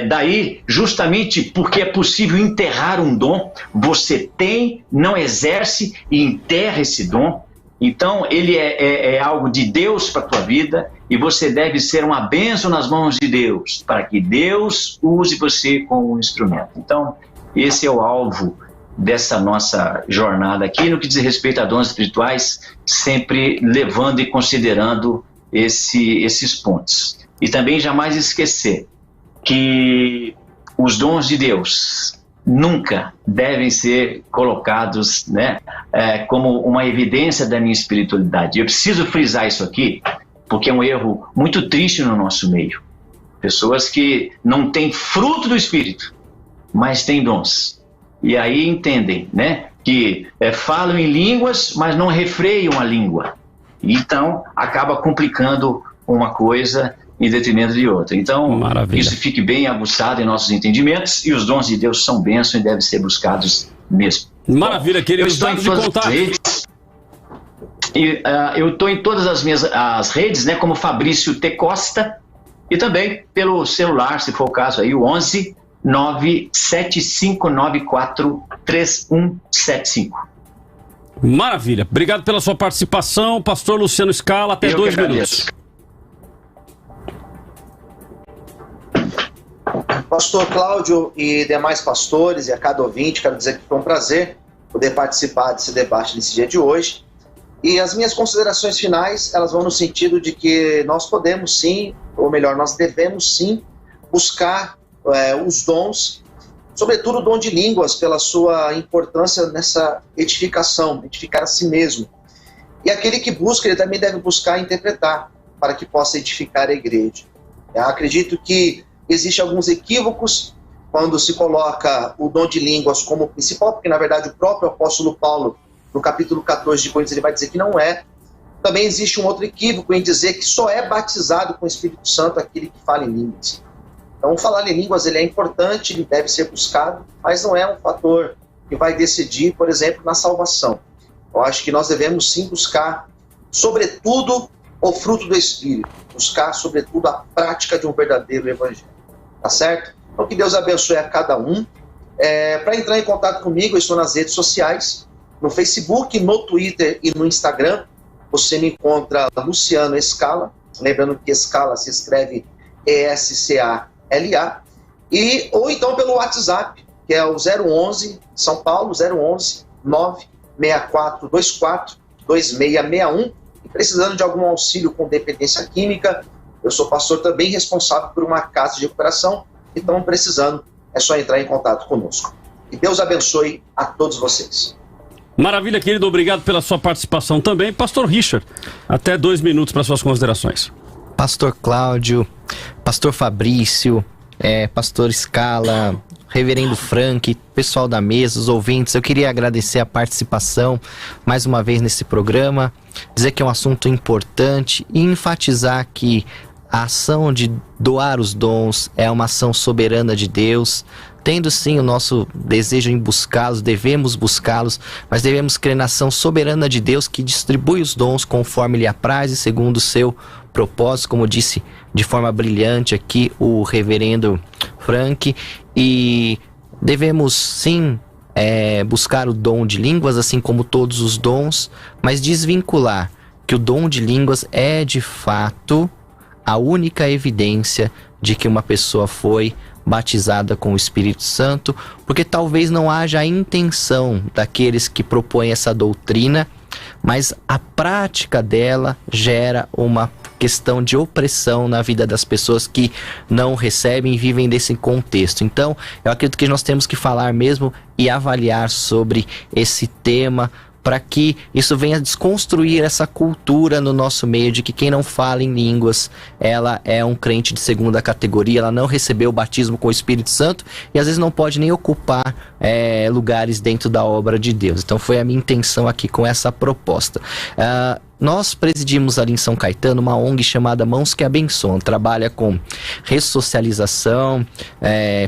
daí justamente porque é possível enterrar um dom. Você tem, não exerce e enterra esse dom. Então ele é algo de Deus para a tua vida, e você deve ser uma bênção nas mãos de Deus, para que Deus use você como um instrumento. Então esse é o alvo dessa nossa jornada aqui, no que diz respeito a dons espirituais, sempre levando e considerando esses pontos. E também jamais esquecer que os dons de Deus nunca devem ser colocados, né, como uma evidência da minha espiritualidade. Eu preciso frisar isso aqui, porque é um erro muito triste no nosso meio. Pessoas que não têm fruto do Espírito, mas têm dons. E aí entendem, né, que falam em línguas, mas não refreiam a língua. Então, acaba complicando uma coisa em detrimento de outra. Então, Maravilha. Isso fique bem aguçado em nossos entendimentos, e os dons de Deus são bênção e devem ser buscados mesmo. Maravilha, queridos, dados de contato. Eu estou em todas as redes, né, como Fabrício T. Costa, e também pelo celular, se for o caso, aí, o 11 97594 3175. Maravilha. Obrigado pela sua participação, pastor Luciano Scala. Até 2 minutos. Pastor Cláudio e demais pastores e a cada ouvinte, quero dizer que foi um prazer poder participar desse debate nesse dia de hoje. E as minhas considerações finais, elas vão no sentido de que nós podemos sim, ou melhor, nós devemos sim buscar os dons, sobretudo o dom de línguas, pela sua importância nessa edificação, edificar a si mesmo. E aquele que busca, ele também deve buscar interpretar, para que possa edificar a igreja. Eu acredito que existem alguns equívocos quando se coloca o dom de línguas como principal, porque na verdade o próprio apóstolo Paulo, no capítulo 14 de Coríntios, ele vai dizer que não é. Também existe um outro equívoco em dizer que só é batizado com o Espírito Santo aquele que fala em línguas. Então, falar em línguas ele é importante, ele deve ser buscado, mas não é um fator que vai decidir, por exemplo, na salvação. Eu acho que nós devemos sim buscar, sobretudo, o fruto do Espírito, buscar, sobretudo, a prática de um verdadeiro evangelho. Tá certo? Então, que Deus abençoe a cada um. Para entrar em contato comigo, eu estou nas redes sociais, no Facebook, no Twitter e no Instagram. Você me encontra Luciano Scala, lembrando que Scala se escreve ESCALA, ou então pelo WhatsApp, que é o 011, São Paulo, 011 96424 2661. E precisando de algum auxílio com dependência química, eu sou pastor também responsável por uma casa de recuperação, então precisando, é só entrar em contato conosco. E Deus abençoe a todos vocês. Maravilha, querido, obrigado pela sua participação também. Pastor Richard, até 2 minutos para suas considerações. Pastor Cláudio, pastor Fabrício, pastor Scala, reverendo Frank, pessoal da mesa, os ouvintes, eu queria agradecer a participação mais uma vez nesse programa, dizer que é um assunto importante e enfatizar que a ação de doar os dons é uma ação soberana de Deus, tendo sim o nosso desejo em buscá-los, devemos buscá-los, mas devemos crer na ação soberana de Deus que distribui os dons conforme lhe apraz e segundo o seu propósito, como disse de forma brilhante aqui o reverendo Frank, e devemos sim buscar o dom de línguas, assim como todos os dons, mas desvincular que o dom de línguas é de fato a única evidência de que uma pessoa foi batizada com o Espírito Santo, porque talvez não haja a intenção daqueles que propõem essa doutrina, mas a prática dela gera uma questão de opressão na vida das pessoas que não recebem e vivem desse contexto. Então, eu acredito que nós temos que falar mesmo e avaliar sobre esse tema, para que isso venha desconstruir essa cultura no nosso meio de que quem não fala em línguas, ela é um crente de segunda categoria, ela não recebeu o batismo com o Espírito Santo e às vezes não pode nem ocupar lugares dentro da obra de Deus. Então foi a minha intenção aqui com essa proposta. Nós presidimos ali em São Caetano uma ONG chamada Mãos que Abençoam, trabalha com ressocialização,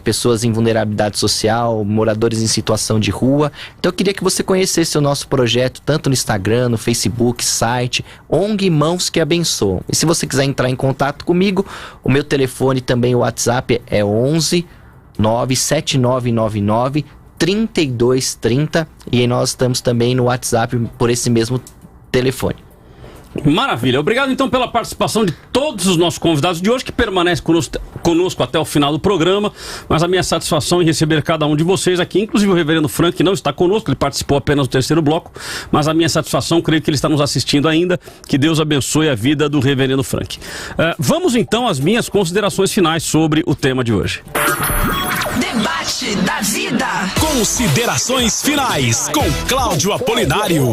pessoas em vulnerabilidade social, moradores em situação de rua. Então eu queria que você conhecesse o nosso projeto, tanto no Instagram, no Facebook, site, ONG Mãos que Abençoam. E se você quiser entrar em contato comigo, o meu telefone também, o WhatsApp é 11 97999 3230, e nós estamos também no WhatsApp por esse mesmo telefone. Maravilha, obrigado então pela participação de todos os nossos convidados de hoje que permanecem conosco até o final do programa, mas a minha satisfação em receber cada um de vocês aqui, inclusive o reverendo Frank, que não está conosco, ele participou apenas do 3º bloco, mas a minha satisfação, creio que ele está nos assistindo ainda, que Deus abençoe a vida do reverendo Frank. Vamos então às minhas considerações finais sobre o tema de hoje. Debate Debate da vida. Considerações finais com Cláudio Apolinário.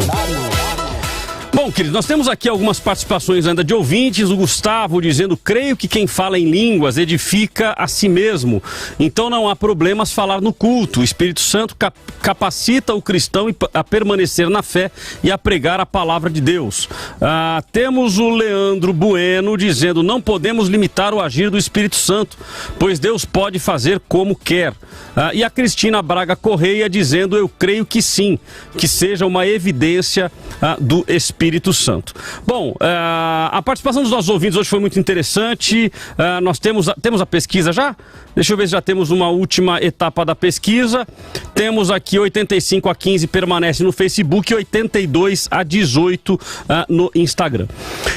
Bom, queridos, nós temos aqui algumas participações ainda de ouvintes. O Gustavo dizendo: creio que quem fala em línguas edifica a si mesmo. Então não há problemas falar no culto. O Espírito Santo capacita o cristão a permanecer na fé e a pregar a palavra de Deus. Temos o Leandro Bueno dizendo: não podemos limitar o agir do Espírito Santo, pois Deus pode fazer como quer. E a Cristina Braga Correia dizendo: eu creio que sim, que seja uma evidência do Espírito Santo. Bom, a participação dos nossos ouvintes hoje foi muito interessante. Nós temos a pesquisa já? Deixa eu ver se já temos uma última etapa da pesquisa. Temos aqui 85-15 permanece no Facebook e 82-18 no Instagram.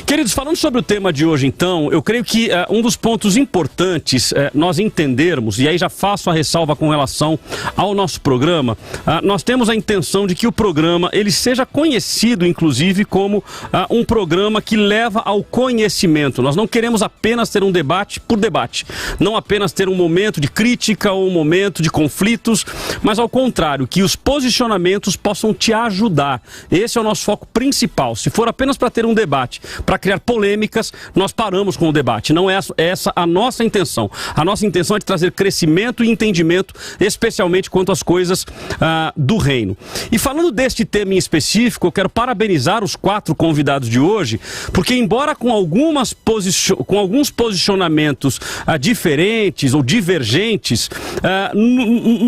Queridos, falando sobre o tema de hoje, então, eu creio que um dos pontos importantes nós entendermos, e aí já faço a ressalva com relação ao nosso programa, nós temos a intenção de que o programa ele seja conhecido, inclusive, como um programa que leva ao conhecimento. Nós não queremos apenas ter um debate por debate, não apenas ter um momento de crítica ou um momento de conflitos, mas ao contrário, que os posicionamentos possam te ajudar. Esse é o nosso foco principal. Se for apenas para ter um debate, para criar polêmicas, nós paramos com o debate. Não é essa a nossa intenção. A nossa intenção é de trazer crescimento e entendimento, especialmente quanto às coisas do reino. E falando deste tema em específico, eu quero parabenizar os 4 convidados de hoje, porque embora com alguns posicionamentos diferentes ou divergentes,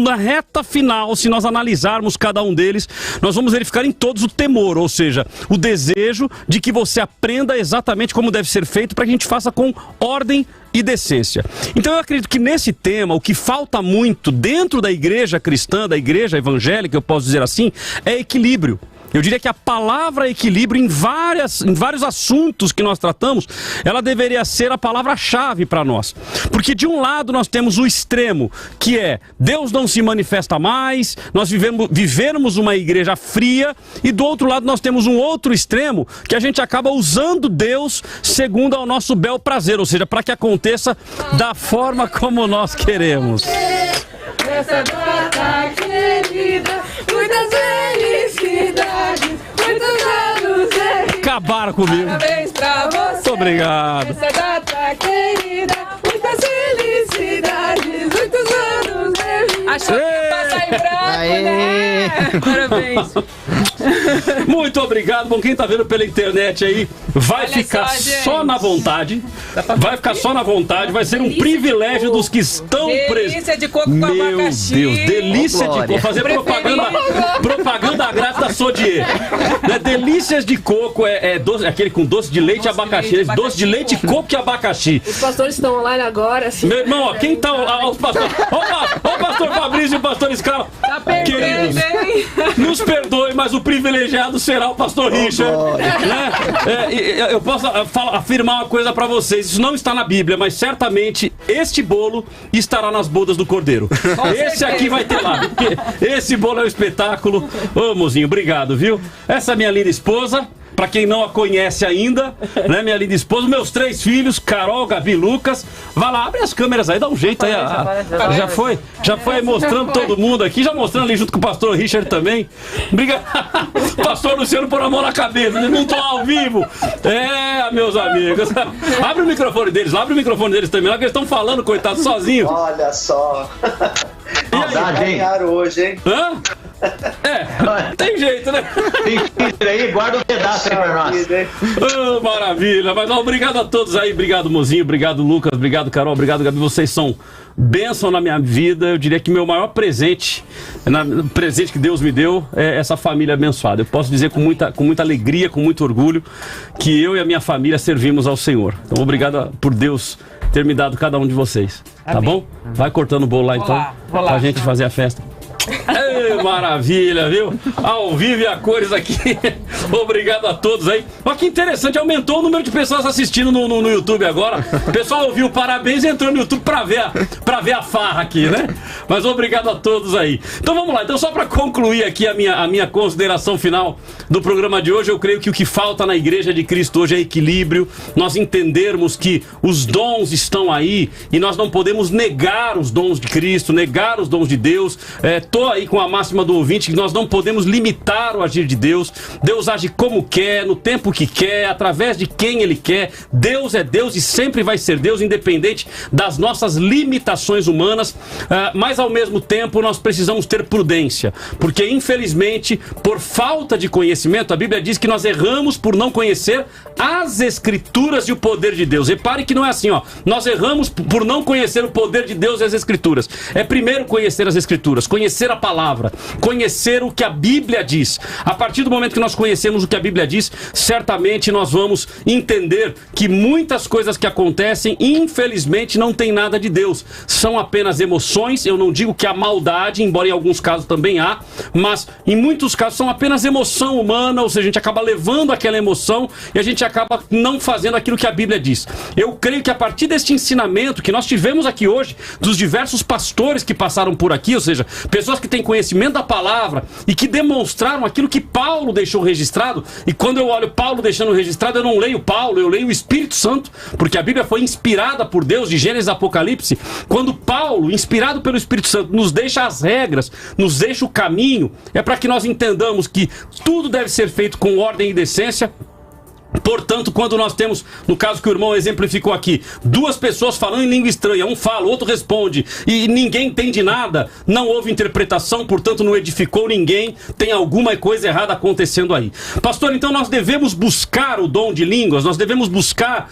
na reta final, se nós analisarmos cada um deles, nós vamos verificar em todos o temor, ou seja, o desejo de que você aprenda exatamente como deve ser feito para que a gente faça com ordem e decência. Então eu acredito que nesse tema, o que falta muito dentro da igreja cristã, da igreja evangélica, eu posso dizer assim, é equilíbrio. Eu diria que a palavra equilíbrio em vários assuntos que nós tratamos, ela deveria ser a palavra-chave para nós. Porque de um lado nós temos o extremo, que é Deus não se manifesta mais, nós vivemos uma igreja fria, e do outro lado nós temos um outro extremo, que a gente acaba usando Deus segundo ao nosso bel prazer, ou seja, para que aconteça da forma como nós queremos. Essa data querida, muitas felicidades, muitos anos de vida. Acabaram comigo. Parabéns pra você. Muito obrigado. Essa data querida, muitas felicidades, muitos anos de vida. Achou que ia passar em branco, né? Parabéns. Muito obrigado. Bom, quem tá vendo pela internet aí, vai ficar só na vontade. Vai ficar só na vontade. Vai ser um privilégio dos que estão presos. Delícia de coco com abacaxi. Meu Deus, delícia de coco. Fazer propaganda grátis da Sodier. Né? Delícias de coco doce, aquele com doce de leite e abacaxi. Doce de leite, coco e abacaxi. Os pastores estão online agora. Assim. Meu irmão, ó, quem tá os pastores? Ó, o pastor Fabrício e o pastor Scala. Tá perdendo, hein? Nos perdoe, mas o privilegiado será o pastor Richard. Né? Eu posso afirmar uma coisa pra vocês. Isso não está na Bíblia, mas certamente este bolo estará nas bodas do Cordeiro. Esse aqui vai ter lá. Esse bolo é um espetáculo. Ô, mozinho, obrigado, viu? Essa é minha linda esposa. Pra quem não a conhece ainda, né, minha linda esposa, meus 3 filhos, Carol, Gabi e Lucas. Vai lá, abre as câmeras aí, dá um jeito aí. Já foi aí mostrando todo mundo aqui, já mostrando ali junto com o pastor Richard também. Obrigado. Pastor Luciano por a mão na cabeça, eles não estão ao vivo. Meus amigos. Abre o microfone deles também, lá que eles estão falando, coitados, sozinhos. Olha só. Ganharam hoje, hein? Hã? Tem jeito, né? Tem filho aí, guarda um pedaço aí pra nós. Oh, maravilha, mas obrigado a todos aí, obrigado Mozinho, obrigado Lucas, obrigado Carol, obrigado Gabi, vocês são bênção na minha vida. Eu diria que meu maior presente, presente que Deus me deu, é essa família abençoada. Eu posso dizer com muita alegria, com muito orgulho, que eu e a minha família servimos ao Senhor. Então obrigado por Deus ter me dado cada um de vocês, tá bom? Vai cortando o bolo lá então, pra gente fazer a festa. Maravilha, viu? Ao vivo e a cores aqui. Obrigado a todos aí. Olha que interessante, aumentou o número de pessoas assistindo no YouTube agora. O pessoal ouviu parabéns e entrou no YouTube pra ver a farra aqui, né? Mas obrigado a todos aí. Então vamos lá. Então só pra concluir aqui a minha consideração final do programa de hoje, eu creio que o que falta na Igreja de Cristo hoje é equilíbrio. Nós entendermos que os dons estão aí e nós não podemos negar os dons de Cristo, negar os dons de Deus. Tô aí com a máxima do ouvinte que nós não podemos limitar o agir de Deus. Deus age como quer, no tempo que quer, através de quem Ele quer. Deus é Deus e sempre vai ser Deus, independente das nossas limitações humanas. Mas ao mesmo tempo nós precisamos ter prudência, porque infelizmente, por falta de conhecimento, a Bíblia diz que nós erramos por não conhecer as Escrituras e o poder de Deus. Repare que não é assim, ó. Nós erramos por não conhecer o poder de Deus e as Escrituras. É primeiro conhecer as Escrituras, conhecer a palavra, conhecer o que a Bíblia diz. A partir do momento que nós conhecemos o que a Bíblia diz, certamente nós vamos entender que muitas coisas que acontecem, infelizmente, não tem nada de Deus. São apenas emoções. Eu não digo que há maldade, embora em alguns casos também há, mas em muitos casos são apenas emoção humana, ou seja, a gente acaba levando aquela emoção e a gente acaba não fazendo aquilo que a Bíblia diz. Eu creio que a partir deste ensinamento que nós tivemos aqui hoje, dos diversos pastores que passaram por aqui, ou seja, pessoas que têm conhecimento da palavra e que demonstraram aquilo que Paulo deixou registrado, e quando eu olho Paulo deixando registrado, eu não leio Paulo, eu leio o Espírito Santo, porque a Bíblia foi inspirada por Deus, de Gênesis a Apocalipse. Quando Paulo, inspirado pelo Espírito Santo, nos deixa as regras, nos deixa o caminho, é para que nós entendamos que tudo deve ser feito com ordem e decência. Portanto, quando nós temos, no caso que o irmão exemplificou aqui, duas pessoas falando em língua estranha, um fala, o outro responde, e ninguém entende nada, não houve interpretação, portanto não edificou ninguém, tem alguma coisa errada acontecendo aí. Pastor, então nós devemos buscar o dom de línguas, nós devemos buscar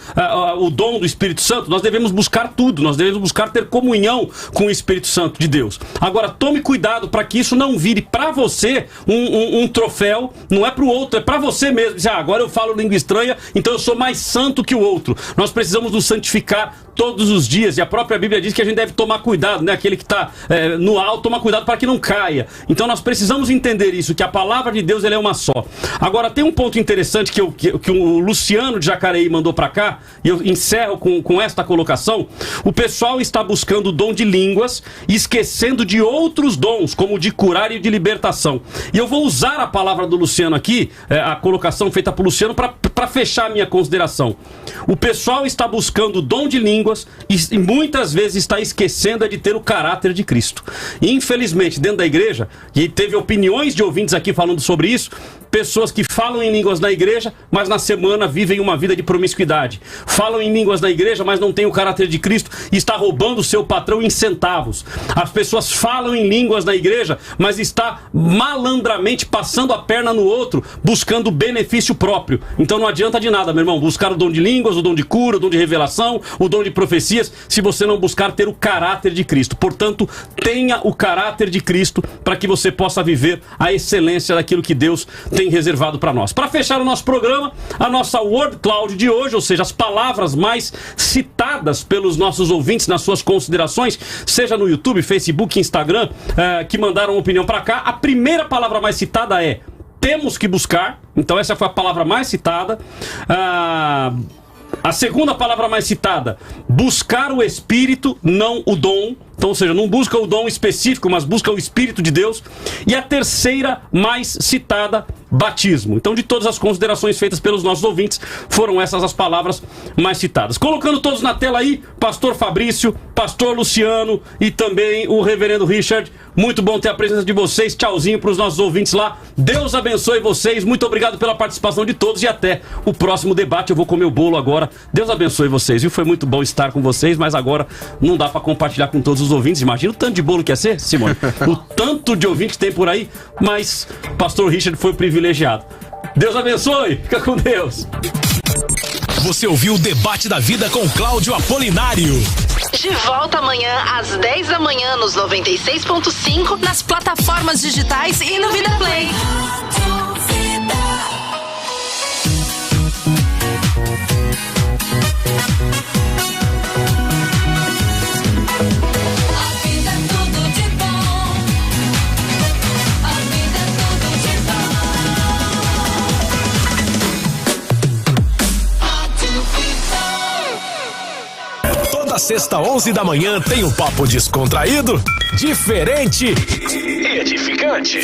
o dom do Espírito Santo, nós devemos buscar tudo, nós devemos buscar ter comunhão com o Espírito Santo de Deus. Agora, tome cuidado para que isso não vire para você um troféu, não é para o outro, é para você mesmo. Agora eu falo língua estranha, então eu sou mais santo que o outro. Nós precisamos nos santificar todos os dias, e a própria Bíblia diz que a gente deve tomar cuidado, né? Aquele que está no alto, toma cuidado para que não caia. Então nós precisamos entender isso, que a palavra de Deus ela é uma só. Agora tem um ponto interessante que o Luciano de Jacareí mandou para cá, e eu encerro com esta colocação. O pessoal está buscando o dom de línguas e esquecendo de outros dons, como o de curar e o de libertação. E eu vou usar a palavra do Luciano aqui, a colocação feita por Luciano, para fechar a minha consideração. O pessoal está buscando o dom de línguas e muitas vezes está esquecendo de ter o caráter de Cristo. E, infelizmente, dentro da igreja, e teve opiniões de ouvintes aqui falando sobre isso, pessoas que falam em línguas na igreja, mas na semana vivem uma vida de promiscuidade. Falam em línguas na igreja, mas não têm o caráter de Cristo e está roubando o seu patrão em centavos. As pessoas falam em línguas na igreja, mas está malandramente passando a perna no outro, buscando benefício próprio. Então não adianta de nada, meu irmão, buscar o dom de línguas, o dom de cura, o dom de revelação, o dom de profecias, se você não buscar ter o caráter de Cristo. Portanto, tenha o caráter de Cristo para que você possa viver a excelência daquilo que Deus tem reservado para nós. Para fechar o nosso programa, a nossa Word Cloud de hoje, ou seja, as palavras mais citadas pelos nossos ouvintes nas suas considerações, seja no YouTube, Facebook, Instagram, que mandaram opinião para cá. A primeira palavra mais citada é: temos que buscar. Então essa foi a palavra mais citada. A segunda palavra mais citada: buscar o Espírito, não o dom. Então, ou seja, não busca o dom específico, mas busca o Espírito de Deus. E a terceira mais citada: batismo. Então, de todas as considerações feitas pelos nossos ouvintes, foram essas as palavras mais citadas. Colocando todos na tela aí, Pastor Fabrício, Pastor Luciano e também o Reverendo Richard. Muito bom ter a presença de vocês. Tchauzinho para os nossos ouvintes lá. Deus abençoe vocês. Muito obrigado pela participação de todos e até o próximo debate. Eu vou comer o bolo agora. Deus abençoe vocês, viu? Foi muito bom estar com vocês, mas agora não dá para compartilhar com todos os ouvintes. Imagina o tanto de bolo que ia ser, Simone. O tanto de ouvintes que tem por aí, mas Pastor Richard foi privilegiado. Deus abençoe. Fica com Deus. Você ouviu o Debate da Vida com Cláudio Apolinário. De volta amanhã às 10 da manhã nos 96.5, nas plataformas digitais e no Vida Play. sexta, 11 da manhã, tem um papo descontraído, diferente e edificante.